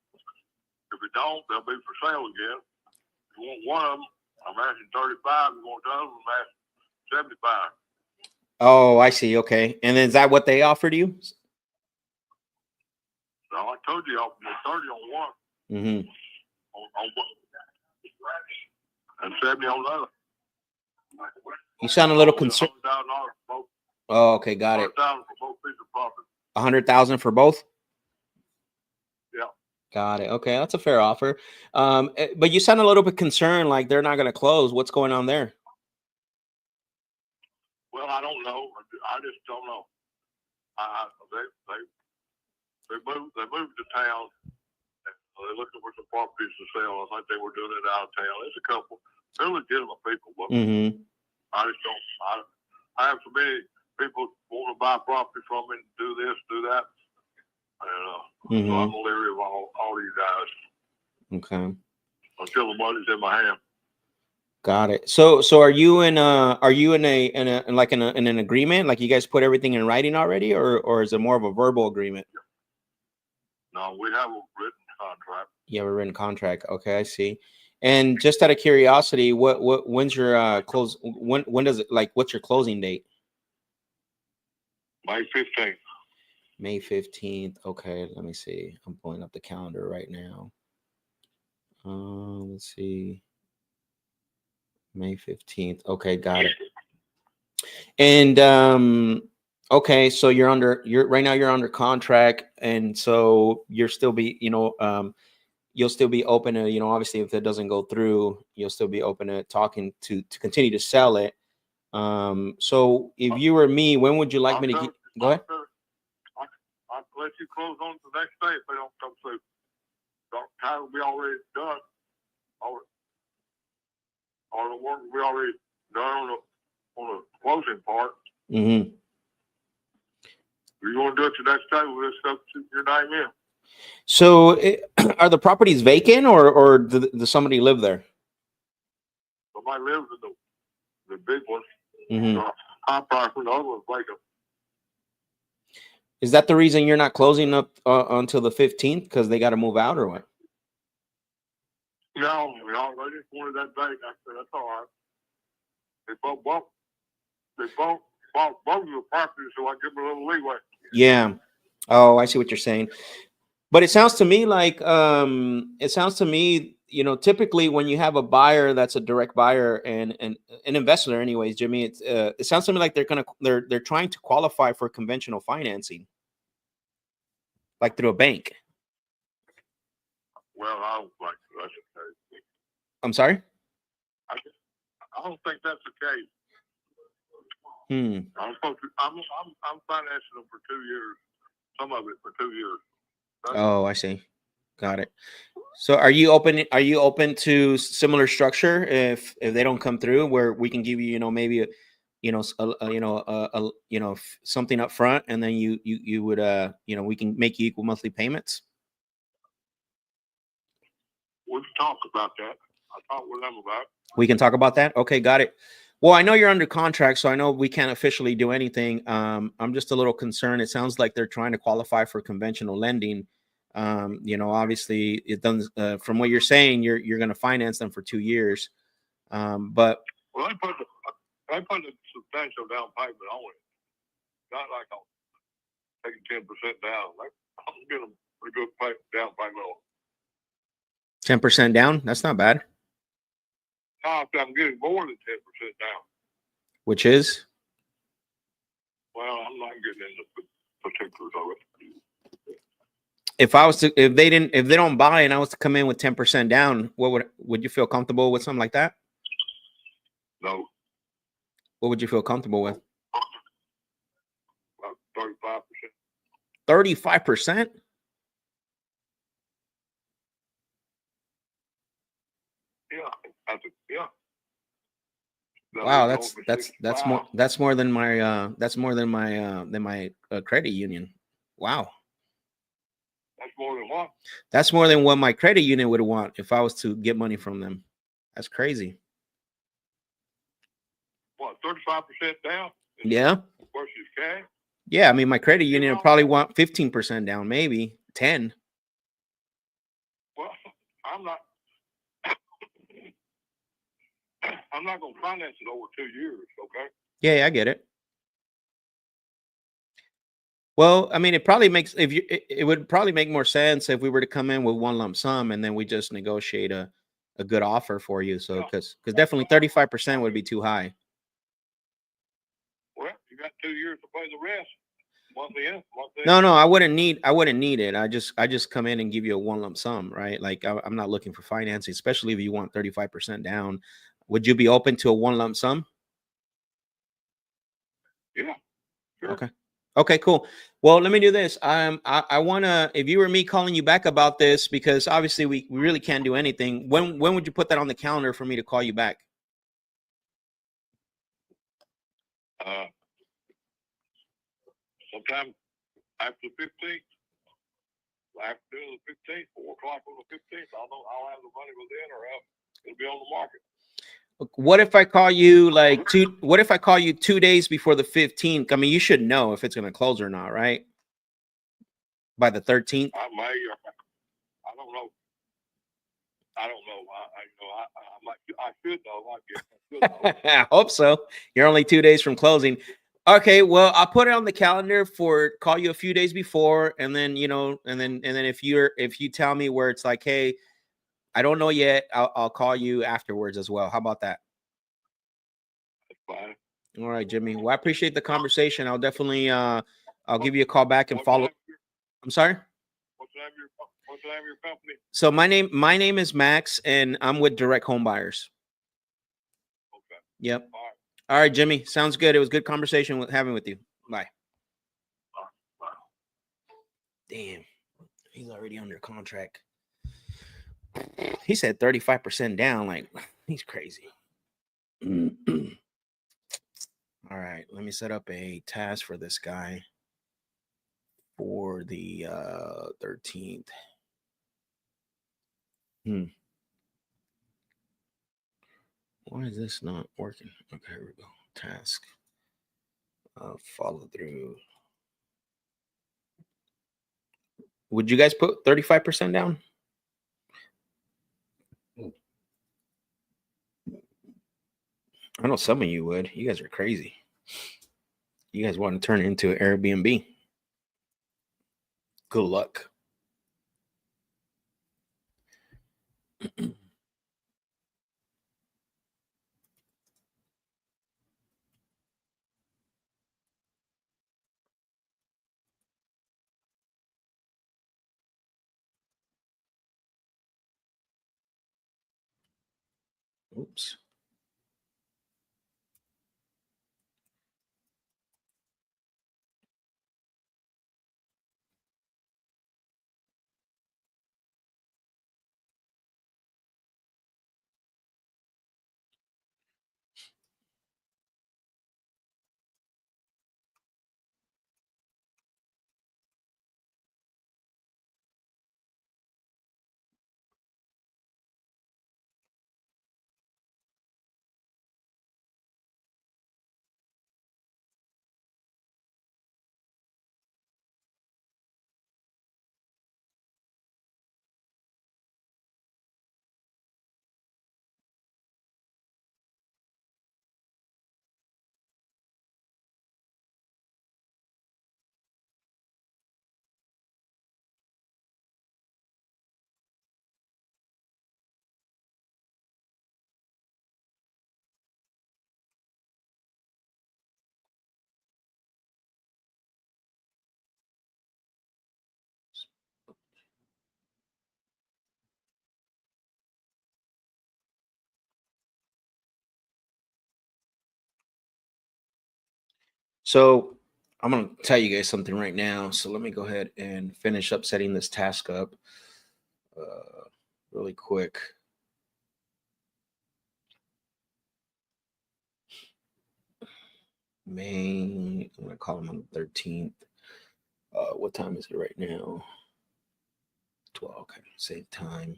If it don't, they'll be for sale again. If you want one of them, I'm asking 35. If you want the other one, I'm asking 75. Oh, I see. Okay. And then is that what they offered you? So I told you I offered you 30 on one. Mm-hmm. On one. And 70 on the other. You sound a little concerned. $100,000 for both. Oh, okay, got it. $100,000 for both pieces of property. 100,000 for both? Yeah. Got it. Okay, that's a fair offer. But you sound a little bit concerned, like they're not going to close. What's going on there? Well, I don't know. I just don't know. They moved to town. They're looking for some properties to sell. I think they were doing it out of town. There's a couple. They're legitimate people, but Mm-hmm. I just don't. I have so many people want to buy property from me, and do this, do that. And so I'm leery of all these guys. Okay. Until the money's in my hand. Got it. So are you in an agreement? Like you guys put everything in writing already, or is it more of a verbal agreement? No, we have a written contract. You have a written contract. Okay, I see. And just out of curiosity, when's your close? When does it, like, what's your closing date? May 15th. May 15th. Okay, let me see. I'm pulling up the calendar right now. Let's see. May 15th. Okay, got it. And okay, so you're under contract, and so you're still be, you'll still be open to, obviously if it doesn't go through, you'll still be open to talking to continue to sell it. So if you were me, when would you like me to get? Go ahead. I'll let you close on the next day if they don't come through. Time will be already done. Or the work will be already done on the closing part. Mm-hmm. If you want to do it the next day, we'll just substitute your name in. So are the properties vacant, or does somebody live there? Somebody lives in the big one. Mm-hmm. High price, the other one's vacant. Is that the reason you're not closing up until the 15th? Because they got to move out, or what? No, they just wanted that date. I said, that's all right. They both bought both of the properties, so I give them a little leeway. Yeah. Oh, I see what you're saying. But it sounds to me like you know, typically when you have a buyer that's a direct buyer and an investor, anyways, Jimmy, it sounds to me like they're trying to qualify for conventional financing, like through a bank. Well, I don't think that's the case. I'm sorry. I don't think that's the case. Hmm. I'm financing them for 2 years. Some of it for 2 years. Oh, I see. Got it. So are you open to similar structure if they don't come through, where we can give you, you know, maybe something up front, and then you would you know, we can make you equal monthly payments? We can talk about that. I talked with them about it. We can talk about that. Okay, got it. Well, I know you're under contract, so I know we can't officially do anything. I'm just a little concerned. It sounds like they're trying to qualify for conventional lending. You know, obviously, it doesn't. From what you're saying, you're going to finance them for 2 years. But Well, they put a substantial down payment on it. Not like I'm taking 10% down. Like, I'm getting a pretty good down payment on it. 10% down, that's not bad. I'm getting more than 10% down. Which is? Well, I'm not getting into the particulars of it. If they don't buy and I was to come in with 10% down, would you feel comfortable with something like that? No. What would you feel comfortable with? About 35%. 35%? Yeah. Wow, that's more than my credit union. Wow. That's more than what? That's more than what my credit union would want if I was to get money from them. That's crazy. What, 35% down? Yeah. Versus cash? Yeah, I mean, my credit union would probably want 15% down, maybe 10. Well, I'm not going to finance it over 2 years, okay? Yeah, I get it. Well, I mean, it would probably make more sense if we were to come in with one lump sum and then we just negotiate a good offer for you. So, because definitely 35% would be too high. Well, you got 2 years to pay the rest. Monthly in. No, I wouldn't need it. I just come in and give you a one lump sum, right? Like I'm not looking for financing, especially if you want 35% down. Would you be open to a one lump sum? Yeah. Sure. Okay, cool. Well, let me do this. I wanna, if you were me calling you back about this, because obviously we really can't do anything. When would you put that on the calendar for me to call you back? Sometime after the 15th. After the 15th, 4 o'clock on the 15th. I'll have the money within, or it'll be on the market. What if I call you what if I call you 2 days before the 15th? I mean, you should know if it's going to close or not, right? By the 13th? I may, I don't know. I should know. I hope so. You're only 2 days from closing. Okay, well, I'll put it on the calendar for call you a few days before, and then, you know, and then if you tell me where it's like, hey, I don't know yet, I'll call you afterwards as well. How about that? That's fine. All right, Jimmy. Well, I appreciate the conversation. I'll definitely I'll give you a call back and follow. I'm sorry? What's the name of your company? So my name is Max, and I'm with Direct Home Buyers. Okay. Yep. All right, Jimmy. Sounds good. It was good conversation having with you. Bye. Bye. Damn. He's already under contract. He said 35% down. Like, he's crazy. All right. Let me set up a task for this guy for the 13th. Why is this not working? Okay, here we go. Task. Follow through. Would you guys put 35% down? I know some of you would. You guys are crazy. You guys want to turn it into an Airbnb. Good luck. Oops. So I'm going to tell you guys something right now. So let me go ahead and finish up setting this task up really quick. May, I'm going to call them on the 13th. What time is it right now? 12. Okay, save time.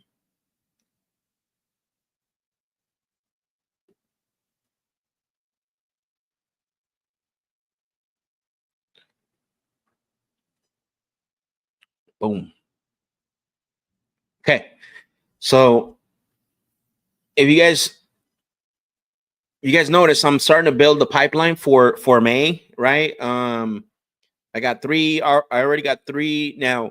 Boom. Okay. So if you guys notice, I'm starting to build the pipeline for May, right? I got 3. I already got 3. Now,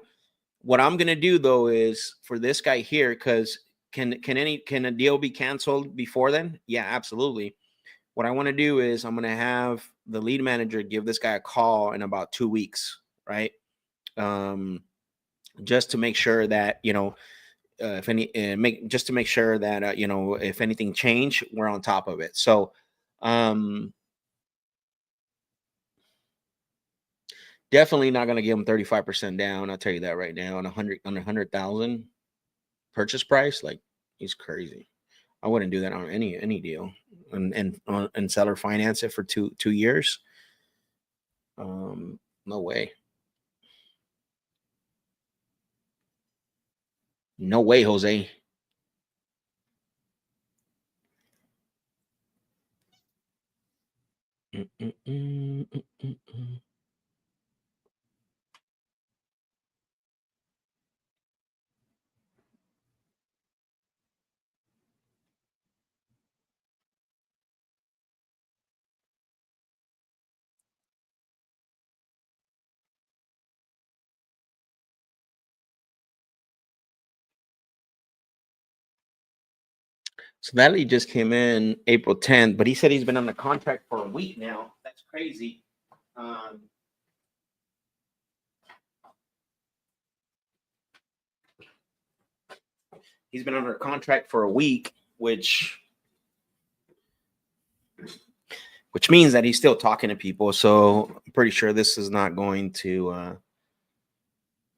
what I'm gonna do though is for this guy here, because can a deal be canceled before then? Yeah, absolutely. What I want to do is I'm gonna have the lead manager give this guy a call in about 2 weeks, right? Just to make sure that if any just to make sure that if anything change, we're on top of it. So definitely not going to give him 35% down. I'll tell you that right now. On 100,000 purchase price, like, he's crazy. I wouldn't do that on any deal, and seller finance it for two years. No way. No way, Jose. So that lead just came in April 10th, but he said he's been on the contract for a week now. That's crazy. He's been under contract for a week, which means that he's still talking to people. So I'm pretty sure this is not going to.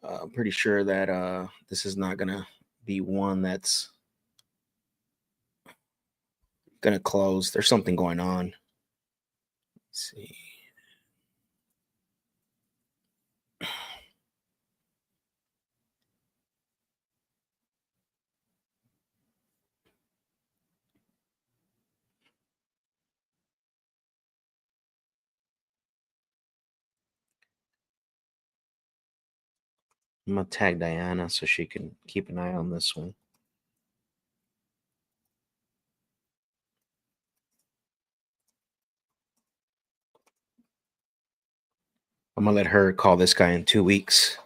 I'm pretty sure that this is not gonna be one that's gonna close. There's something going on. Let's see. I'm gonna tag Diana so she can keep an eye on this one. I'm gonna let her call this guy in 2 weeks.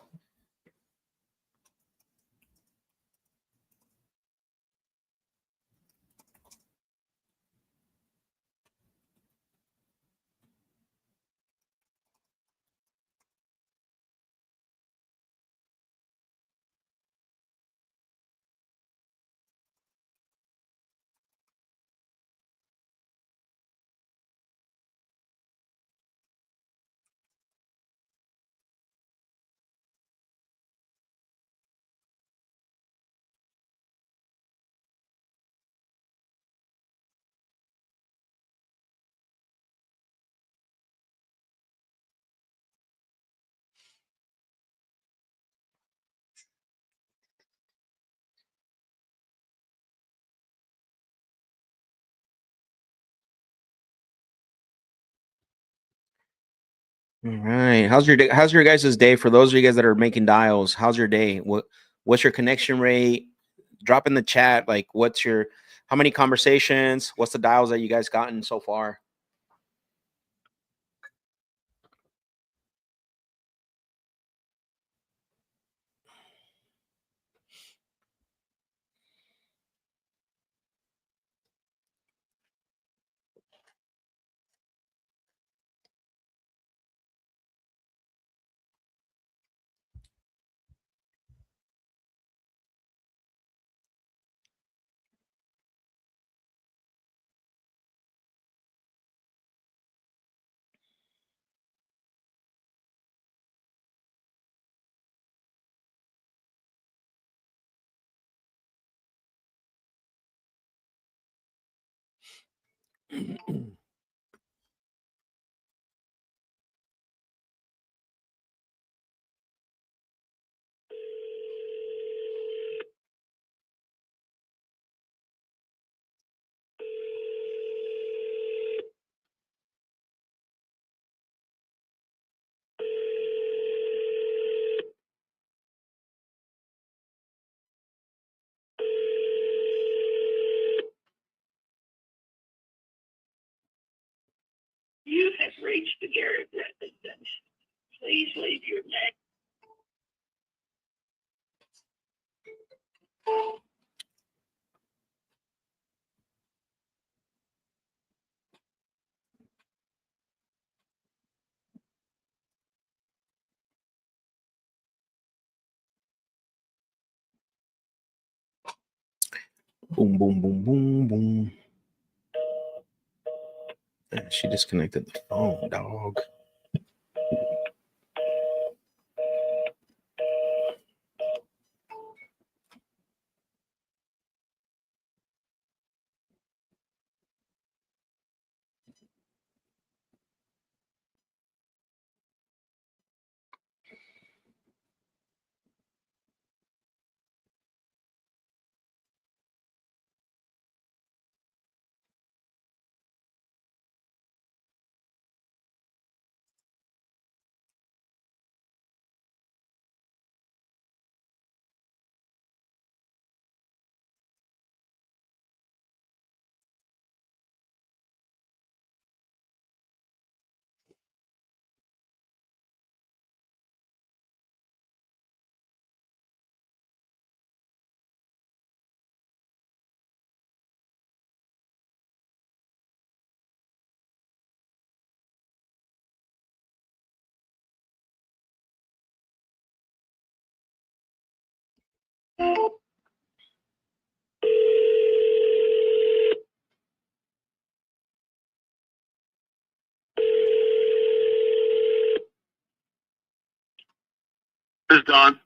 All right. How's your day? How's your guys' day? For those of you guys that are making dials, how's your day? What's your connection rate? Drop in the chat. Like, how many conversations? What's the dials that you guys gotten so far? You have reached the Garrett residence. Please leave your name. Boom, boom, boom, boom, boom. She disconnected the phone, dog. This is Don.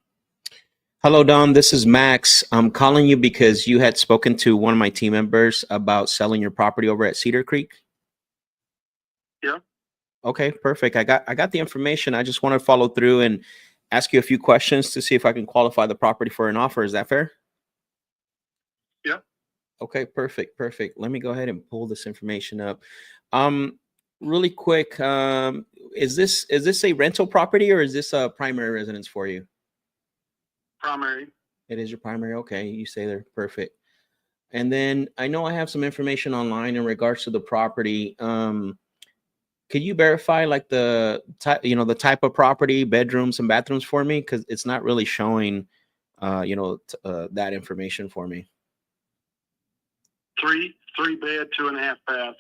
Hello, Don. This is Max. I'm calling you because you had spoken to one of my team members about selling your property over at Cedar Creek. Yeah. Okay, perfect. I got the information. I just want to follow through and ask you a few questions to see if I can qualify the property for an offer. Is that fair? Yeah. Okay, perfect. Let me go ahead and pull this information up. Really quick, is this a rental property or is this a primary residence for you? Primary. It is your primary. Okay, you say there. Perfect. And then I know I have some information online in regards to the property. Could you verify like the type, the type of property, bedrooms and bathrooms for me? Because it's not really showing, that information for me. Three bed, 2.5 bath.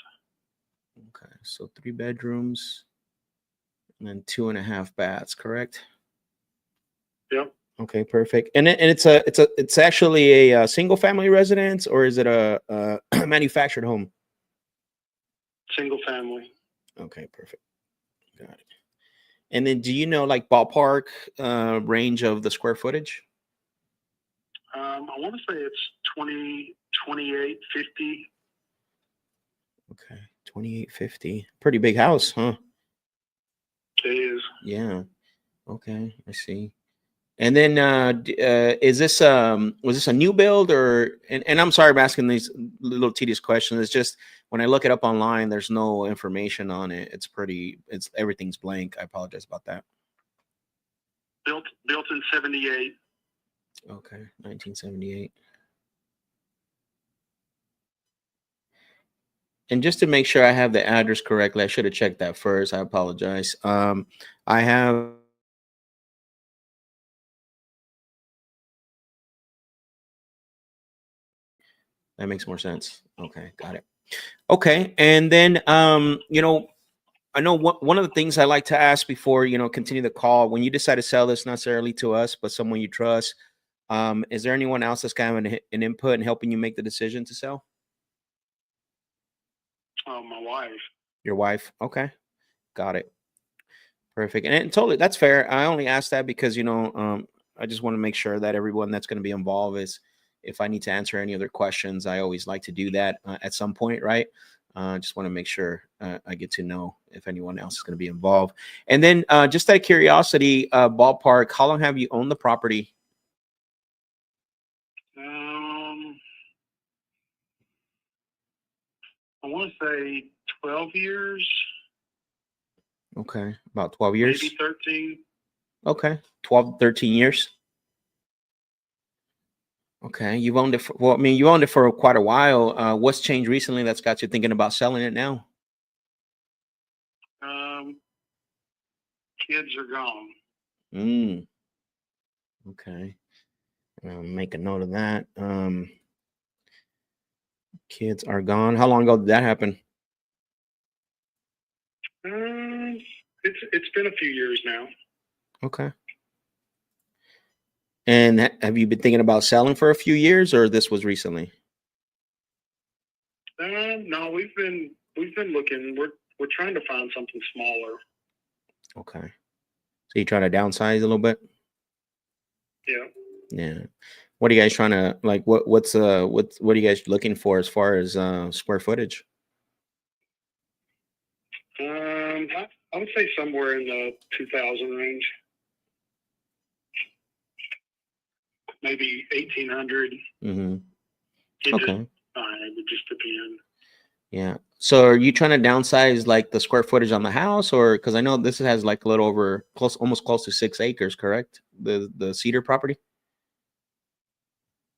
Okay, so 3 bedrooms and then 2.5 baths, correct? Yep. Okay, perfect. And it's actually a single family residence, or is it a manufactured home? Single family. Okay, perfect. Got it. And then do you know like ballpark range of the square footage? I want to say it's 28, 50. Okay, 2850. Pretty big house, huh? It is. Yeah. Okay, I see. And then is this was this a new build or and I'm sorry I'm asking these little tedious questions. It's just when I look it up online, there's no information on it. It's everything's blank. I apologize about that. Built in 78. Okay, 1978. And just to make sure I have the address correctly, I should have checked that first. I apologize. I have that makes more sense. Okay, got it. Okay, and then you know, I know one of the things I like to ask before continue the call, when you decide to sell this, not necessarily to us, but someone you trust, is there anyone else that's kind of an input in helping you make the decision to sell? My wife. Your wife? Okay, got it. Perfect. And totally, that's fair. I only asked that because I just want to make sure that everyone that's going to be involved is, if I need to answer any other questions, I always like to do that at some point, right? Just want to make sure I get to know if anyone else is going to be involved. And then just out of curiosity, ballpark, how long have you owned the property? I want to say 12 years. Okay, about 12 years. Maybe 13. Okay, 12, 13 years. Okay, you've owned it for, well, I mean, you owned it for quite a while. What's changed recently that's got you thinking about selling it now? Kids are gone. Okay. I'll make a note of that. Kids are gone. How long ago did that happen? It's been a few years now. Okay. And have you been thinking about selling for a few years, or this was recently? No, we've been looking. We're trying to find something smaller. Okay. So you're trying to downsize a little bit? Yeah. Yeah. What are you guys trying to like? What are you guys looking for as far as square footage? I would say somewhere in the 2,000 range. Maybe 1,800. Mm-hmm. Okay. It would just depend. Yeah. So are you trying to downsize like the square footage on the house, or because I know this has like a little over almost close to 6 acres, correct? The cedar property.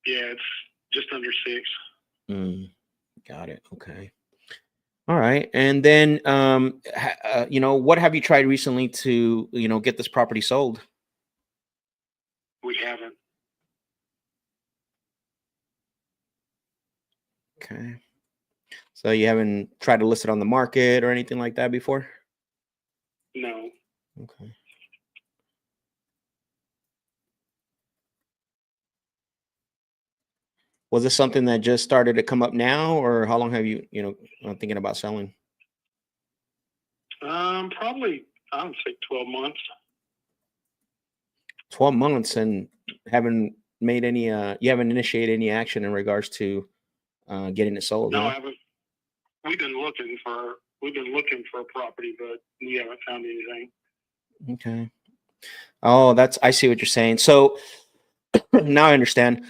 Yeah, it's just under 6. Got it. Okay. All right. And then, what have you tried recently to, get this property sold? We haven't. Okay. So you haven't tried to list it on the market or anything like that before? No. Okay. Was this something that just started to come up now, or how long have you, thinking about selling? Probably, I would say 12 months. 12 months, and haven't made any, you haven't initiated any action in regards to getting it sold? No, huh? I haven't. We've been looking for a property, but we haven't found anything. Okay. Oh, I see what you're saying. So now I understand.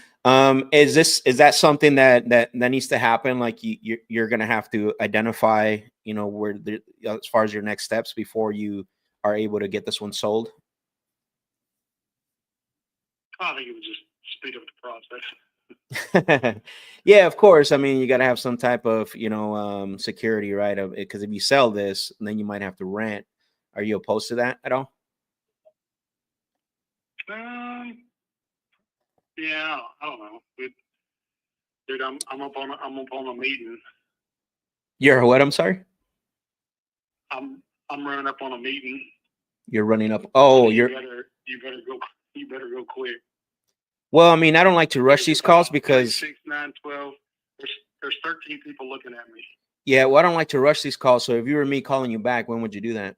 Is that something that needs to happen? Like you're going to have to identify, where as far as your next steps before you are able to get this one sold? I think it would just speed up the process. Yeah, of course. I mean, you got to have some type of, security, right? Because if you sell this, then you might have to rent. Are you opposed to that at all? Yeah, I don't know. Dude, I'm up on a meeting. You're what? I'm sorry. I'm running up on a meeting. You're running up. Oh, you better go quick. Well, I mean, I don't like to rush these calls because 6, 9, 12. There's 13 people looking at me. Yeah, well, I don't like to rush these calls. So if you were me calling you back, when would you do that?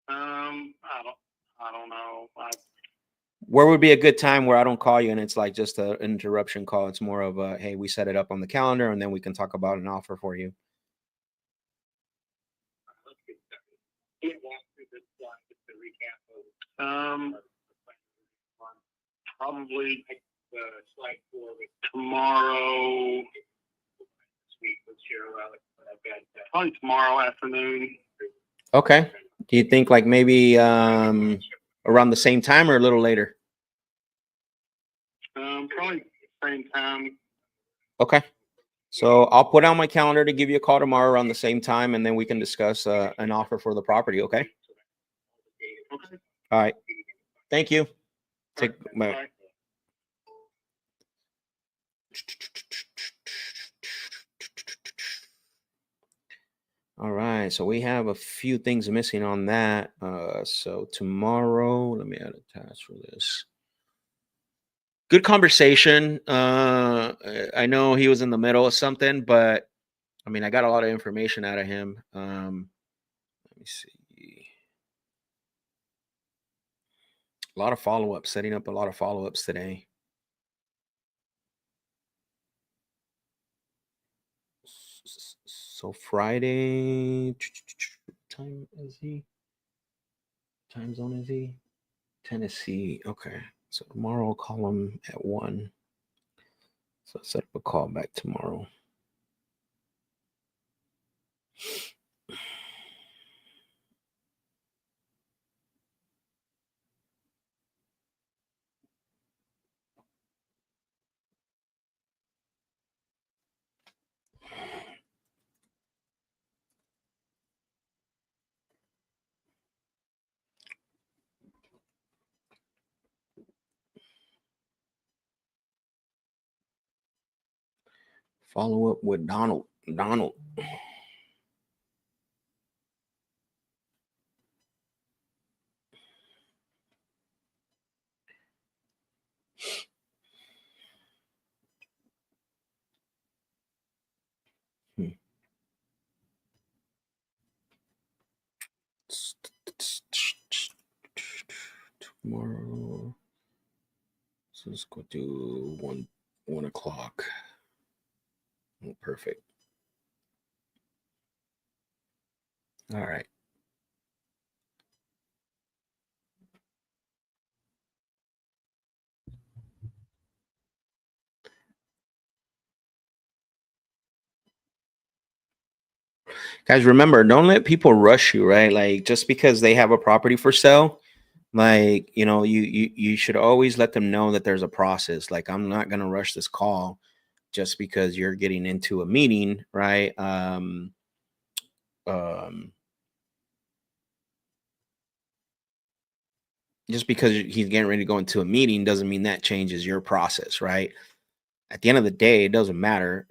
I don't know. Where would be a good time where I don't call you and it's like just an interruption call? It's more of a, hey, we set it up on the calendar and then we can talk about an offer for you. Probably Slide 4 with tomorrow. sweet with Cheryl Alex. Probably tomorrow afternoon. Okay. Do you think like maybe around the same time or a little later? Probably same time. Okay. So I'll put on my calendar to give you a call tomorrow around the same time, and then we can discuss an offer for the property. Okay. Okay. All right. Thank you. Take. Bye. Bye. All right, so we have a few things missing on that. So tomorrow, let me add a task for this. Good conversation. I know he was in the middle of something, but I mean, I got a lot of information out of him. Let me see. A lot of follow-ups, setting up a lot of follow-ups today. So Friday, time is he? Time zone is he? Tennessee. Okay. So tomorrow I'll call him at 1. So I'll set up a call back tomorrow. Follow up with Donald. Donald. Tomorrow. So let's go to 1 o'clock. Oh, perfect. All right. Guys, remember, don't let people rush you, right? Like just because they have a property for sale, like, you know, you should always let them know that there's a process. Like, I'm not going to rush this call just because you're getting into a meeting, right? Just because he's getting ready to go into a meeting doesn't mean that changes your process, right? At the end of the day, it doesn't matter.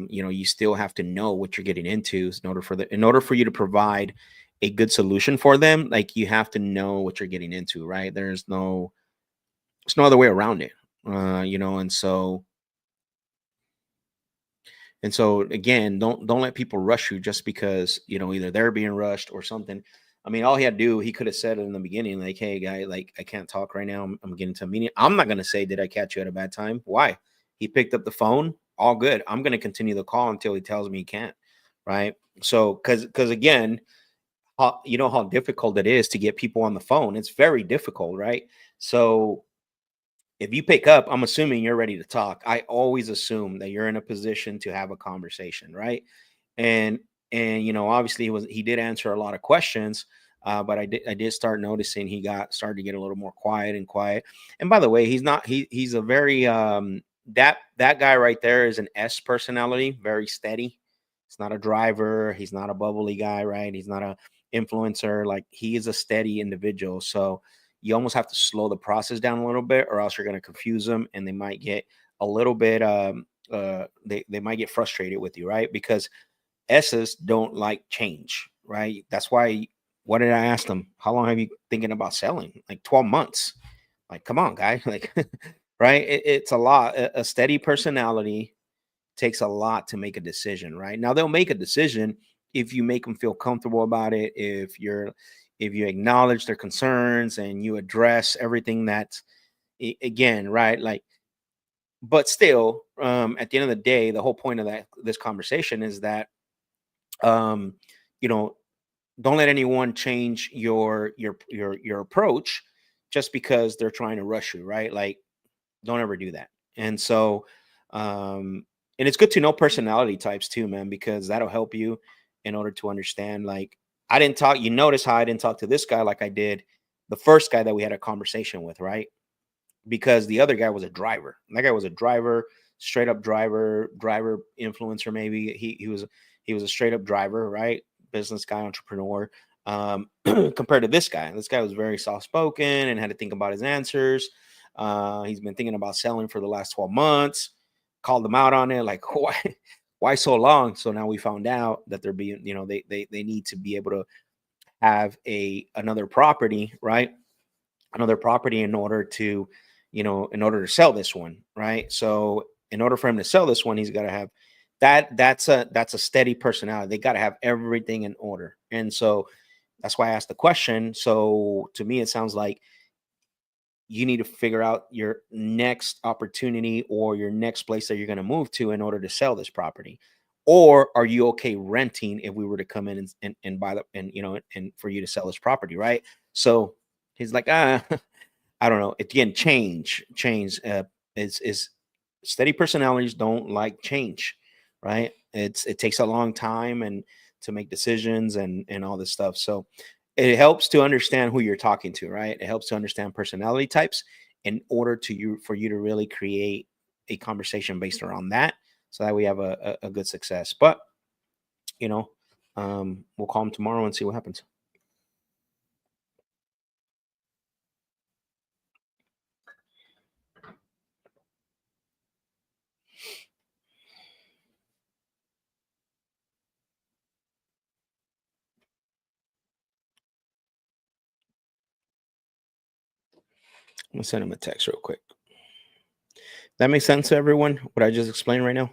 You know, you still have to know what you're getting into in order for you to provide a good solution for them. Like, you have to know what you're getting into, right? There's no other way around it. You know, and so again, don't let people rush you just because, you know, either they're being rushed or something. I mean, all he had to do, he could have said it in the beginning, like, "Hey, guy, like, I can't talk right now. I'm getting to a meeting." I'm not gonna say, "Did I catch you at a bad time?" Why? He picked up the phone. All good. I'm gonna continue the call until he tells me he can't. Right. So, because again, you know how difficult it is to get people on the phone. It's very difficult, right? So if you pick up, I'm assuming you're ready to talk. I always assume that you're in a position to have a conversation, right? And you know, obviously he did answer a lot of questions, but I did start noticing he started to get a little more quiet and quiet. And by the way, he's a very that guy right there is an S personality, very steady. He's not a driver. He's not a bubbly guy, right? He's not a influencer. Like, he is a steady individual. So you almost have to slow the process down a little bit, or else you're going to confuse them and they might get a little bit they might get frustrated with you, right? Because S's don't like change, right? That's why, what did I ask them? How long have you thinking about selling? Like 12 months. Like, come on, guy. Like, right? It's a lot. A steady personality takes a lot to make a decision, right? Now they'll make a decision if you make them feel comfortable about it, if you acknowledge their concerns and you address everything that's again, right? Like, but still, at the end of the day, the whole point of this conversation is that you know, don't let anyone change your approach just because they're trying to rush you, right? Like, Don't ever do that. And so, and it's good to know personality types too, man, because that'll help you in order to understand. Like, I didn't talk, you notice how I didn't talk to this guy like I did the first guy that we had a conversation with, right? Because the other guy was a driver. That guy was a driver, straight up driver influencer. Maybe he was a straight up driver, right? Business guy, entrepreneur. Compared to this guy, was very soft spoken and had to think about his answers. He's been thinking about selling for the last 12 months. Called them out on it, like why so long? So now we found out that they're being, they need to be able to have another property, right? Another property in order to, in order to sell this one, right? So in order for him to sell this one, he's got to have that's a steady personality. They got to have everything in order. And so that's why I asked the question. So to me, it sounds like you need to figure out your next opportunity or your next place that you're going to move to in order to sell this property. Or are you okay renting if we were to come in and buy the, and and for you to sell this property, right? So he's like, I don't know. Again, change is steady personalities don't like change, right? It takes a long time and to make decisions and all this stuff. So it helps to understand who you're talking to, right? It helps to understand personality types in order for you to really create a conversation based around that, so that we have a good success. But we'll call him tomorrow and see what happens. I'm gonna send him a text real quick. That makes sense to everyone, what I just explained right now?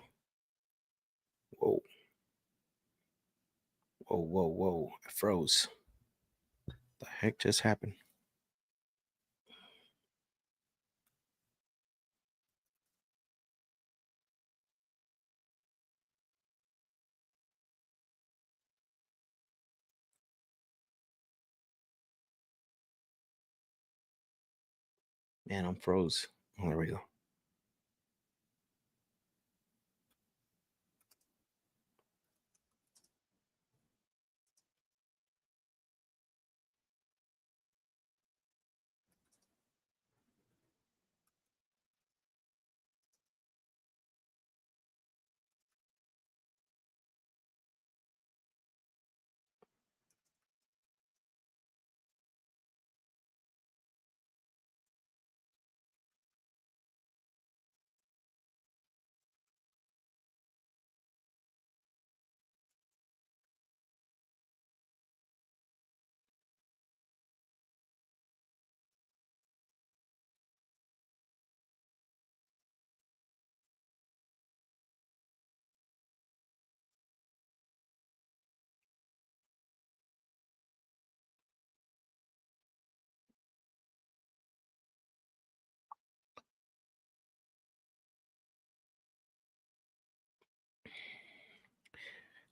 Whoa. Whoa, whoa, whoa. I froze. The heck just happened? Man, I'm froze. Oh, there we go.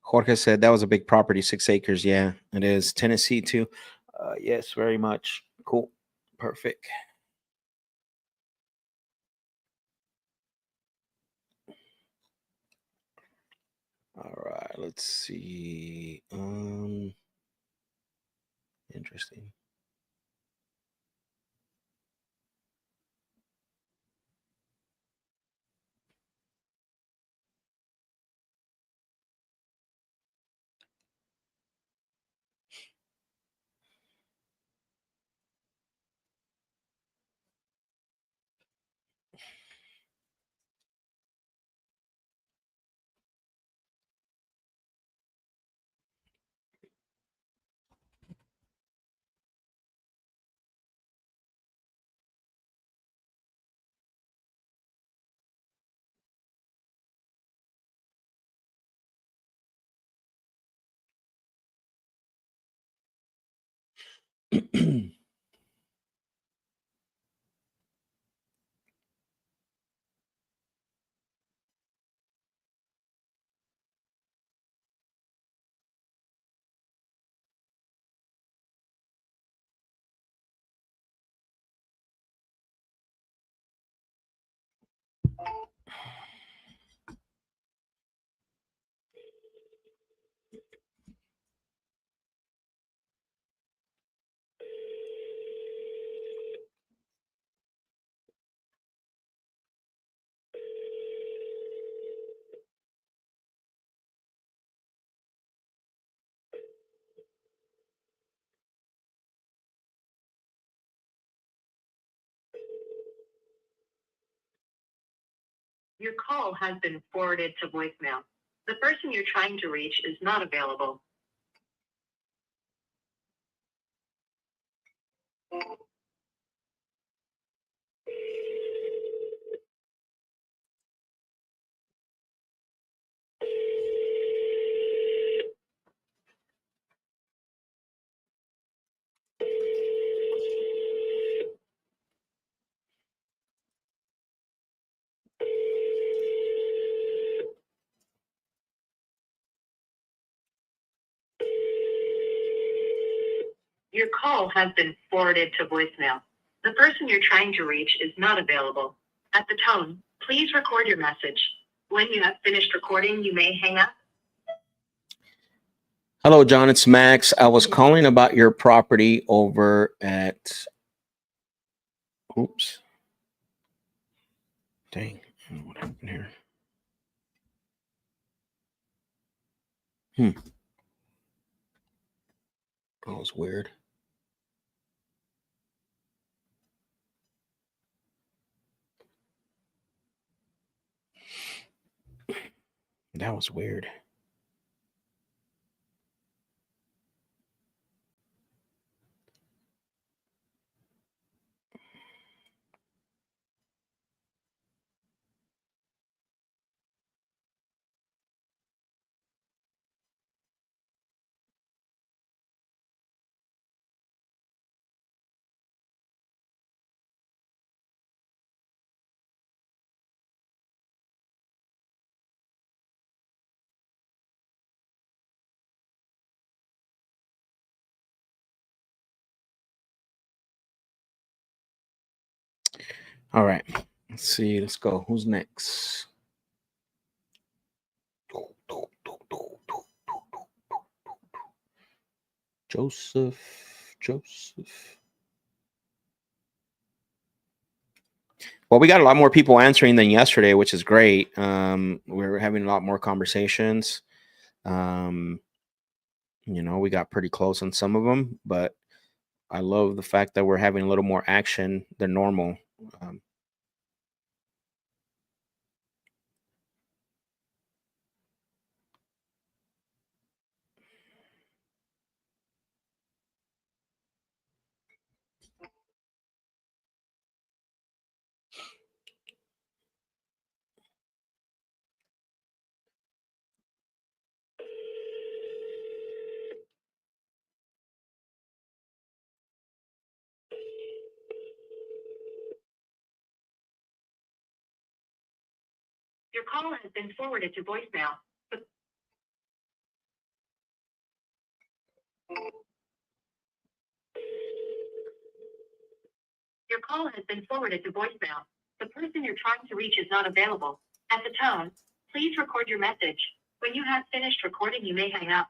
Jorge said that was a big property, 6 acres. Yeah, it is. Tennessee too. Yes, very much. Cool. Perfect. All right, let's see. Interesting. Your call has been forwarded to voicemail. The person you're trying to reach is not available. Your call has been forwarded to voicemail. The person you're trying to reach is not available. At the tone, please record your message. When you have finished recording, you may hang up. Hello, John. It's Max. I was calling about your property over at. Oops. Dang. I don't know what happened here. That was weird. That was weird. All right. Let's see. Let's go. Who's next? Joseph. Well, we got a lot more people answering than yesterday, which is great. We're having a lot more conversations. We got pretty close on some of them, but I love the fact that we're having a little more action than normal. Your call has been forwarded to voicemail. Your call has been forwarded to voicemail. The person you're trying to reach is not available. At the tone, please record your message. When you have finished recording, you may hang up.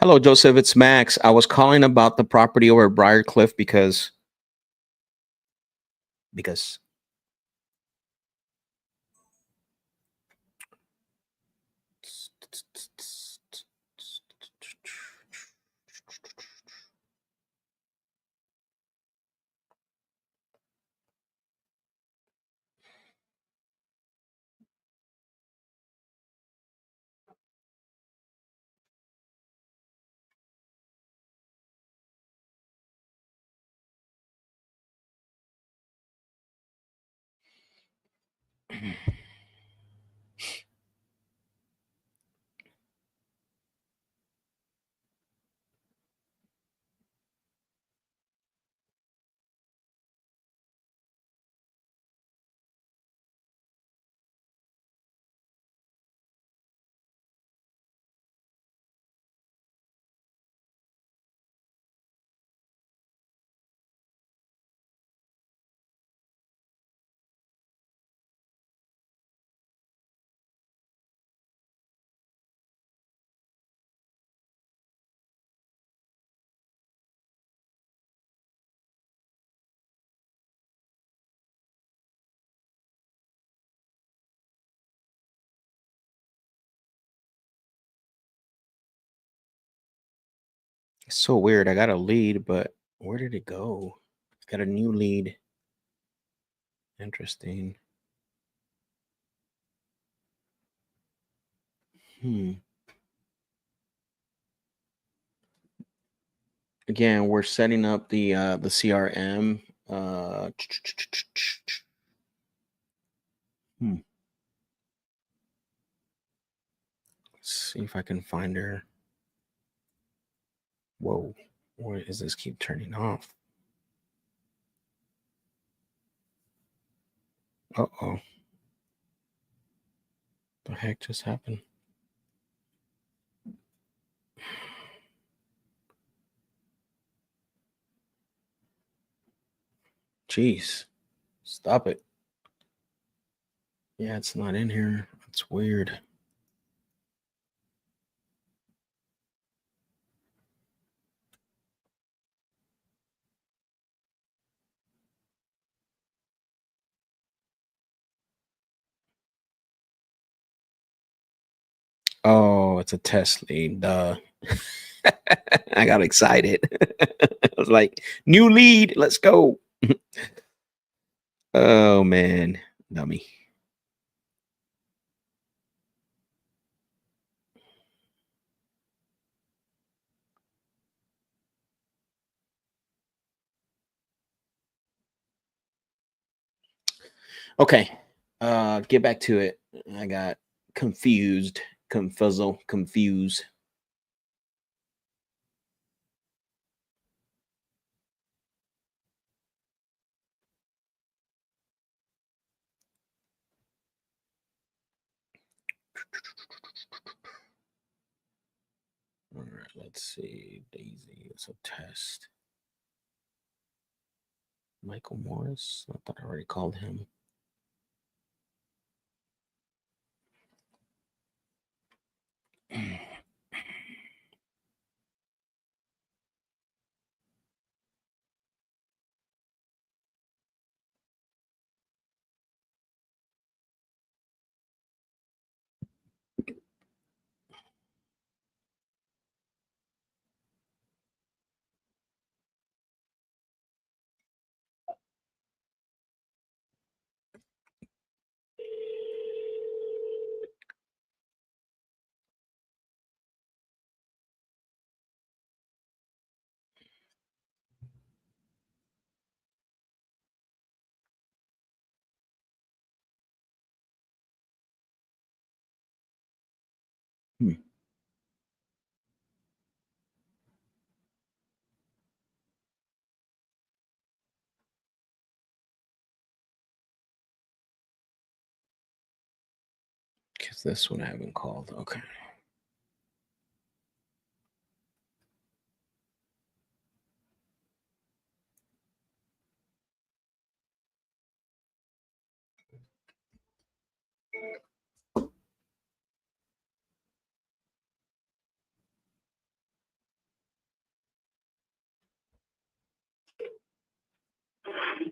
Hello, Joseph. It's Max. I was calling about the property over at Briarcliff because It's so weird. I got a lead, but where did it go? I got a new lead. Interesting. Again, we're setting up the CRM. Let's see if I can find her. Whoa, where does this keep turning off? Uh-oh. The heck just happened? Jeez. Stop it. Yeah, it's not in here. That's weird. Oh, it's a test lead. Duh. I got excited. I was like, new lead. Let's go. Oh, man. Dummy. Okay. Get back to it. I got confused. Confused. All right, let's see. Daisy, it's a test. Michael Morris. I thought I already called him. Because this one I haven't called. Okay.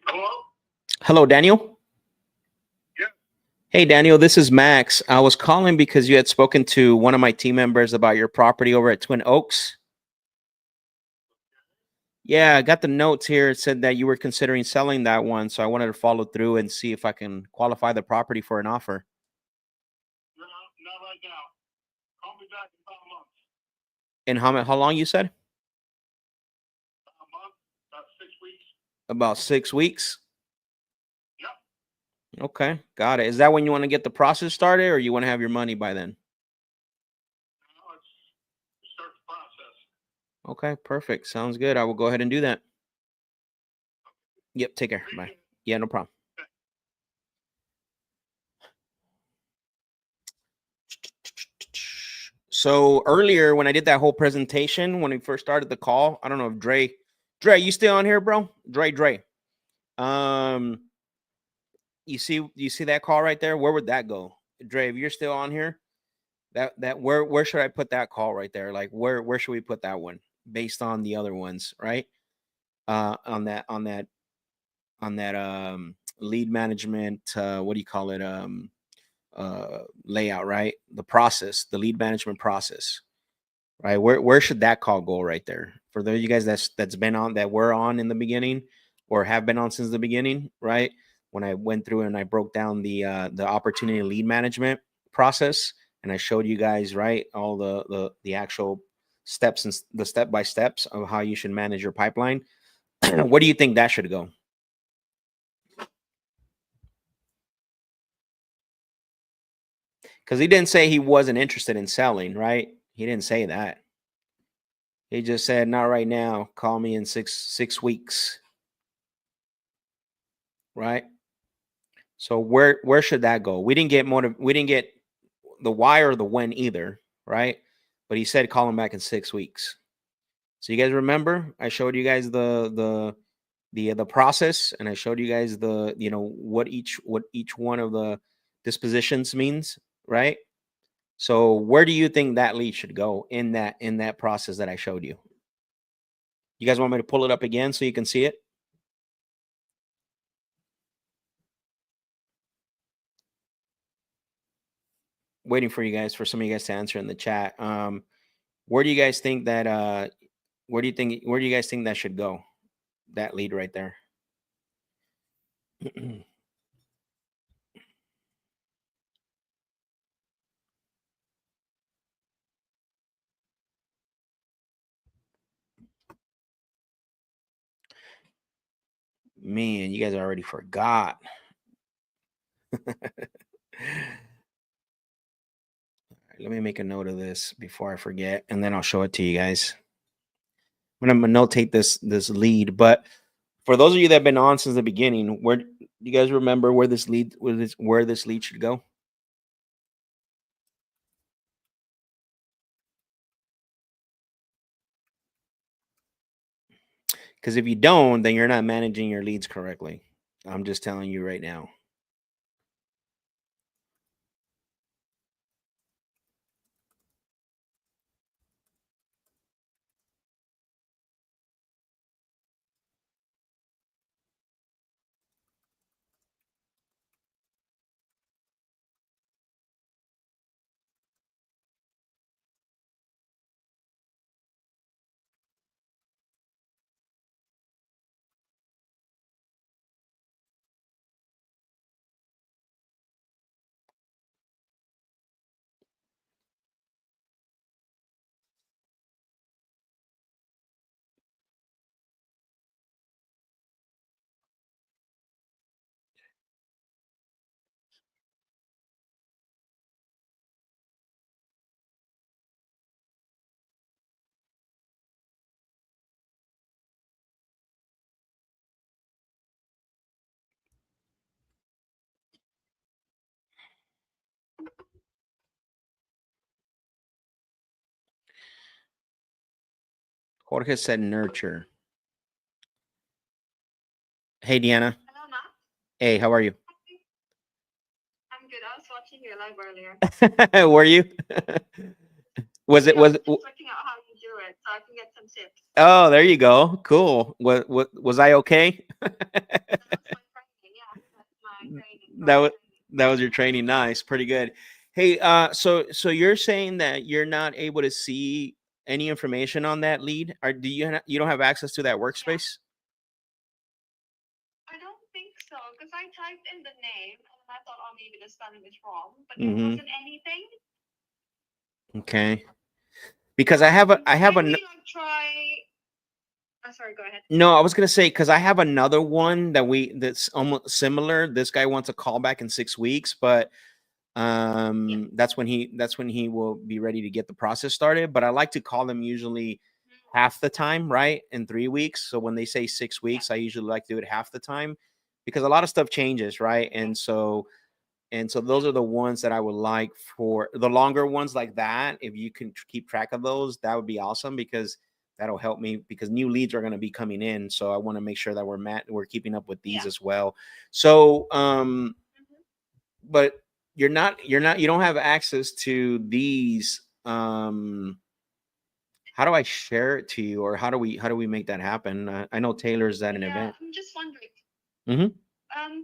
Hello? Hello, Daniel. Yeah. Hey, Daniel, this is Max. I was calling because you had spoken to one of my team members about your property over at Twin Oaks. Yeah, I got the notes here. It said that you were considering selling that one. So I wanted to follow through and see if I can qualify the property for an offer. No, not right now. Call me back in about a month. And how long you said? A month, about 6 weeks. About 6 weeks? Yep. Okay, got it. Is that when you want to get the process started or you want to have your money by then? Now let's start the process. Okay, perfect. Sounds good. I will go ahead and do that. Yep, take care. Bye. Yeah, no problem. So earlier when I did that whole presentation, when we first started the call, I don't know if Dre, you still on here, bro? Dre. You see that call right there? Where would that go? Dre, if you're still on here, that where should I put that call right there? Like where should we put that one based on the other ones, right? On that lead management, what do you call it? Layout, right? The process, the lead management process, right? Where should that call go right there? For those of you guys that's been on, that were on in the beginning or have been on since the beginning, right? When I went through and I broke down the opportunity lead management process, and I showed you guys, right, all the actual steps and the step by steps of how you should manage your pipeline. Where do you think that should go? Because he didn't say he wasn't interested in selling, right? He didn't say that. He just said, not right now. Call me in six weeks. Right. So where should that go? We didn't get we didn't get the why or the when either, right? But he said call him back in 6 weeks. So you guys remember I showed you guys the process, and I showed you guys the what each one of the dispositions means, right? So where do you think that lead should go in that process that I showed you? You guys want me to pull it up again so you can see it? Waiting for you guys, for some of you guys to answer in the chat. Where do you guys think that where do you guys think that should go? That lead right there. Man, you guys already forgot. Let me make a note of this before I forget, and then I'll show it to you guys. I'm gonna notate this lead. But for those of you that have been on since the beginning, where do you guys remember where this lead should go? Because if you don't, then you're not managing your leads correctly. I'm just telling you right now. Jorge said nurture. Hey, Deanna. Hello, Matt. Hey, how are you? I'm good. I was watching your live earlier. Were you? Was it? Just checking out how you do it so I can get some tips. Oh, there you go. Cool. What was I okay? That was my training. Yeah, that's my training. That was your training. Nice, pretty good. Hey, so you're saying that you're not able to see any information on that lead, or do you don't have access to that workspace? I don't think so, because I typed in the name and I thought, oh, maybe the spelling is wrong, but Mhm. it wasn't anything. Okay. Because I have a Maybe like try. Sorry, go ahead. no, I was gonna say, because I have another one that's almost similar. This guy wants a call back in 6 weeks, but that's when he will be ready to get the process started. But I like to call them usually half the time, right? In 3 weeks. So when they say 6 weeks, I usually like to do it half the time, because a lot of stuff changes, right? And so those are the ones that I would like. For the longer ones like that, if you can keep track of those, that would be awesome, because that'll help me, because new leads are going to be coming in. So I want to make sure that we're keeping up with these as well. So, but you don't have access to these. How do I share it to you, or how do we make that happen? I know Taylor's at an event. I'm just wondering. Mm-hmm.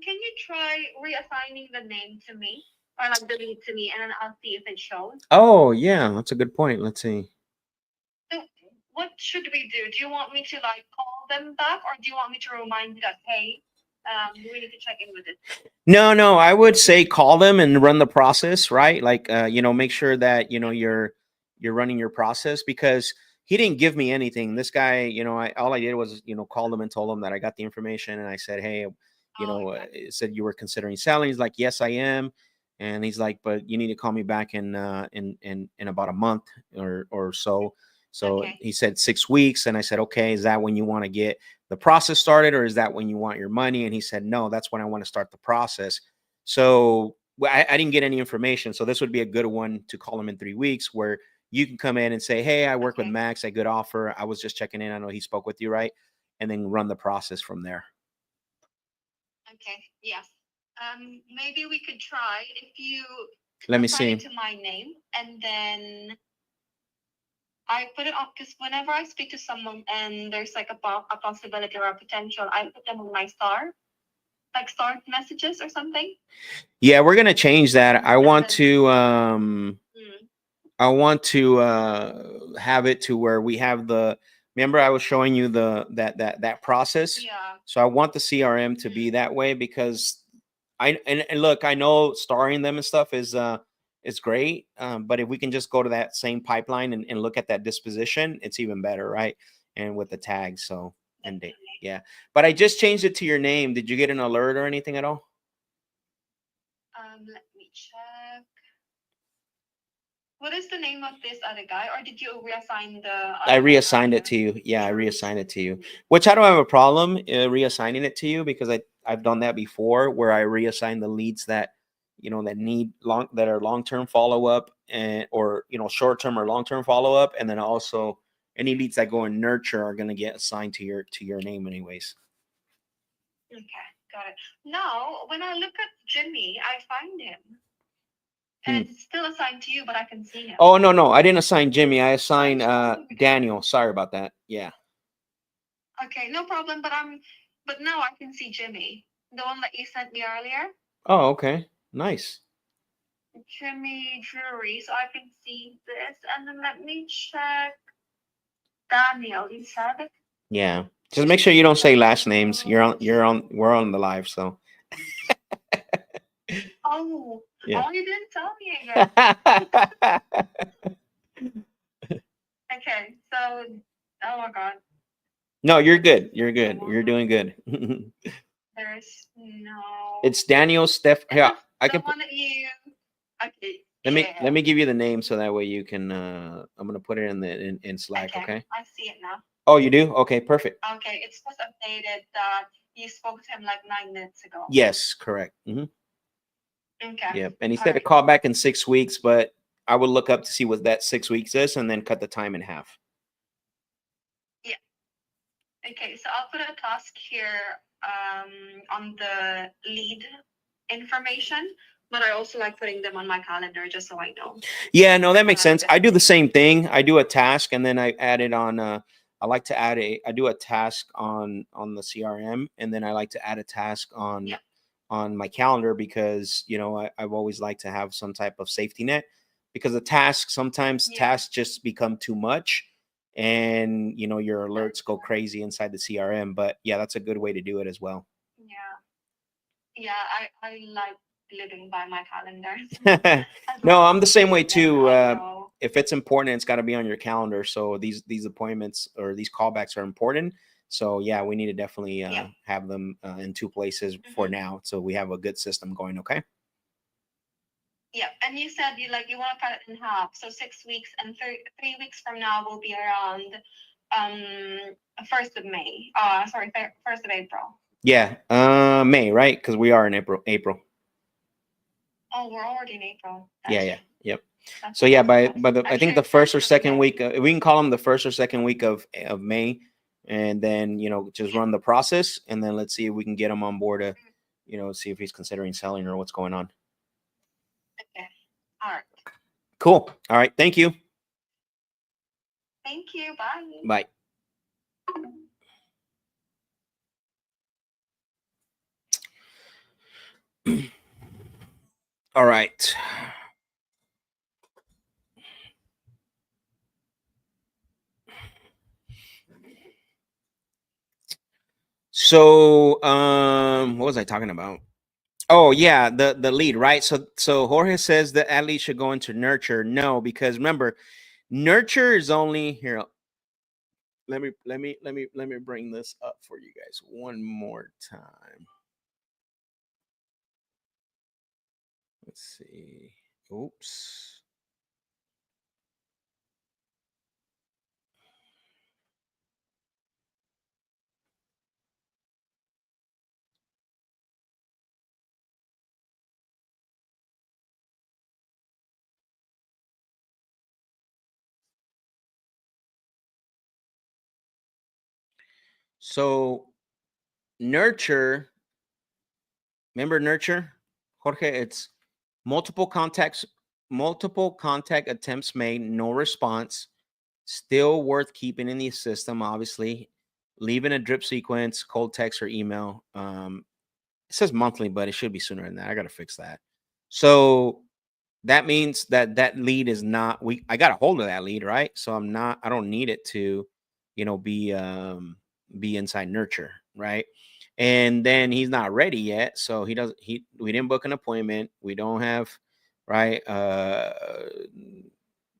Can you try reassigning the name to me, or like the lead to me, and then I'll see if it shows? Oh yeah, that's a good point. Let's see. what should we do? Do you want me to like call them back, or do you want me to remind you that, hey, we need to check in with it? No, I would say call them and run the process, right? Like, make sure that you're running your process, because he didn't give me anything. This guy, all I did was call them and told them that I got the information, and I said, hey, Okay. it said you were considering selling. He's like, yes, I am, and he's like, but you need to call me back in about a month or so. So Okay. he said 6 weeks, and I said, okay, is that when you want to get the process started, or is that when you want your money? And he said, no, that's when I want to start the process. So I didn't get any information. So this would be a good one to call him in 3 weeks, where you can come in and say, hey, I work with Okay. Max, a good offer. I was just checking in. I know he spoke with you, right? And then run the process from there. Okay. Yes. Maybe we could try if you Let me assign it see. to my name, and then I put it on, because whenever I speak to someone and there's like a possibility or a potential, I put them on my star, like star messages or something. Yeah, we're gonna change that. I want then- to Mm, have it to where we have remember I was showing you that process. yeah. So I want the CRM to be that way, because and look, I know starring them and stuff is great. But if we can just go to that same pipeline and look at that disposition, it's even better, right? And with the tags, so and date. Yeah. But I just changed it to your name. Did you get an alert or anything at all? Let me check. What is the name of this other guy, or did you reassign the? I reassigned it to you. Yeah, I reassigned it to you, which I don't have a problem reassigning it to you, because I've done that before, where I reassign the leads that that need that are long-term follow-up, and or short-term or long-term follow-up, and then also any leads that go in nurture are going to get assigned to your name anyways. Okay, got it. Now, when I look at Jimmy, I find him. And it's still assigned to you, but I can see him. Oh, no, I didn't assign Jimmy. I assigned Daniel. Sorry about that. Yeah. Okay, no problem. But now I can see Jimmy, the one that you sent me earlier. Oh, okay. Nice. Jimmy Drury. So I can see this, and then let me check. Daniel, you said it. Yeah. Just make sure you don't say last names. We're on the live, so. Oh, Yeah. oh, you didn't tell me again. Okay, so, oh my God. No, you're good. You're good. You're doing good. There's no. It's Daniel Steph. Yeah, I can. One that you. Okay. Let me give you the name, so that way you can. I'm gonna put it in Slack. Okay. I see it now. Oh, you do? Okay, perfect. Okay, it's just updated that you spoke to him like 9 minutes ago. Yes, correct. Mm-hmm. Okay. Yep. And he said to call back in 6 weeks, but I would look up to see what that 6 weeks is, and then cut the time in half. Yeah. Okay, so I'll put a task here on the lead information, but I also like putting them on my calendar just so I know. Yeah, no, that makes sense. I do the same thing. I do a task, and then I add it on. I like to add I do a task on the CRM, and then I like to add a task on my calendar, because I've always liked to have some type of safety net, because the tasks just become too much, and your alerts go crazy inside the CRM. But yeah, that's a good way to do it as well. Yeah, I like living by my calendar. No, I'm the same way too. If it's important, it's got to be on your calendar. So these appointments or these callbacks are important. So yeah, we need to definitely have them in 2 places for now, so we have a good system going. Okay. Yeah, and you said you want to cut it in half. So 6 weeks, and 3 weeks from now will be around 1st of May. 1st of April. Yeah, May, right? Because we are in April. Oh, we're already in April. Yep. So yeah, I think the first or second week, we can call them the first or second week of May, and then just run the process, and then let's see if we can get him on board to see if he's considering selling or what's going on. Okay. All right. Cool. All right. Thank you. Thank you. Bye. Bye. All right. So, what was I talking about? Oh yeah, the lead, right? So Jorge says that at least should go into nurture. No, because remember, nurture is only here. Let me bring this up for you guys one more time. Let's see. Oops. So nurture, remember nurture, Jorge? It's multiple contacts, multiple contact attempts made, no response. Still worth keeping in the system, obviously. Leaving a drip sequence, cold text or email. It says monthly, but it should be sooner than that. I gotta fix that. So that means that that lead is not I got a hold of that lead, right? So I don't need it to, be inside nurture, right? And then he's not ready yet, so we didn't book an appointment. We don't have, right?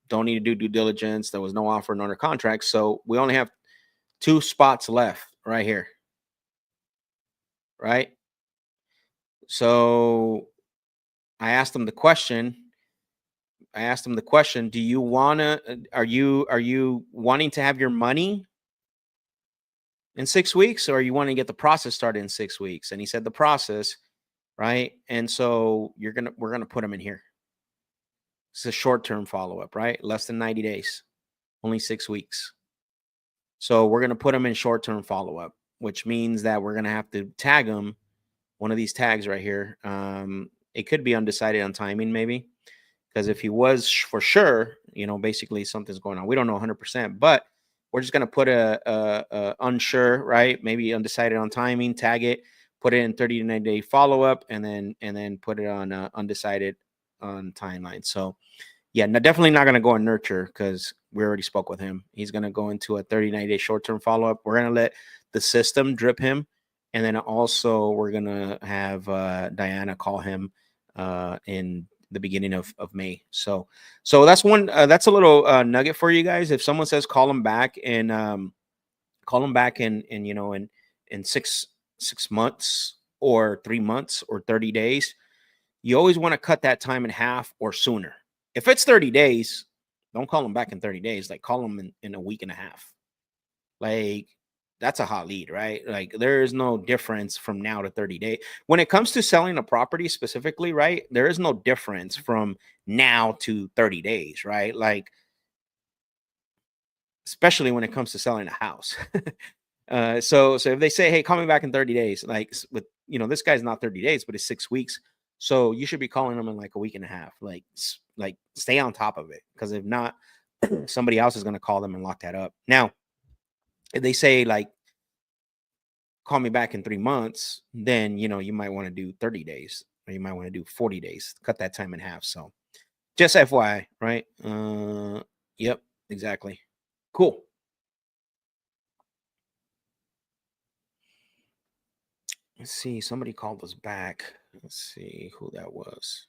Don't need to do due diligence. There was no offer and under contract, so we only have 2 spots left right here, right? So I asked him the question. Do you wanna are you wanting to have your money in 6 weeks, or are you wanting to get the process started in 6 weeks? And he said the process, right? And so we're gonna put him in here. It's a short-term follow-up, right? Less than 90 days, only 6 weeks. So we're gonna put him in short-term follow-up, which means that we're gonna have to tag him, one of these tags right here. It could be undecided on timing, maybe. Because if he was for sure, basically something's going on. We don't know 100%, but we're just gonna put a unsure, right? Maybe undecided on timing, tag it, put it in 30 to 90 day follow up, and then put it on undecided on timeline. So yeah, no, definitely not gonna go in nurture because we already spoke with him. He's gonna go into a 30 90 day short term follow up. We're gonna let the system drip him, and then also we're gonna have Diana call him in the beginning of May. So that's one. That's a little nugget for you guys. If someone says call him back and call him back in 6 months or 3 months or 30 days, you always want to cut that time in half or sooner. If it's 30 days, don't call him back in 30 days. Like call him in a week and a half. Like that's a hot lead, right? Like there is no difference from now to 30 days. When it comes to selling a property specifically, right? There is no difference from now to 30 days, right? Like, especially when it comes to selling a house. So if they say, hey, call me back in 30 days, like with, this guy's not 30 days, but it's 6 weeks. So you should be calling them in like a week and a half, like stay on top of it. Because if not, somebody else is going to call them and lock that up. Now, if they say like, call me back in 3 months, then you might want to do 30 days or you might want to do 40 days, cut that time in half. So just FYI, right? Yep, exactly. Cool. Let's see, somebody called us back. Let's see who that was.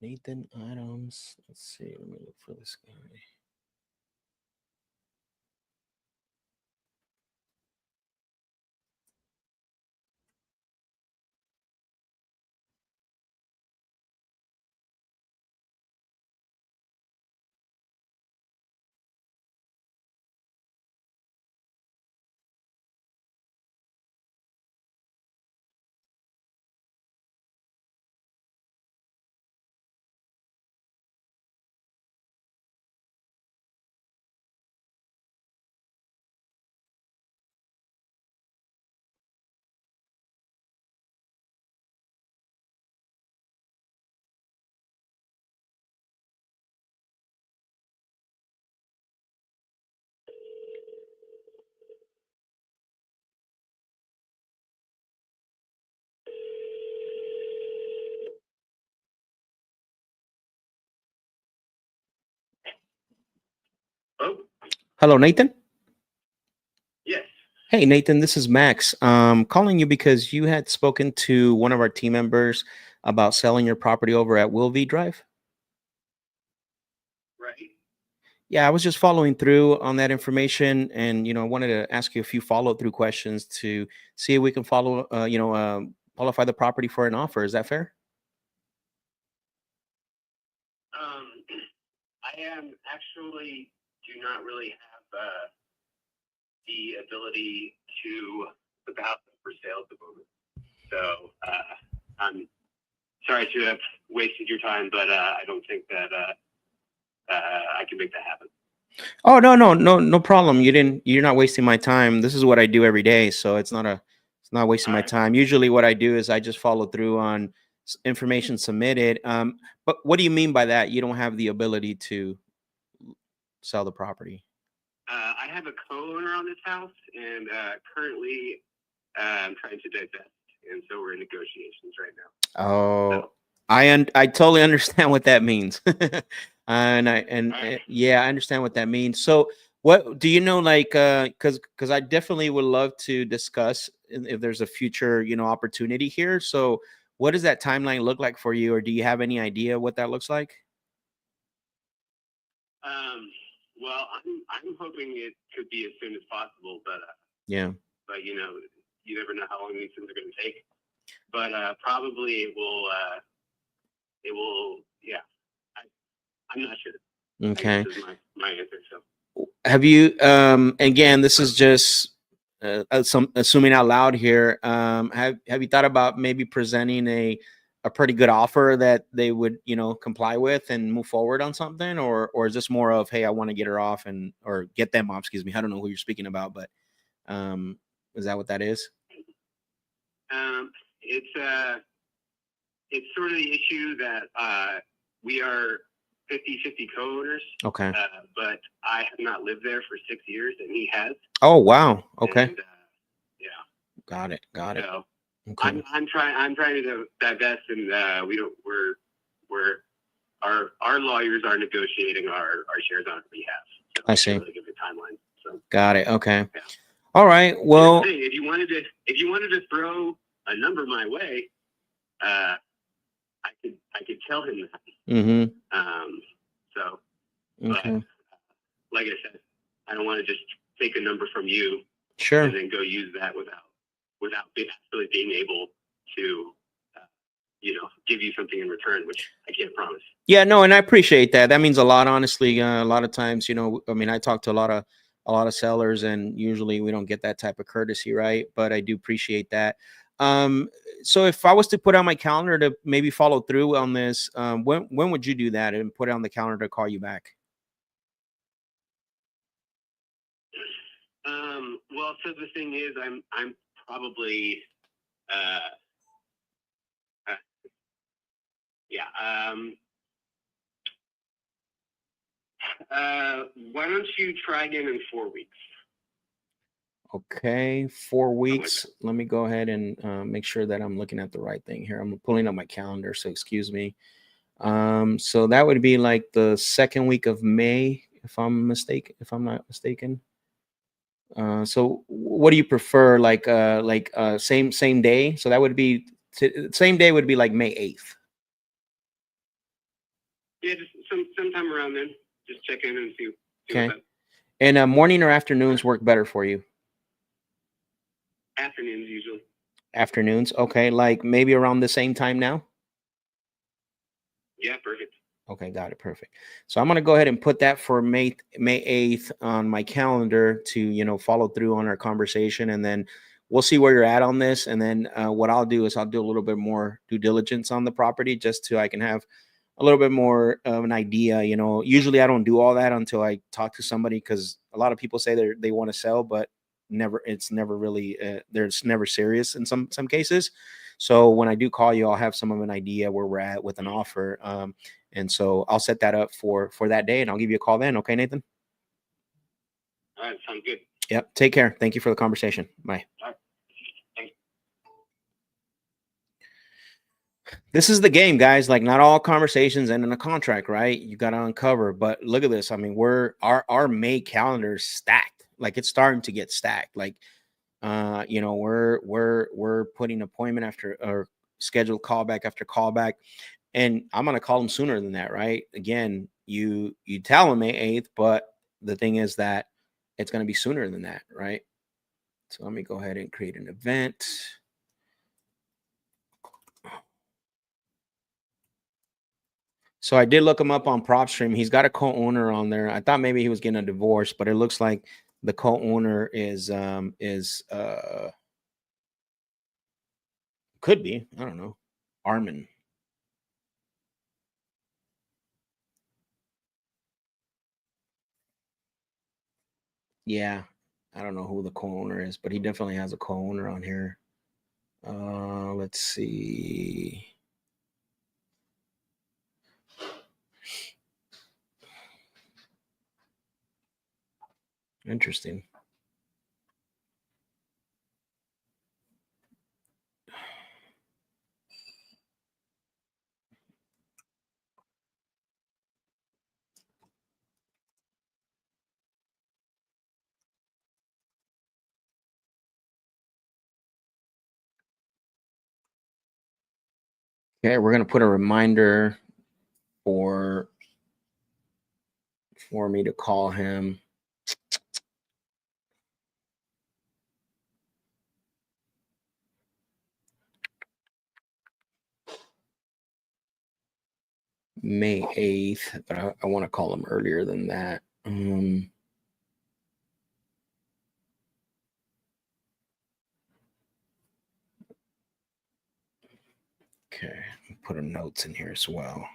Nathan Adams. Let's see. Let me look for this guy. Oh, Hello, Nathan. yes. Hey, Nathan, this is Max. Calling you because you had spoken to one of our team members about selling your property over at Wilvey Drive. Right. Yeah, I was just following through on that information, and I wanted to ask you a few follow-through questions to see if we can qualify the property for an offer. Is that fair? I am actually do not really have the ability to put the house up for sale at the moment. So I'm sorry to have wasted your time, but I don't think that I can make that happen. Oh, no problem. You're not wasting my time. This is what I do every day, so it's not wasting All my right. time. Usually what I do is I just follow through on information submitted. But what do you mean by that? You don't have the ability to sell the property? I have a co-owner on this house, and currently I'm trying to divest, and so we're in negotiations right now. Oh, I totally understand what that means. Right. Yeah, I understand what that means. So what do you know, like, because I definitely would love to discuss if there's a future, opportunity here. So what does that timeline look like for you, or do you have any idea what that looks like? Well, I'm hoping it could be as soon as possible, but Yeah. you never know how long these things are going to take. But probably it will. Yeah, I'm not sure. Okay. I guess is my answer. So Have you again, this is just some assuming out loud here. Have you thought about maybe presenting a pretty good offer that they would, comply with and move forward on something, or is this more of, hey, I want to get her off or get them off, excuse me. I don't know who you're speaking about, but is that what that is? it's sort of the issue that we are 50-50 co-owners. Okay. But I have not lived there for 6 years, and he has. Oh, wow. Okay. And, yeah. Got it. So Okay. I'm trying to divest, and our lawyers are negotiating our shares on our behalf. So I see. can't really give a timeline. So Got it. Okay. Yeah. All right. Well, hey, if you wanted to throw a number my way, I could tell him that. mm-hmm. So, Okay. but like I said, I don't want to just take a number from you Sure. and then go use that without actually being able to, give you something in return, which I can't promise. Yeah, no, and I appreciate that. That means a lot, honestly. A lot of times, I mean, I talk to a lot of sellers, and usually we don't get that type of courtesy, right? But I do appreciate that. So if I was to put on my calendar to maybe follow through on this, when would you do that and put it on the calendar to call you back? Well, so the thing is, I'm probably, yeah. Why don't you try again in 4 weeks? Okay, 4 weeks. Let me go ahead and make sure that I'm looking at the right thing here. I'm pulling up my calendar, so excuse me. So that would be like the second week of May, if I'm not mistaken. So what do you prefer? Like same day? So that would be same day would be like May 8th. Yeah, just sometime around then. Just check in and see Okay. what's up. And morning or afternoons work better for you? Afternoons usually. Afternoons. Okay, like maybe around the same time now? Yeah, perfect. Okay, got it. Perfect. So I'm going to go ahead and put that for May 8th on my calendar to, follow through on our conversation, and then we'll see where you're at on this. And then what I'll do is I'll do a little bit more due diligence on the property just so I can have a little bit more of an idea. Usually I don't do all that until I talk to somebody, because a lot of people say they want to sell, but it's never really, there's never serious in some cases. So when I do call you, I'll have some of an idea where we're at with an offer. And so I'll set that up for that day, and I'll give you a call then. Okay, Nathan? All right, sounds good. Yep. Take care. Thank you for the conversation. Bye. All right. Thanks. This is the game, guys. Like, not all conversations end in a contract, right? You got to uncover. But look at this. I mean, our May calendar is stacked. Like, it's starting to get stacked. Like, you know, we're putting appointment after or scheduled callback after callback, and I'm gonna call them sooner than that, right? Again, you tell them May 8th, but the thing is that it's gonna be sooner than that, right? So let me go ahead and create an event. So I did look him up on PropStream. He's got a co-owner on there. I thought maybe he was getting a divorce, but it looks like the co-owner is could be, I don't know, Armin. Yeah, I don't know who the co-owner is, but he definitely has a co-owner on here. Let's see. Interesting. Okay, we're gonna put a reminder for me to call him. May 8th, but I want to call him earlier than that. Okay, put a notes in here as well.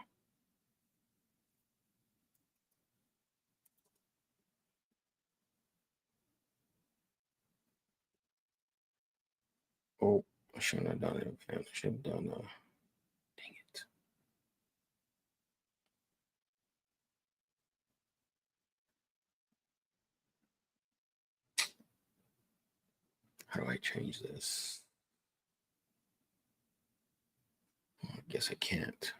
Oh, I shouldn't have done it. I should have done dang it. How do I change this? I guess I can't.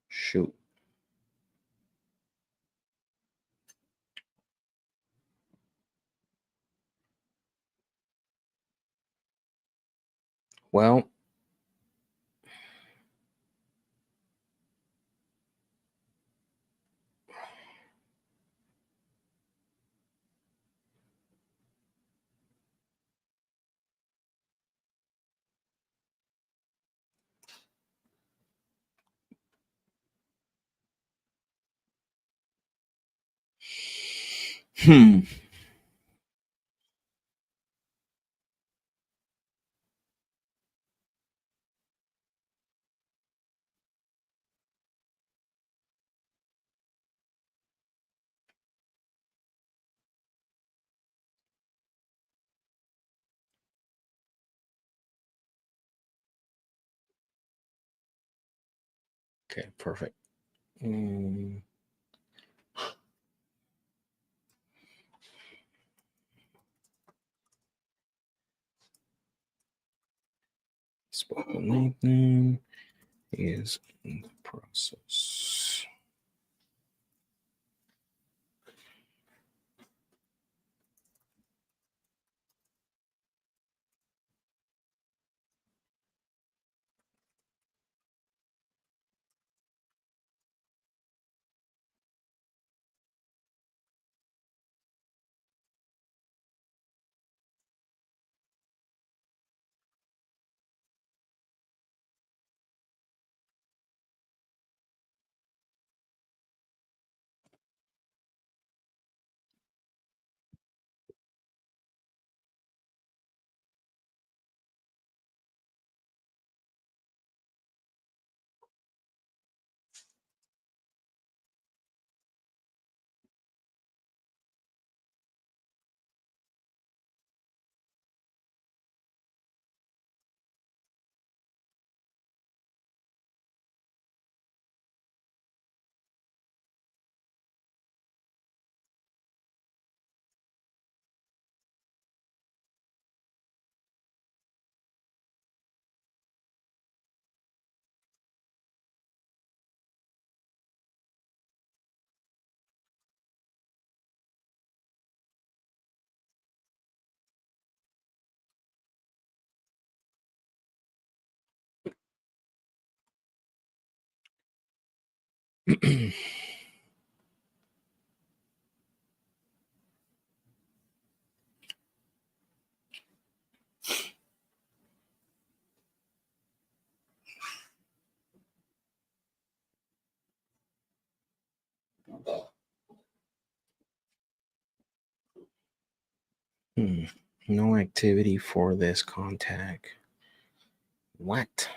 Shoot. Well, Okay, perfect. Spoken nickname is in the process. No activity for this contact. What?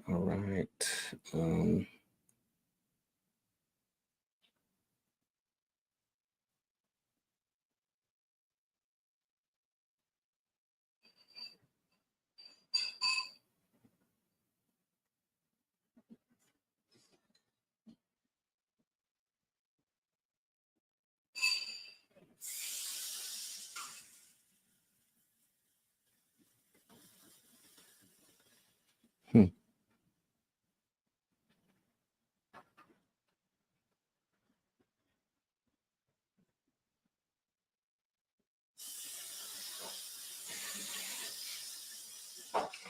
All right.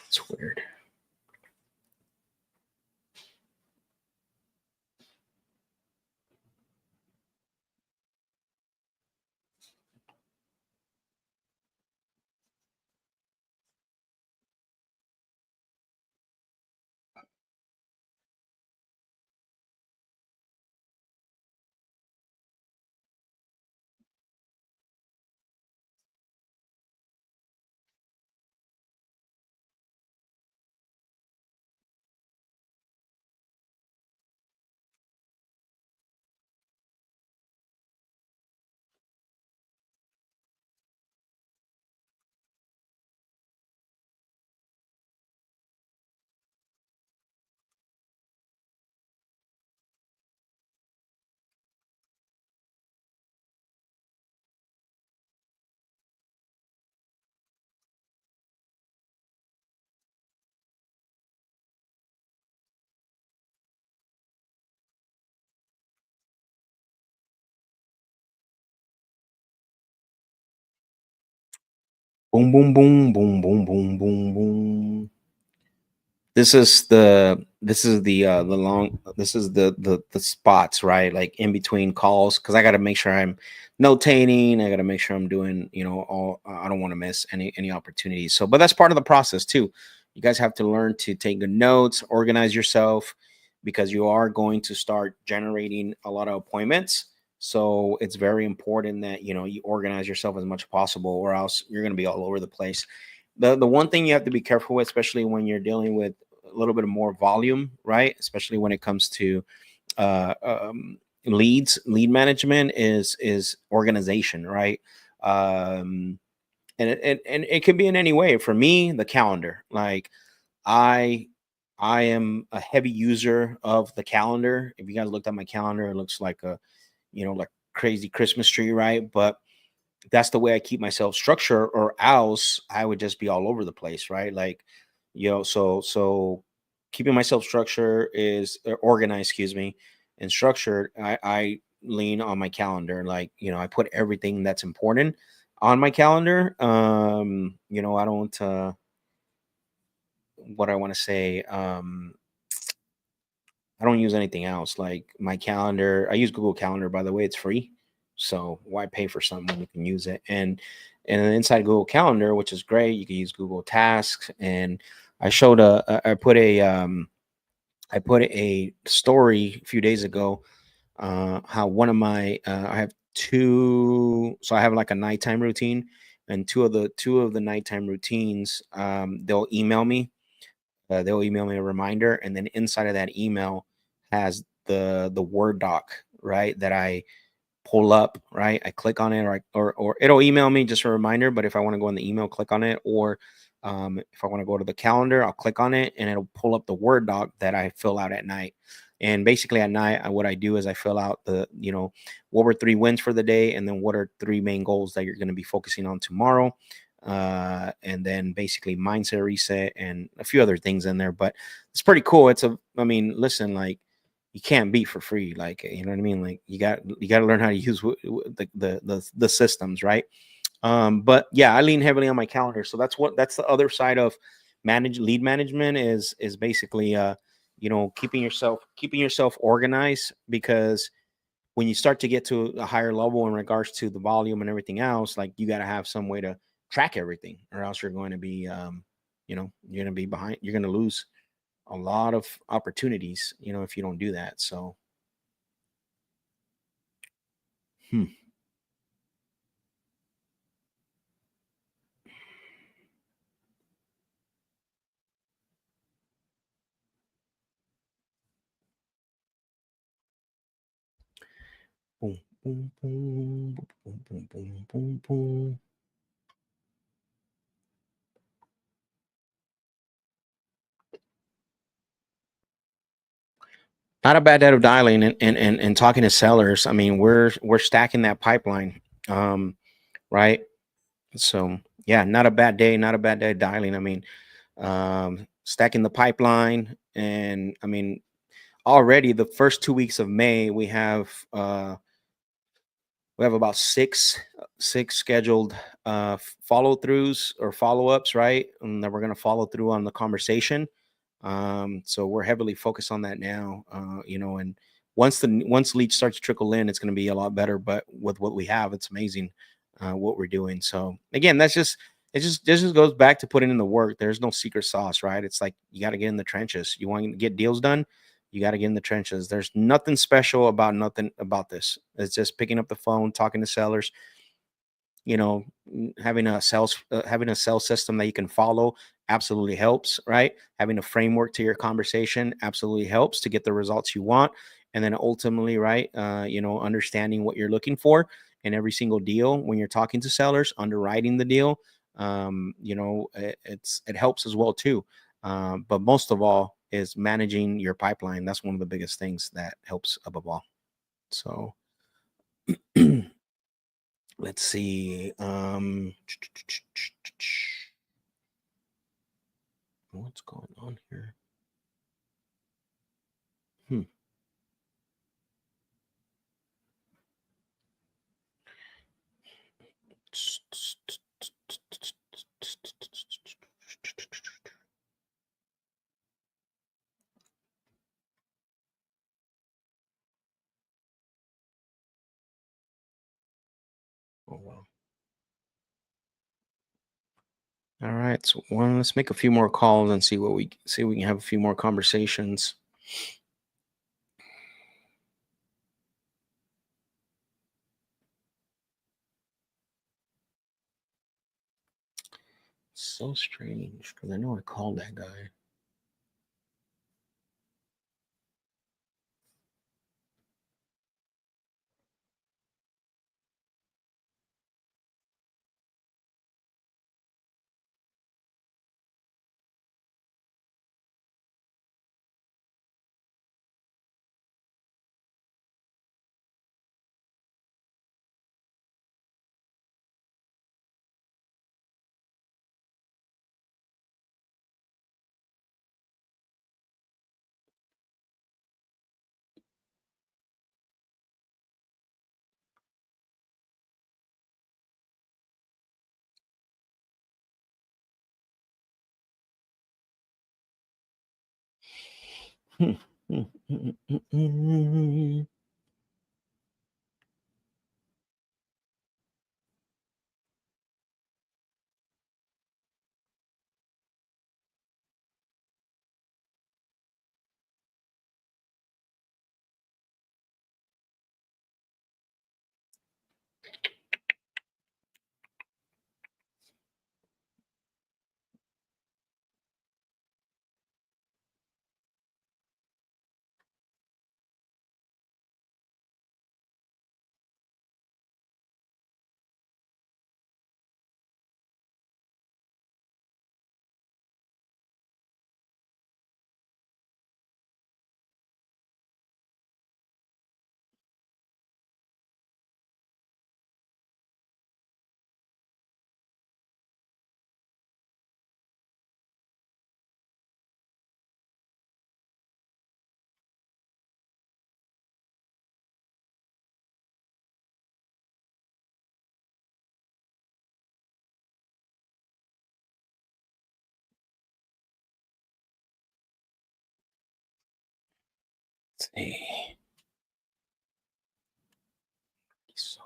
It's weird. Boom, boom, boom, boom, boom, boom, boom, boom. This is the spots, right? Like in between calls, because I got to make sure I'm notating. I got to make sure I'm doing, all. I don't want to miss any opportunities. So, but that's part of the process too. You guys have to learn to take good notes, organize yourself, because you are going to start generating a lot of appointments. So it's very important that you organize yourself as much as possible, or else you're going to be all over the place. The one thing you have to be careful with, especially when you're dealing with a little bit more volume, right? Especially when it comes to uh, um, lead management, is organization, right? And it can be in any way. For me, the calendar, like I I am a heavy user of the calendar. If you guys looked at my calendar, it looks like a like crazy Christmas tree, right? But that's the way I keep myself structured, or else I would just be all over the place, right? Like, so keeping myself structured is organized, excuse me, and structured. I lean on my calendar. Like, I put everything that's important on my calendar. I don't what I want to say. I don't use anything else. Like my calendar, I use Google Calendar, by the way, it's free. So why pay for something when you can use it? And then inside Google Calendar, which is great, you can use Google Tasks. And I put a story a few days ago, how one of my I have two, so I have like a nighttime routine, and two of the nighttime routines, they'll email me a reminder, and then inside of that email has the Word doc, right, that I pull up, right? I click on it, or it'll email me just a reminder. But if I want to go in the email, click on it, or if I want to go to the calendar, I'll click on it, and it'll pull up the Word doc that I fill out at night. And basically at night, what I do is I fill out what were 3 wins for the day, and then what are 3 main goals that you're going to be focusing on tomorrow. And then basically mindset reset and a few other things in there. But it's pretty cool. I mean, listen, like you can't beat for free. Like, you know what I mean? Like you got to learn how to use the systems, right? But yeah, I lean heavily on my calendar. So that's the other side of lead management is basically you know, keeping yourself organized, because when you start to get to a higher level in regards to the volume and everything else, like you got to have some way to track everything, or else you're going to be you know, you're going to be behind, you're going to lose a lot of opportunities, you know, if you don't do that. So hmm. Boom, boom, boom, boom, boom, boom, boom, boom. Not a bad day of dialing and talking to sellers. I mean, we're stacking that pipeline, right? So yeah, not a bad day. Not a bad day dialing. I mean, stacking the pipeline, and I mean, already the first 2 weeks of May, we have about six scheduled follow throughs or follow ups, right? And that we're going to follow through on the conversation. So we're heavily focused on that now, you know, and once leads start to trickle in, it's going to be a lot better. But with what we have, it's amazing what we're doing. So again, this just goes back to putting in the work. There's no secret sauce, right? It's like you got to get in the trenches. You want to get deals done, you got to get in the trenches. There's nothing special about nothing about this. It's just picking up the phone, talking to sellers, you know, having a sales system that you can follow absolutely helps, right? Having a framework to your conversation absolutely helps to get the results you want. And then ultimately, right, you know, understanding what you're looking for in every single deal when you're talking to sellers, underwriting the deal, you know, it helps as well too. But most of all is managing your pipeline. That's one of the biggest things that helps above all. So let's see. What's going on here? Hmm. Oh wow. All right. So let's make a few more calls and see what we can have a few more conversations. So strange because I know I called that guy. see. Sold.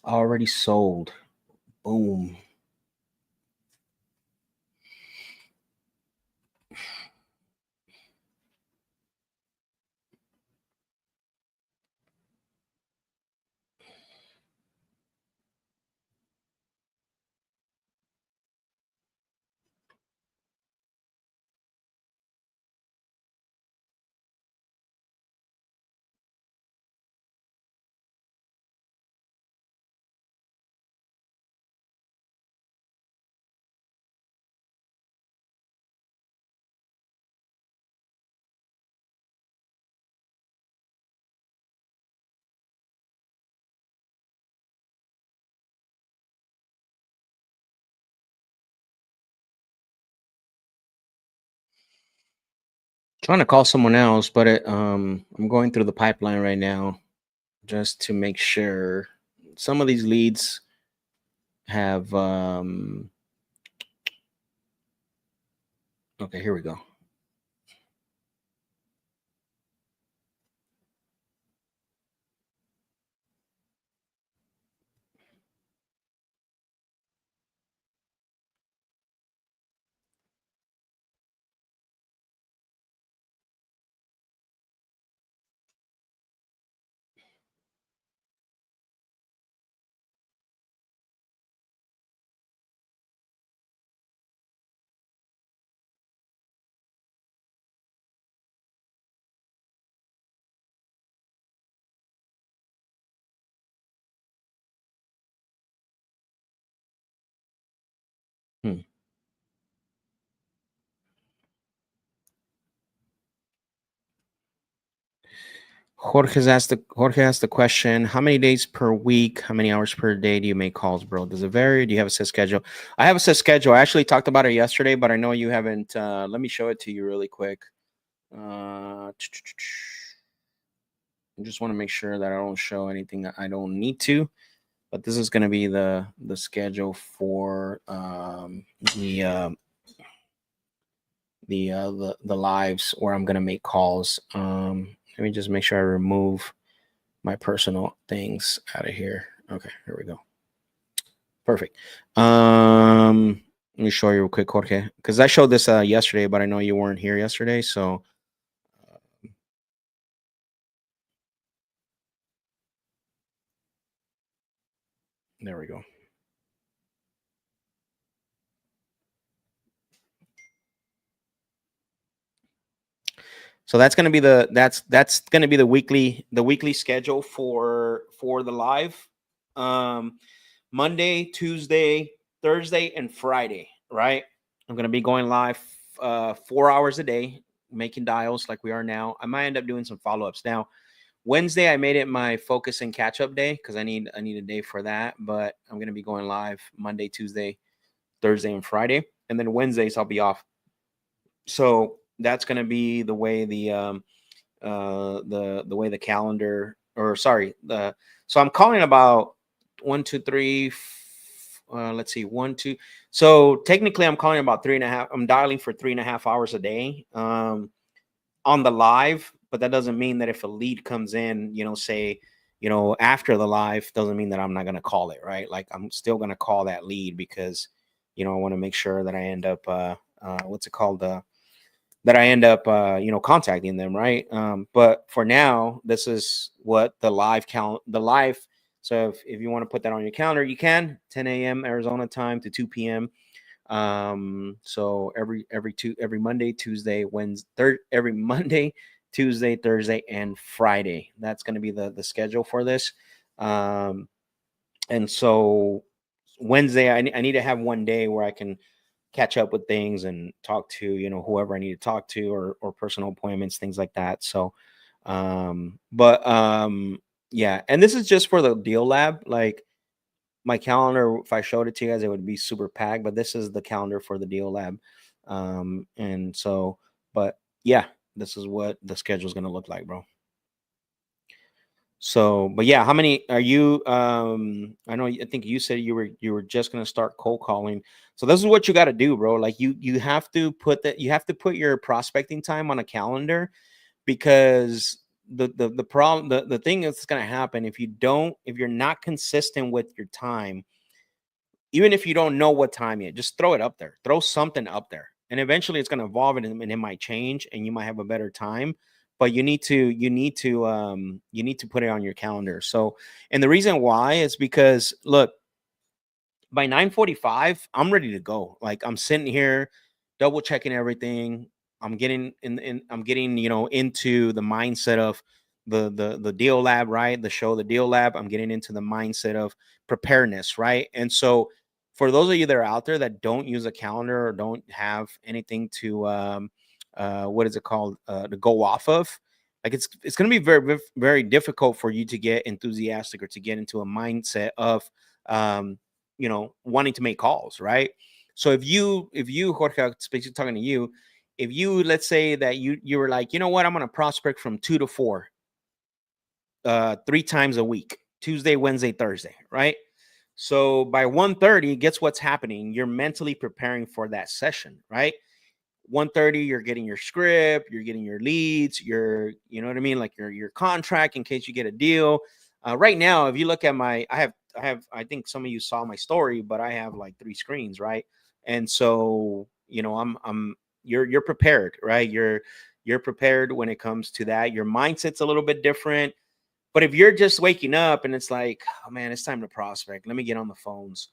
Already sold. Boom. Trying to call someone else, but I'm going through the pipeline right now just to make sure some of these leads have okay, here we go. Jorge asked the question, how many days per week, how many hours per day do you make calls, bro? Does it vary? Do you have a set schedule? I have a set schedule. I actually talked about it yesterday, but I know you haven't. Let me show it to you really quick. I just want to make sure that I don't show anything that I don't need to. But this is going to be the schedule for the lives where I'm going to make calls. Let me just make sure I remove my personal things out of here. Okay, here we go. Perfect. Let me show you real quick, Jorge, because I showed this yesterday, but I know you weren't here yesterday, so there we go. So that's going to be that's going to be the weekly schedule for the live. Monday, Tuesday, Thursday, and Friday, right? I'm going to be going live 4 hours a day, making dials like we are now. I might end up doing some follow-ups. Now, Wednesday, I made it my focus and catch-up day because I need a day for that. But I'm going to be going live Monday, Tuesday, Thursday, and Friday. And then Wednesdays, I'll be off. So that's going to be the way the way the calendar, or sorry, so I'm calling about 1, 2, 3. Let's see, 1, 2. So technically, I'm calling about 3.5. I'm dialing for 3.5 hours a day on the live, but that doesn't mean that if a lead comes in, say, after the live, doesn't mean that I'm not going to call it, right? Like I'm still going to call that lead because, I want to make sure that I end up, what's it called? That I end up, contacting them, right? But for now, this is what the live count, the live. So if you want to put that on your calendar, you can. 10 a.m. Arizona time to 2 p.m. So every Monday, Tuesday, Wednesday, every Monday, Tuesday, Thursday, and Friday. That's going to be the schedule for this. And so Wednesday, I need to have one day where I can catch up with things and talk to, whoever I need to talk to, or personal appointments, things like that. So, yeah. And this is just for the deal lab. Like my calendar, if I showed it to you guys, it would be super packed, but this is the calendar for the deal lab. And so, but yeah, this is what the schedule is going to look like, bro. So, but yeah, how many are you? I think you said you were just gonna start cold calling. So this is what you got to do, bro. Like you have to put your prospecting time on a calendar, because the problem, the thing that's going to happen if you're not consistent with your time, even if you don't know what time yet, just throw it up there, throw something up there, and eventually it's going to evolve and it might change and you might have a better time. But you need to put it on your calendar. So, and the reason why is because, look, by 9:45 I'm ready to go. Like, I'm sitting here double checking everything. I'm getting I'm getting, into the mindset of the deal lab, right? The deal lab. I'm getting into the mindset of preparedness, right? And so, for those of you that are out there that don't use a calendar or don't have anything to what is it called, to go off of, like, it's going to be very, very difficult for you to get enthusiastic or to get into a mindset of wanting to make calls, right? So if you Jorge, especially talking to you, if you, let's say that you were like, you know what, I'm going to prospect from 2 to 4 3 times a week, Tuesday, Wednesday, Thursday, right? So by 1:30, guess what's happening? You're mentally preparing for that session, right? 1:30, you're getting your script, you're getting your leads, you know what I mean, like your contract in case you get a deal. Right now, if you look at I think some of you saw my story, but I have like 3 screens, right? And so, you're prepared, right? You're prepared when it comes to that. Your mindset's a little bit different. But if you're just waking up and it's like, oh man, it's time to prospect, let me get on the phones,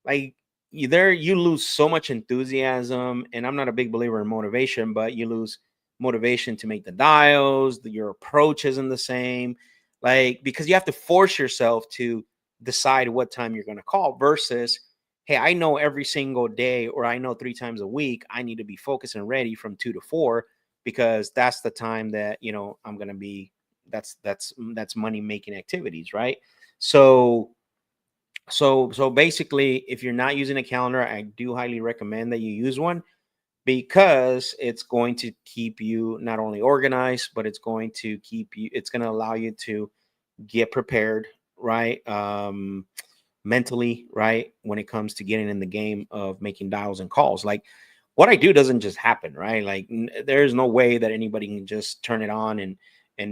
like, you lose so much enthusiasm. And I'm not a big believer in motivation, but you lose motivation to make the dials. Your approach isn't the same, like, because you have to force yourself to decide what time you're going to call versus, hey, I know every single day, or I know 3 times a week I need to be focused and ready from 2 to 4, because that's the time that I'm going to be, that's money making activities, right? So basically, if you're not using a calendar, I do highly recommend that you use one, because it's going to keep you not only organized, but it's going to allow you to get prepared, right? Mentally, right? When it comes to getting in the game of making dials and calls. Like, what I do doesn't just happen, right? Like, there's no way that anybody can just turn it on and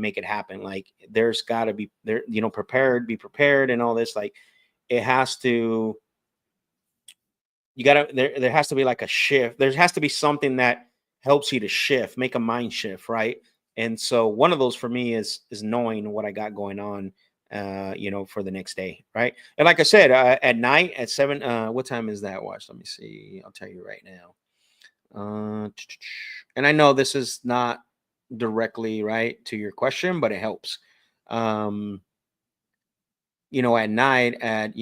make it happen. Like, there's got to be there, be prepared and all this. Like, it has to, there has to be like a shift. There has to be something that helps you to shift, make a mind shift, right? And so one of those for me is knowing what I got going on, for the next day, right? And like I said, at night at 7, what time is that? Watch, let me see. I'll tell you right now. And I know this is not directly right to your question, but it helps. At night at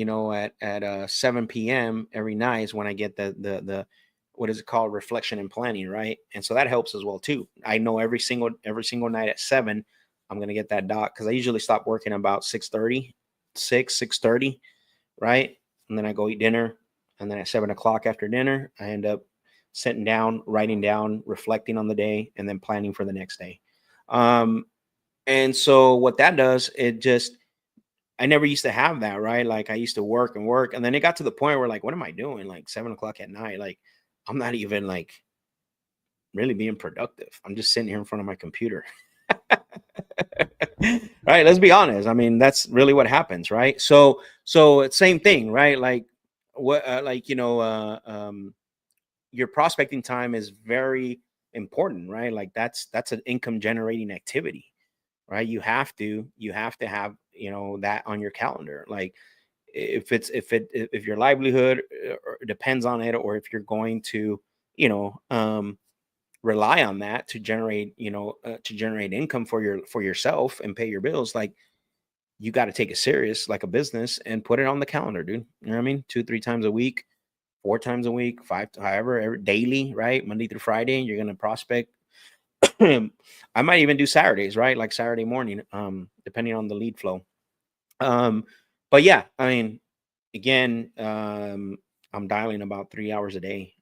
7 p.m. every night is when I get the what is it called, reflection and planning, right? And so that helps as well too. I know every single night at 7 I'm gonna get that dot, because I usually stop working about 6:30, right? And then I go eat dinner, and then at 7 o'clock after dinner I end up sitting down, writing down, reflecting on the day, and then planning for the next day. And so what that does, I never used to have that, right? Like, I used to work and work, and then it got to the point where, like, what am I doing? Like, 7 o'clock at night, like, I'm not even like really being productive. I'm just sitting here in front of my computer. Right? Let's be honest. I mean, that's really what happens, right? So it's same thing, right? Like, your prospecting time is very important, right? Like, that's an income generating activity, right? You have to have that on your calendar. Like, if your livelihood depends on it, or if you're going to rely on that to generate income for yourself and pay your bills, like, you got to take it serious like a business and put it on the calendar, dude. You know what I mean? 2-3 times a week, 4 times a week, 5, however, daily, right? Monday through Friday, you're going to prospect. I might even do Saturdays, right? Like Saturday morning, depending on the lead flow. But yeah, I mean, again, I'm dialing about 3 hours a day,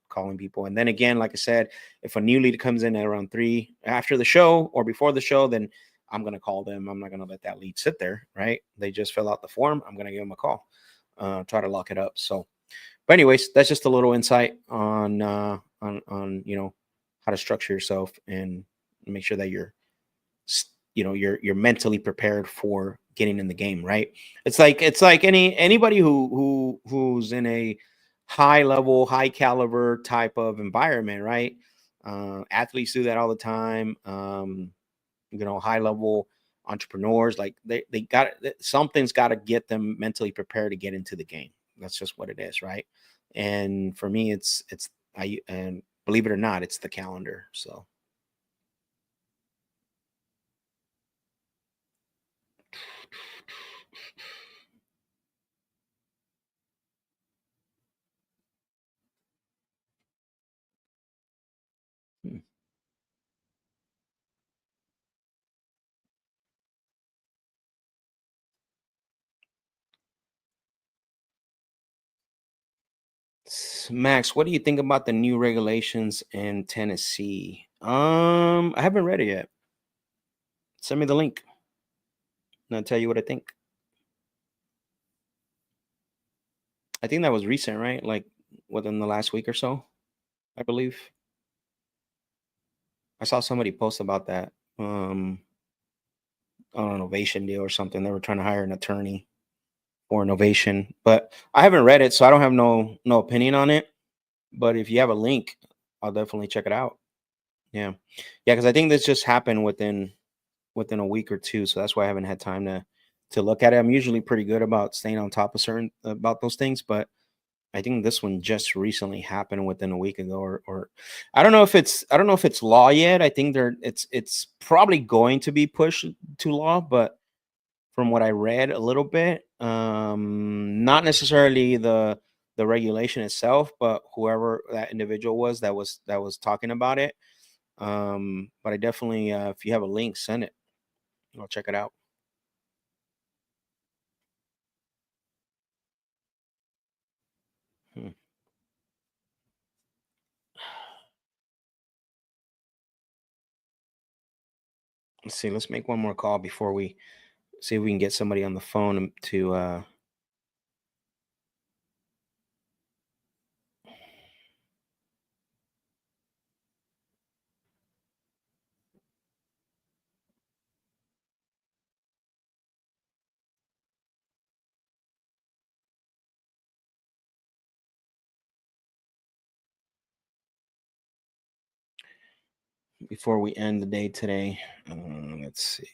calling people. And then again, like I said, if a new lead comes in at around 3 after the show or before the show, then I'm going to call them. I'm not going to let that lead sit there, right? They just fill out the form. I'm going to give them a call, try to lock it up. So, but anyways, that's just a little insight on how to structure yourself and make sure that you're you're mentally prepared for getting in the game, right? It's like anybody who's in a high level, high caliber type of environment, right? Athletes do that all the time. High level entrepreneurs, like they got something's got to get them mentally prepared to get into the game. That's just what it is, right? And for me, and believe it or not, it's the calendar. So Max, what do you think about the new regulations in Tennessee? I haven't read it yet. Send me the link and I'll tell you what I think. I think that was recent, right? Like within the last week or so, I believe. I saw somebody post about that on an Ovation deal or something. They were trying to hire an attorney for an Ovation, but I haven't read it, so I don't have no opinion on it. But if you have a link, I'll definitely check it out. Yeah, because I think this just happened within a week or two, so that's why I haven't had time to look at it. I'm usually pretty good about staying on top of about those things, but I think this one just recently happened within a week ago, or I don't know if it's law yet. I think it's probably going to be pushed to law, but from what I read a little bit, not necessarily the regulation itself, but whoever that individual was that was talking about it. But I definitely, if you have a link, send it. I'll check it out. Let's see. Let's make one more call before we see if we can get somebody on the phone to. Before we end the day today, let's see.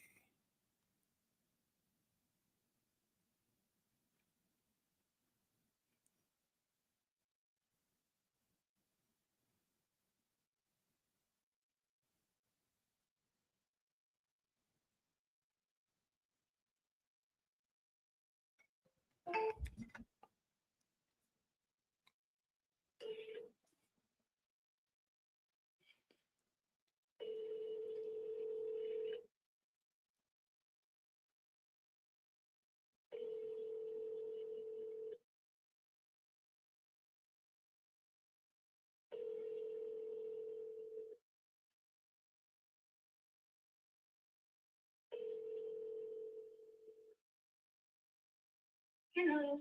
Hello,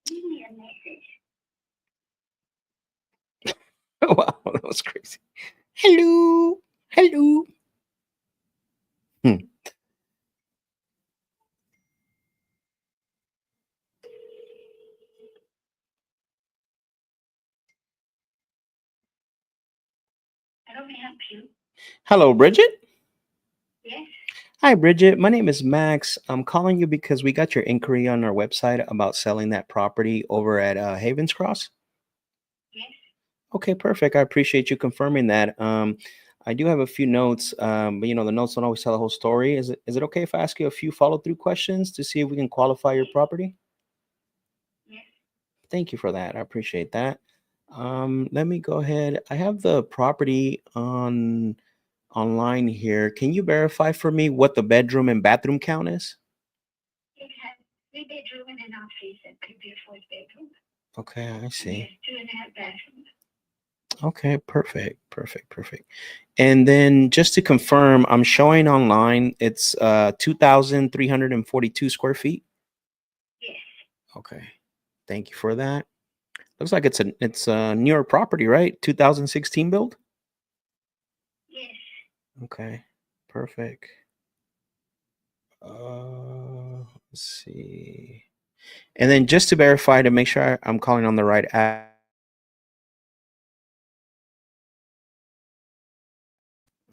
leave me a message. Wow, that was crazy. Hello. I don't help you. Hello, Bridget. Yes. Hi, Bridget. My name is Max. I'm calling you because we got your inquiry on our website about selling that property over at Havens Cross. Yes. Okay, perfect. I appreciate you confirming that. I do have a few notes, but the notes don't always tell the whole story. Is it okay if I ask you a few follow-through questions to see if we can qualify your property? Yes. Thank you for that. I appreciate that. Let me go ahead. I have the property online here. Can you verify for me what the bedroom and bathroom count is? It has 3 bedrooms and an office and could be a 4th bedroom. Okay, I And see. there's 2.5 bathrooms. Okay, perfect. And then just to confirm, I'm showing online it's 2,342 square feet. Yes. Okay. Thank you for that. Looks like it's a newer property, right? 2016 build? Yes. Okay. Perfect. Let's see. And then just to verify to make sure I'm calling on the right app.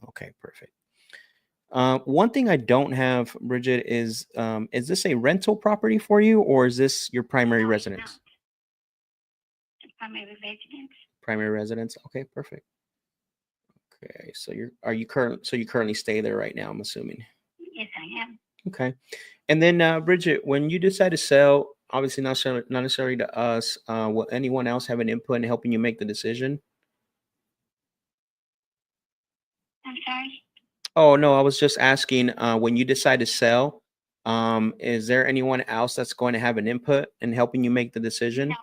Okay, perfect. One thing I don't have, Bridget, is this a rental property for you, or is this your primary No, it's residence? not. The primary residence. Primary residence. Okay, perfect. Okay, so you currently stay there right now, I'm assuming. Yes, I am. Okay. And then Bridget, when you decide to sell, obviously not necessarily to us, will anyone else have an input in helping you make the decision? I'm sorry. Oh no, I was just asking, when you decide to sell, is there anyone else that's going to have an input in helping you make the decision? No.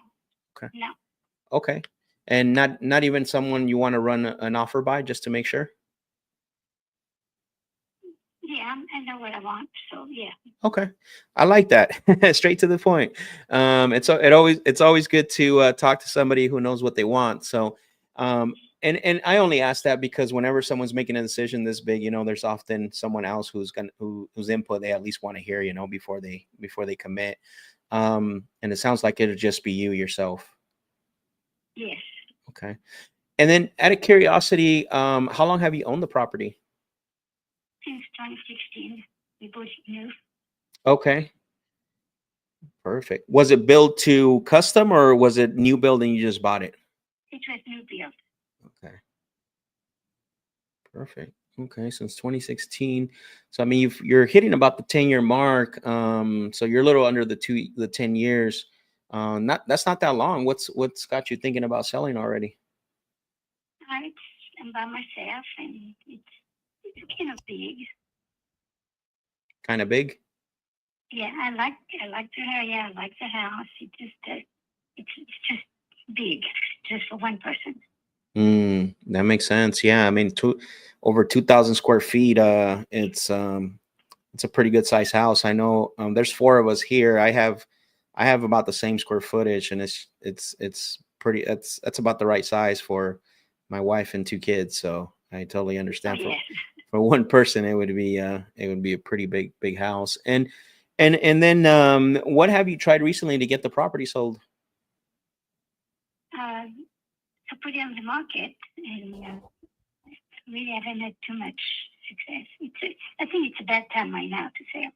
Okay. No. Okay. And not even someone you want to run an offer by just to make sure? Yeah, I know what I want. So yeah. Okay. I like that. Straight to the point. It's always good to talk to somebody who knows what they want. So and I only ask that because whenever someone's making a decision this big, there's often someone else whose input they at least want to hear, before they commit. And it sounds like it'll just be you yourself. Yes. Okay. And then out of curiosity, how long have you owned the property? Since 2016, we bought it new. Okay. Perfect. Was it built to custom or was it new build and you just bought it? It was new build. Okay. Perfect. Okay, since 2016. So I mean, you're hitting about the 10-year mark. So you're a little under the 10 years. That's not that long. What's got you thinking about selling already? I'm by myself, and it's kind of big. Kind of big? Yeah, I like the area. I like the house. It's just big, just for one person. That makes sense. Yeah, I mean, over 2,000 square feet. It's a pretty good size house. I know. There's 4 of us here. I have about the same square footage, and it's pretty. That's about the right size for my wife and 2 kids. So I totally understand. Oh, yes. For one person, it would be a pretty big house. And then what have you tried recently to get the property sold? I put it on the market, and really haven't had too much success. I think it's a bad time right now to sell.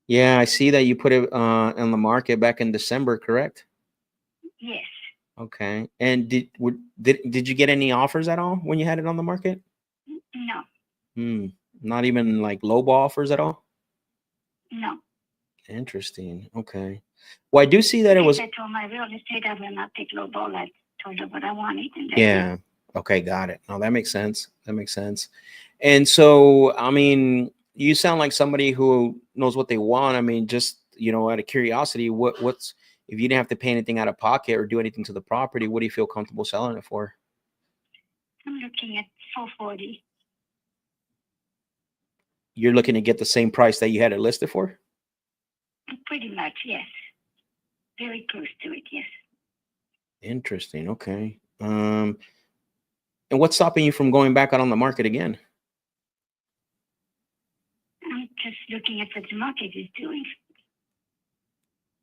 Yeah, I see that you put it on the market back in December, correct? Yes. Okay. And did you get any offers at all when you had it on the market? No. Not even like lowball offers at all? No. Interesting. Okay. Well, I do see that it was. I told my real estate I will not take low ball. I told her what I wanted. And Yeah. Okay, got it. No, that makes sense. That makes sense. And so, I mean, you sound like somebody who knows what they want. I mean, just out of curiosity, what's if you didn't have to pay anything out of pocket or do anything to the property, what do you feel comfortable selling it for? I'm looking at 440. You're looking to get the same price that you had it listed for? Pretty much, yes. Very close to it, yes. Interesting. Okay. And what's stopping you from going back out on the market again? I'm just looking at what the market is doing.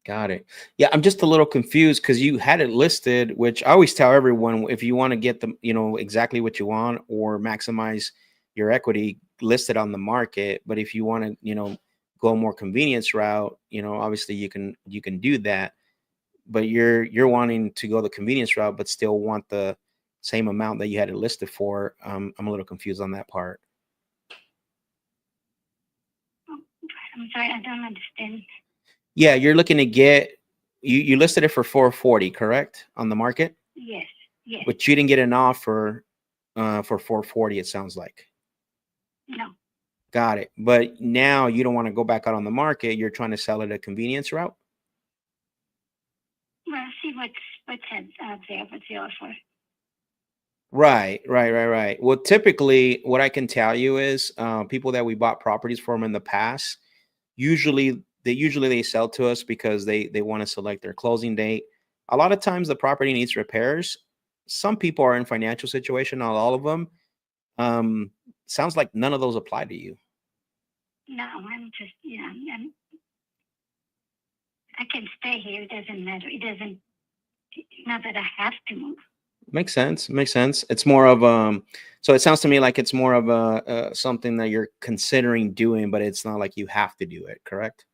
Got it. Yeah, I'm just a little confused because you had it listed, which I always tell everyone, if you want to get exactly what you want or maximize your equity, list it on the market. But if you want to, go a more convenience route, obviously you can do that. But you're wanting to go the convenience route, but still want the same amount that you had it listed for. I'm a little confused on that part. I'm sorry, I don't understand. Yeah, you're looking to get you listed it for 440, correct? On the market? Yes. Yes. But you didn't get an offer for 440, it sounds like. No. Got it. But now you don't want to go back out on the market. You're trying to sell it a convenience route? Well, see what's out there, what's the offer. Right. Well, typically what I can tell you is people that we bought properties from in the past, usually they sell to us because they want to select their closing date. A lot of times the property needs repairs. Some people are in financial situation, not all of them. Sounds like none of those apply to you. No, I'm just, I can stay here. It doesn't matter. It doesn't, not that I have to move. Makes sense. Makes sense. It's more of so it sounds to me like it's more of something that you're considering doing, but it's not like you have to do it, correct?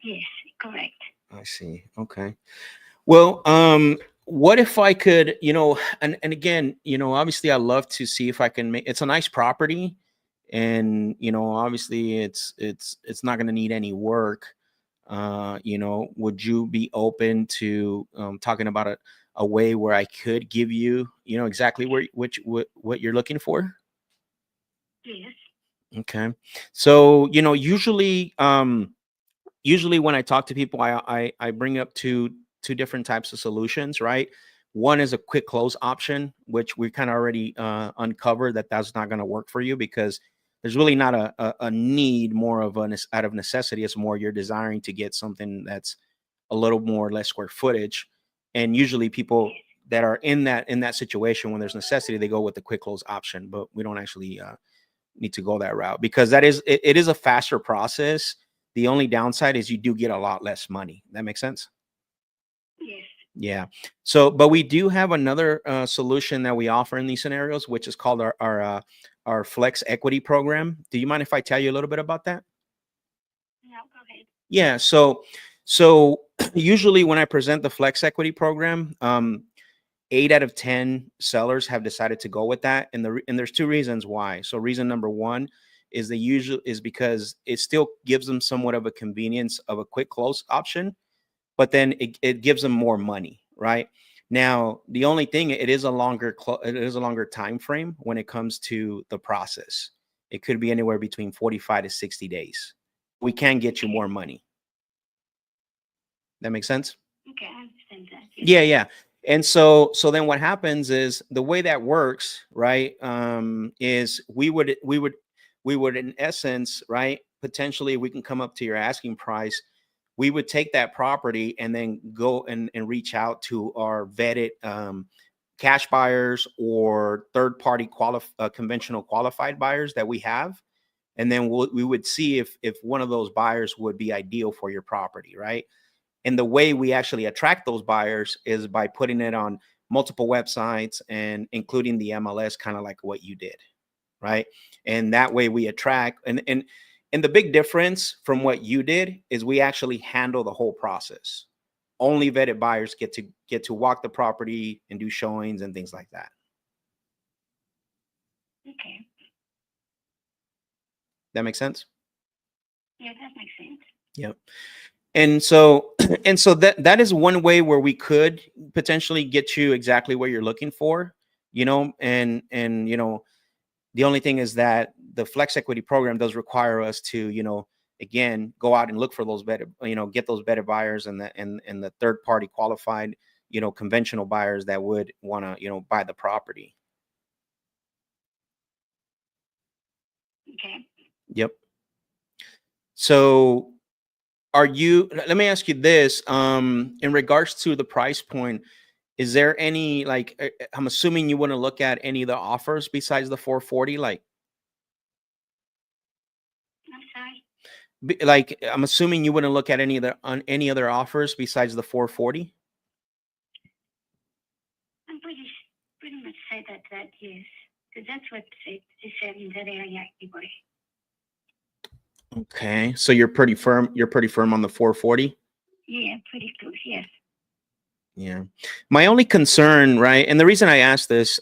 Yes, correct. I see. Okay. Well, what if I could, and again, obviously I love to see if I can make it's a nice property, and obviously it's not going to need any work. Would you be open to talking about a way where I could give you, exactly what you're looking for? Yes. Okay. So, usually when I talk to people, I bring up two different types of solutions, right? One is a quick close option, which we kind of already uncovered that's not going to work for you because there's really not a need, more of out of necessity. It's more you're desiring to get something that's a little more less square footage. And usually people that are in that situation when there's necessity, they go with the quick close option, but we don't actually need to go that route because it is a faster process. The only downside is you do get a lot less money. That makes sense? Yes. Yeah. So, but we do have another solution that we offer in these scenarios, which is called our Flex Equity Program. Do you mind if I tell you a little bit about that? No, go ahead. Yeah. So usually when I present the Flex Equity Program, 8 out of 10 sellers have decided to go with that, and there's two reasons why. So reason number one is because it still gives them somewhat of a convenience of a quick close option, but then it gives them more money, right? Now, the only thing, it is a longer time frame when it comes to the process. It could be anywhere between 45 to 60 days. We can get you more money. That makes sense? Okay, I understand that. Yes. Yeah. And so then what happens is the way that works, right? Is we would in essence, right? Potentially we can come up to your asking price. We would take that property and then go and reach out to our vetted cash buyers or third party conventional qualified buyers that we have. And then we would see if one of those buyers would be ideal for your property, right? And the way we actually attract those buyers is by putting it on multiple websites and including the MLS, kind of like what you did, right? And that way we attract and the big difference from what you did is we actually handle the whole process. Only vetted buyers get to walk the property and do showings and things like that. Okay. That makes sense? Yeah, that makes sense. Yep. And so that is one way where we could potentially get you exactly what you're looking for, and the only thing is that the Flex Equity Program does require us to, again, go out and look for those better, get those better buyers and the third party qualified, conventional buyers that would want to, buy the property. Okay. Yep. So let me ask you this, in regards to the price point, is there any, I'm assuming you want to look at any of the offers besides the 440, like, I'm sorry? like, I'm assuming you wouldn't look at any other offers besides the 440? I'm pretty much say that yes, because that's what it said in that area anyway. Okay, so you're pretty firm on the 440? Yeah, pretty close, yes. Yeah. My only concern, right, and the reason I asked this,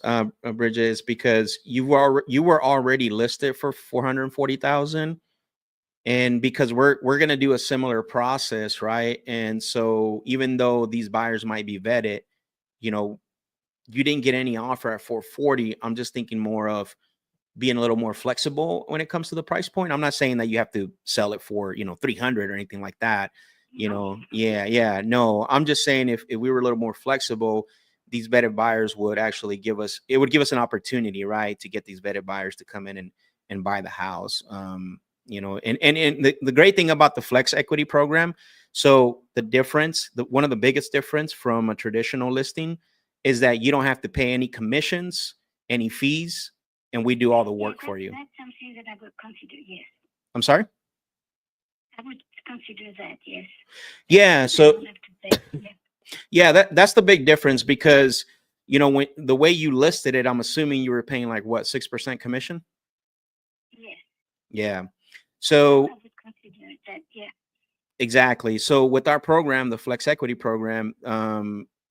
Bridget, is because you were already listed for 440,000, and because we're going to do a similar process, right? And so even though these buyers might be vetted, you didn't get any offer at 440. I'm just thinking more of being a little more flexible when it comes to the price point. I'm not saying that you have to sell it for, 300 or anything like that. Yeah. No, I'm just saying if we were a little more flexible, these vetted buyers would actually give us an opportunity, right, to get these vetted buyers to come in and buy the house. And the great thing about the Flex Equity Program, so one of the biggest difference from a traditional listing is that you don't have to pay any commissions, any fees, and we do all the work for you. That's something that I would consider, yes. I'm sorry? I would consider that, yes. Yeah. I So don't have to pay. Yeah. yeah, that's the big difference, because when the way you listed it, I'm assuming you were paying like what, 6% commission? Yes. Yeah. So I would consider that, yeah. exactly. So with our program, the Flex Equity program,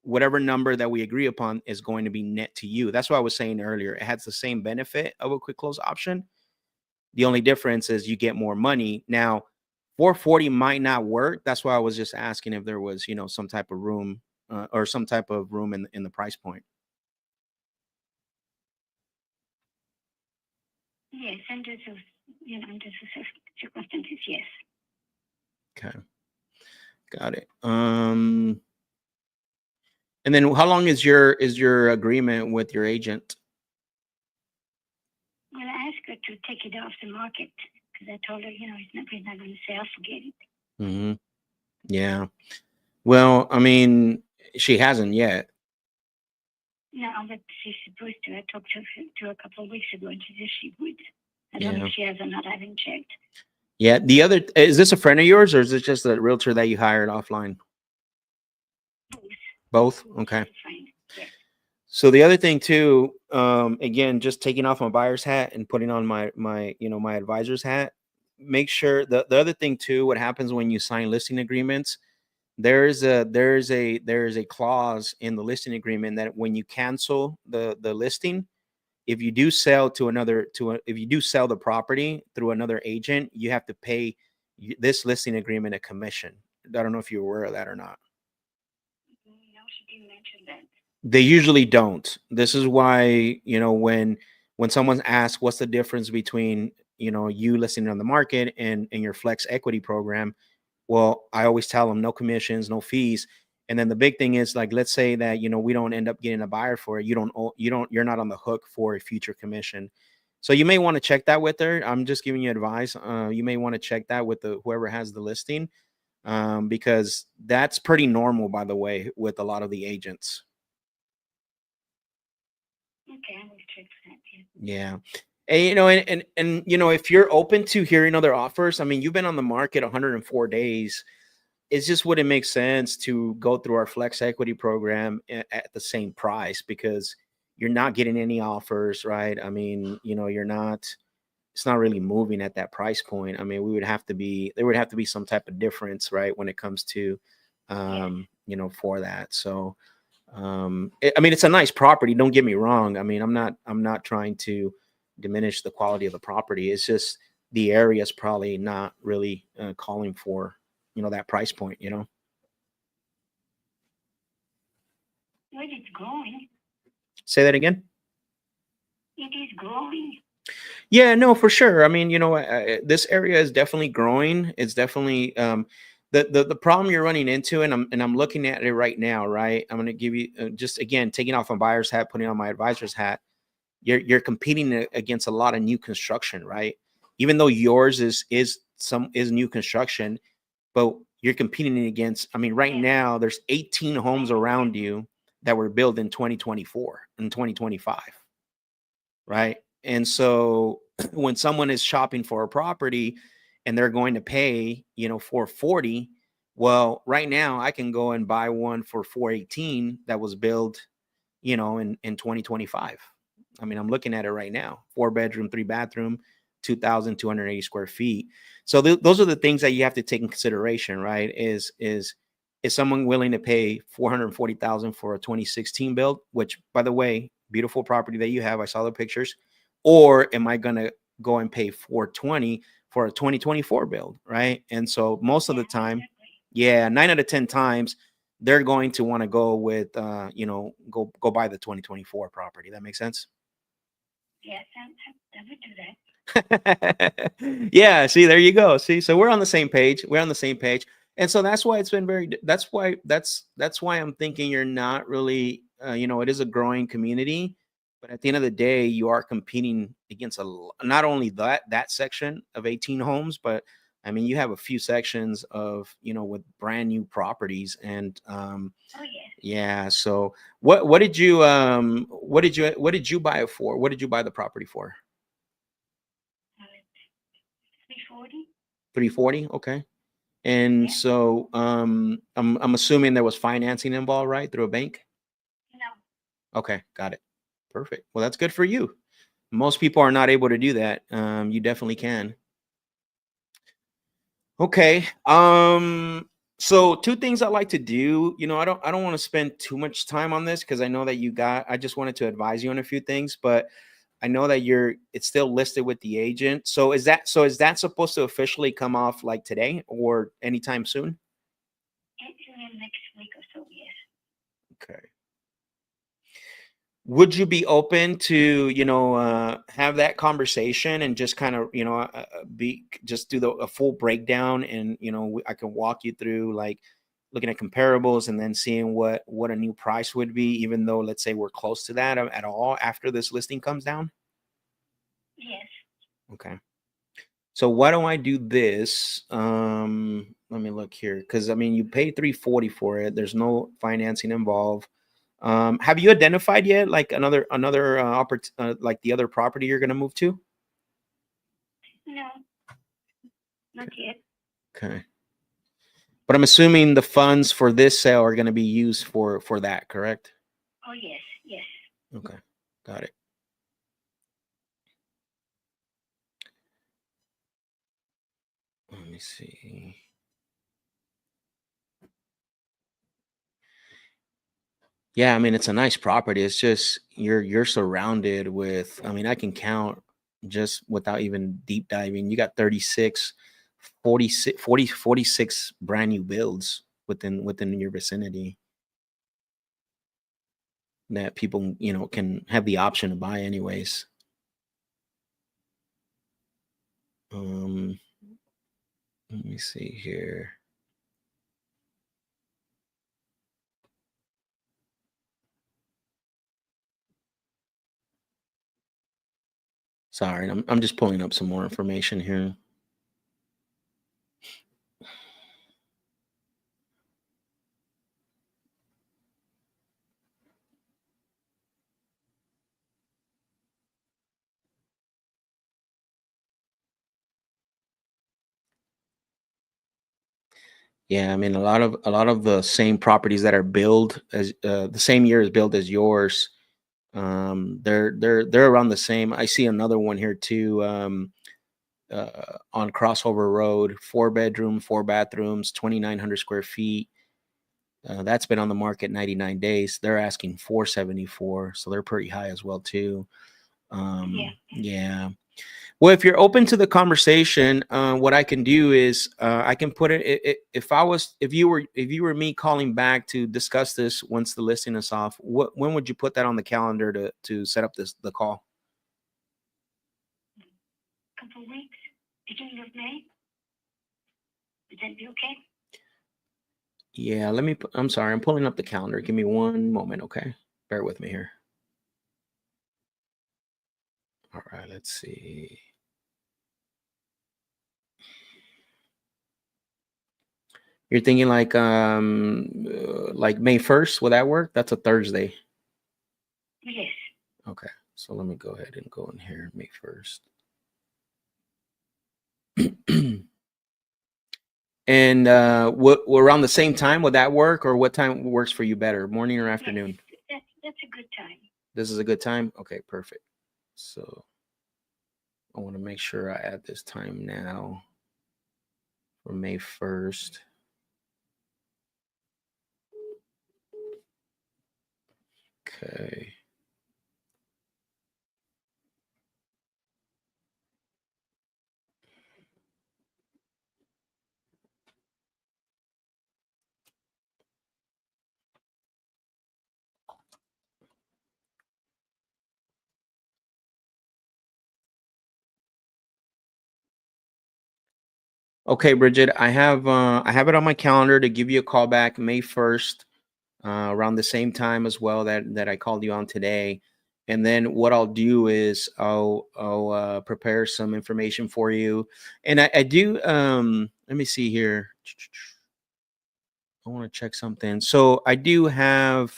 whatever number that we agree upon is going to be net to you. That's what I was saying earlier. It has the same benefit of a quick close option. The only difference is you get more money. Now, 440 might not work. That's why I was just asking if there was, some type of room or some type of room in the price point. Yes, under those, under the circumstances, yes. Okay. Got it. And then how long is your agreement with your agent? Well, I asked her to take it off the market because I told her, he's not going to sell, forget it. Mm-hmm. Yeah. Well, I mean, she hasn't yet. No, but she's supposed to. I talked to her a couple of weeks ago, and she said she would. I don't know if she has or not. I haven't checked. Yeah. Is this a friend of yours, or is it just a realtor that you hired offline? Both. Okay. Yeah. So the other thing too, again, just taking off my buyer's hat and putting on my advisor's hat. Make sure the other thing too, what happens when you sign listing agreements, there's a clause in the listing agreement that when you cancel the listing, if you do sell if you do sell the property through another agent, you have to pay this listing agreement a commission. I don't know if you're aware of that or not. No, she didn't mention that. They usually don't. This is why, when someone asks what's the difference between, you listing on the market and your Flex Equity program, well, I always tell them no commissions, no fees. And then the big thing is, like, let's say that, we don't end up getting a buyer for it. You're not on the hook for a future commission. So you may want to check that with her. I'm just giving you advice. You may want to check that with whoever has the listing, because that's pretty normal, by the way, with a lot of the agents. Okay, I will check that. Yeah. And if you're open to hearing other offers, I mean, you've been on the market 104 days. It just wouldn't make sense to go through our Flex Equity program at the same price, because you're not getting any offers, right? I mean, it's not really moving at that price point. I mean, there would have to be some type of difference, right, when it comes to, for that. So, I mean, it's a nice property. Don't get me wrong. I mean, I'm not trying to diminish the quality of the property. It's just the area is probably not really calling for, that price point, Well, it's growing. Say that again. It is growing. Yeah, no, for sure. I mean, this area is definitely growing. It's definitely the problem you're running into, and I'm looking at it right now, right? I'm going to give you just, again, taking off my buyer's hat, putting on my advisor's hat. You're competing against a lot of new construction, right? Even though yours is new construction, but you're competing against, I mean, right now there's 18 homes around you that were built in 2024 and 2025, right? And so when someone is shopping for a property and they're going to pay, 440, well, right now I can go and buy one for 418 that was built, in 2025. I mean, I'm looking at it right now. 4-bedroom, 3-bathroom, 2,280 square feet. So those are the things that you have to take in consideration, right? Is someone willing to pay $440,000 for a 2016 build, which, by the way, beautiful property that you have. I saw the pictures. Or am I going to go and pay $420 for a 2024 build, right? And so most of the time, 9 out of 10 times, they're going to want to go with, go buy the 2024 property. That makes sense? Yes, I would do that. Yeah. See, there you go. See, so we're on the same page. And so that's why it's been that's why I'm thinking you're not really, it is a growing community, but at the end of the day, you are competing against not only that section of 18 homes, but I mean, you have a few sections of, with brand new properties. And yeah. So what did you buy it for? What did you buy the property for? 340. 340. Okay. And Yeah. so I'm assuming there was financing involved, right? Through a bank? No. Okay, got it. Perfect. Well, that's good for you. Most people are not able to do that. You definitely can. Okay. So two things I like to do. I don't want to spend too much time on this because I know that I just wanted to advise you on a few things, but I know that it's still listed with the agent. So is that supposed to officially come off like today or anytime soon? In next week or so, yes. Okay. Would you be open to, have that conversation and just kind of, just do a full breakdown and, I can walk you through like looking at comparables and then seeing what a new price would be, even though let's say we're close to that at all after this listing comes down? Yes. Okay. So why don't I do this? Let me look here. Cause I mean, you pay 340 for it. There's no financing involved. Have you identified yet, like another like the other property you're going to move to? No, not yet. Okay, but I'm assuming the funds for this sale are going to be used for that, correct? Oh, yes, yes. Okay, got it. Let me see. Yeah, I mean it's a nice property. It's just you're surrounded with. I mean, I can count just without even deep diving. You got 36, 46, 40, 46 brand new builds within your vicinity that people can have the option to buy anyways. um Let me see here. Sorry, I'm just pulling up some more information here. Yeah, I mean a lot of the same properties that are built as the same year as built as yours. They're around the same. I see another one here too. On Crossover Road, 4 bedroom, 4 bathrooms, 2,900 square feet. That's been on the market 99 days. They're asking 474, so they're pretty high as well too. Yeah. Yeah. Well, if you're open to the conversation, what I can do is I can put if you were me calling back to discuss this once the listing is off. When would you put that on the calendar to set up the call? Couple weeks, beginning of May. Would that be okay? Yeah, I'm sorry, I'm pulling up the calendar. Give me one moment, okay? Bear with me here. All right, let's see. You're thinking like May 1st, will that work? That's a Thursday. Yes. Okay. So let me go ahead and go in here May 1st. And what around the same time would that work, or what time works for you better, morning or afternoon? Yes, that's a good time. This is a good time. Okay, perfect. So I want to make sure I add this time now for May 1st. Okay. Okay, Bridget, I have it on my calendar to give you a call back May 1st, around the same time as well that I called you on today. And then what I'll do is I'll prepare some information for you. And I do let me see here. I want to check something. So I do have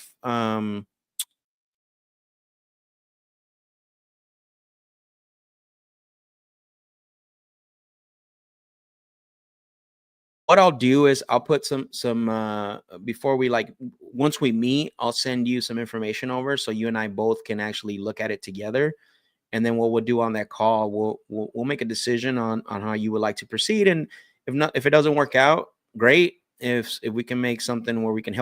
what I'll do is I'll put some before we once we meet, I'll send you some information over so you and I both can actually look at it together. And then what we'll do on that call, we'll make a decision on how you would like to proceed. And if it doesn't work out, great. If we can make something where we can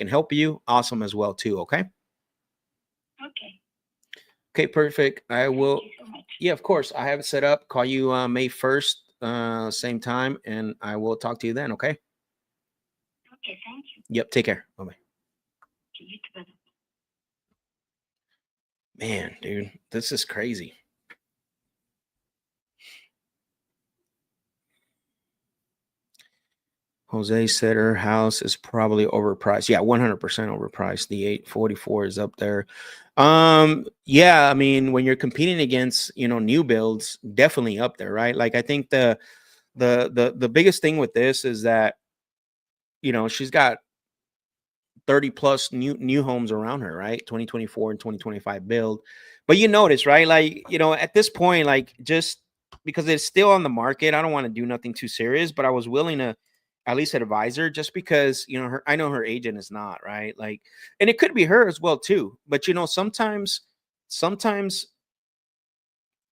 help you, awesome as well too. Okay. Okay. Okay, perfect. I will. Thank you so much. Yeah, of course. I have it set up. Call you May 1st, same time, and I will talk to you then. Okay. Okay, thank you. Yep. Take care. Bye bye. Okay, you too, brother. Man, dude, this is crazy. Jose said her house is probably overpriced. Yeah, 100% overpriced. The 844 is up there. Yeah, I mean, when you're competing against, new builds, definitely up there, right? Like I think the biggest thing with this is that, she's got 30 plus new homes around her, right? 2024 and 2025 build. But you notice, right? Like, at this point, like just because it's still on the market, I don't want to do nothing too serious, but I was willing to at least advise her just because, I know her agent is not, right? Like, and it could be her as well too. But sometimes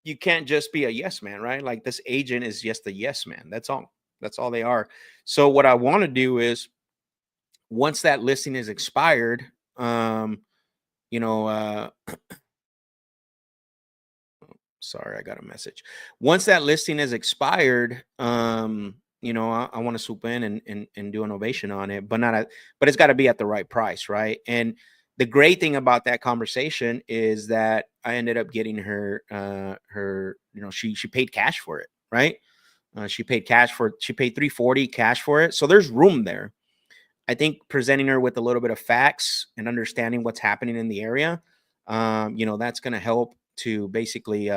you can't just be a yes man, right? Like this agent is just a yes man. That's all. That's all they are. So what I want to do is once that listing is expired, you know, sorry, I got a message. Once that listing is expired, I want to swoop in and do an ovation on it, but it's got to be at the right price, right? And the great thing about that conversation is that I ended up getting her, she paid cash for it, right? She paid 340 cash for it, so there's room there. I think presenting her with a little bit of facts and understanding what's happening in the area, that's going to help to basically,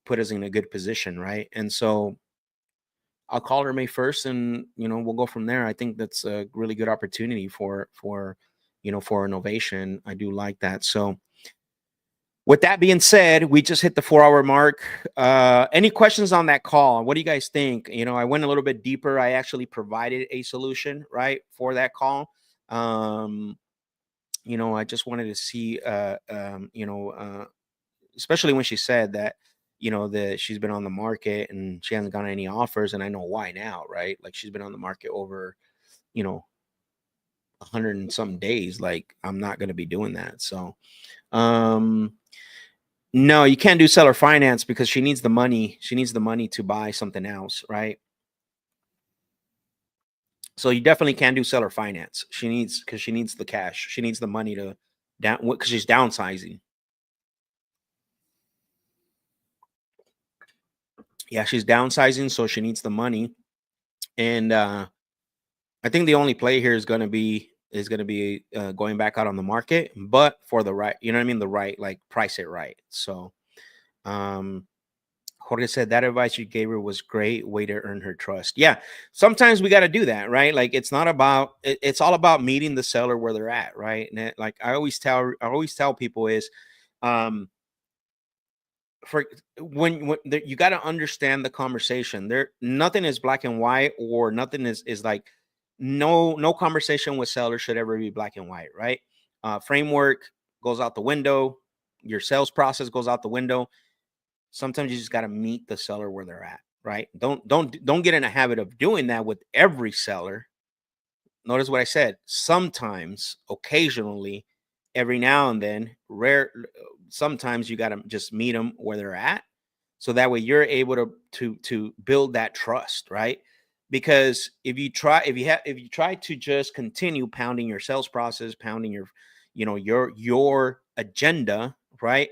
put us in a good position, right? And so I'll call her May 1st, and we'll go from there. I think that's a really good opportunity for an ovation. I do like that. So with that being said, we just hit the 4-hour mark. Any questions on that call? What do you guys think? I went a little bit deeper. I actually provided a solution, right, for that call. I just wanted to see, especially when she said that, that she's been on the market and she hasn't gotten any offers, and I know why now, right? Like she's been on the market over, 100 and some days. Like I'm not going to be doing that. So, no, you can't do seller finance because she needs the money. She needs the money to buy something else, right? So you definitely can't do seller finance. Because she needs the cash. She needs the money to because she's downsizing. Yeah, she's downsizing, so she needs the money. And I think the only play here is going to be going back out on the market, but for the right, you know what I mean? The right, like price it right. So, Jorge said that advice you gave her was great way to earn her trust. Yeah. Sometimes we got to do that, right? Like it's not about, it's all about meeting the seller where they're at. Right. And like I always tell people is, for when you got to understand the conversation there. Nothing is black and white, or nothing is like, no conversation with sellers should ever be black and white, right? Framework goes out the window. Your sales process goes out the window. Sometimes you just got to meet the seller where they're at, right? Don't get in a habit of doing that with every seller. Notice what I said. Sometimes, occasionally, every now and then, sometimes you got to just meet them where they're at, so that way you're able to build that trust, right? Because if you try to just continue pounding your sales process, pounding your agenda, right,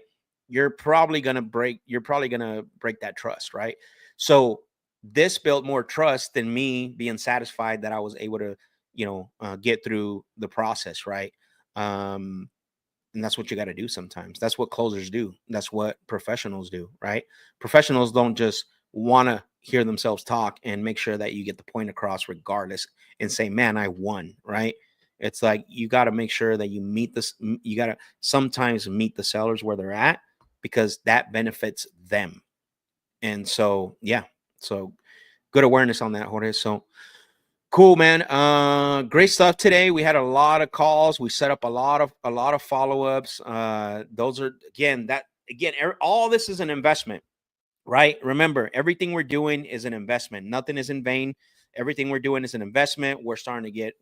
you're probably gonna break that trust, right? So this built more trust than me being satisfied that I was able to get through the process, right? And that's what you got to do sometimes. That's what closers do. That's what professionals do, right? Professionals don't just want to hear themselves talk and make sure that you get the point across regardless and say, man, I won, right? It's like you got to make sure that you got to sometimes meet the sellers where they're at, because that benefits them. And so, yeah, so good awareness on that, Jorge. So Cool, man. Great stuff today. We had a lot of calls. We set up a lot of follow-ups. Those are all this is an investment, right? Remember, everything we're doing is an investment. Nothing is in vain. Everything we're doing is an investment. We're starting to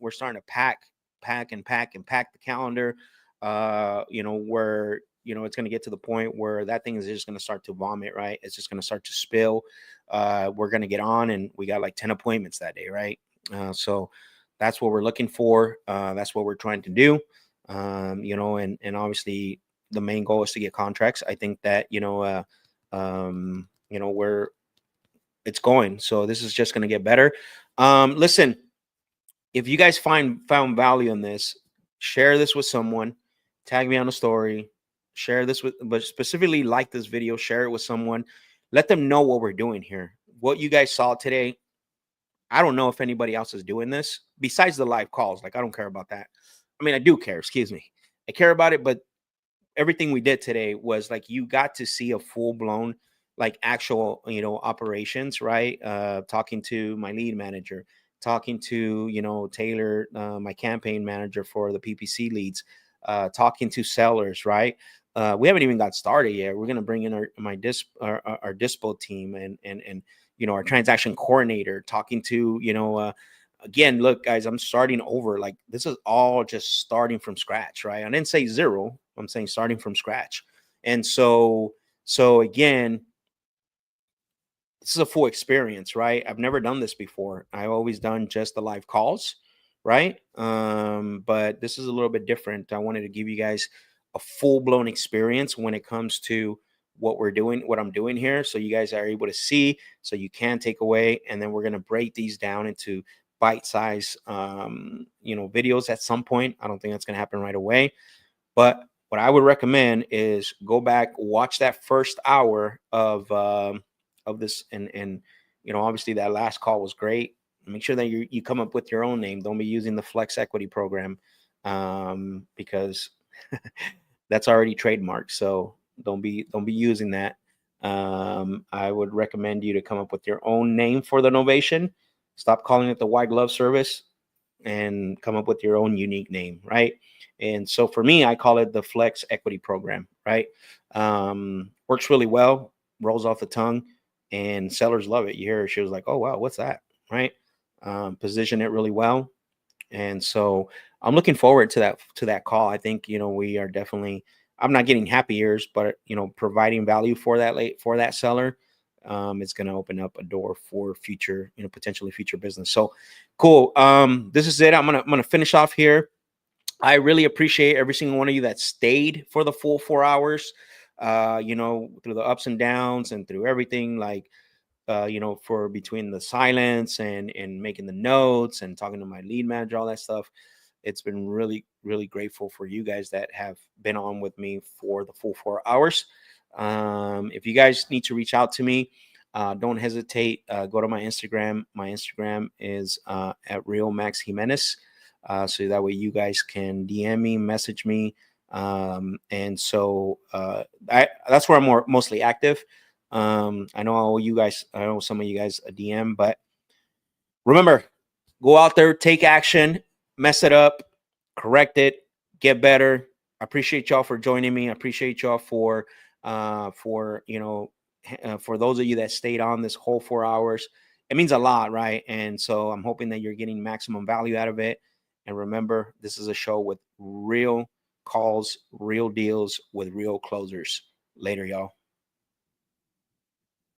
pack the calendar. Where it's going to get to the point where that thing is just going to start to vomit, right? It's just going to start to spill. We're going to get on, and we got like 10 appointments that day, right? So that's what we're looking for. That's what we're trying to do. And obviously the main goal is to get contracts. I think that, where it's going. So this is just going to get better. Listen, if you guys found value in this, share this with someone, tag me on a story, but specifically like this video, share it with someone, let them know what we're doing here. What you guys saw today, I don't know if anybody else is doing this besides the live calls. Like, I don't care about that. I mean, I do care, excuse me. I care about it, but everything we did today was like, you got to see a full blown, like actual, operations, right? Talking to my lead manager, talking to, Taylor, my campaign manager for the PPC leads, talking to sellers, right? We haven't even got started yet. We're going to bring in our dispo team and our transaction coordinator, talking to, again, look, guys, I'm starting over. Like, this is all just starting from scratch, right? I didn't say zero. I'm saying starting from scratch. And so again, this is a full experience, right? I've never done this before. I've always done just the live calls, right? But this is a little bit different. I wanted to give you guys a full-blown experience when it comes to what I'm doing here, so you guys are able to see, so you can take away, and then we're going to break these down into bite-size videos at some point. I don't think that's going to happen right away, but what I would recommend is go back, watch that first hour of this, and obviously that last call was great. Make sure that you come up with your own name. Don't be using the Flex Equity program, because that's already trademarked. So don't be using that. I would recommend you to come up with your own name for the novation. Stop calling it the White Glove Service and come up with your own unique name, right? And so for me, I call it the Flex Equity Program, right? Works really well, rolls off the tongue, and sellers love it. You hear her, she was like, oh, wow, what's that, right? Position it really well. And so I'm looking forward to that call. I think, we are definitely, I'm not getting happy ears, but, providing value for that seller. It's going to open up a door for future, potentially future business. So cool. This is it. I'm going to finish off here. I really appreciate every single one of you that stayed for the full 4 hours, through the ups and downs and through everything, like, for between the silence and making the notes and talking to my lead manager, all that stuff. It's been really, really grateful for you guys that have been on with me for the full 4 hours. If you guys need to reach out to me, don't hesitate. Go to my Instagram. My Instagram is at Real Max Jimenez. So that way you guys can DM me, message me. And so that's where I'm mostly active. I know some of you guys a DM, but remember, go out there, take action, mess it up, correct it, get better. I appreciate y'all for joining me. I appreciate y'all for those of you that stayed on this whole 4 hours. It means a lot, right? And so I'm hoping that you're getting maximum value out of it. And remember, this is a show with real calls, real deals with real closers. Later, y'all.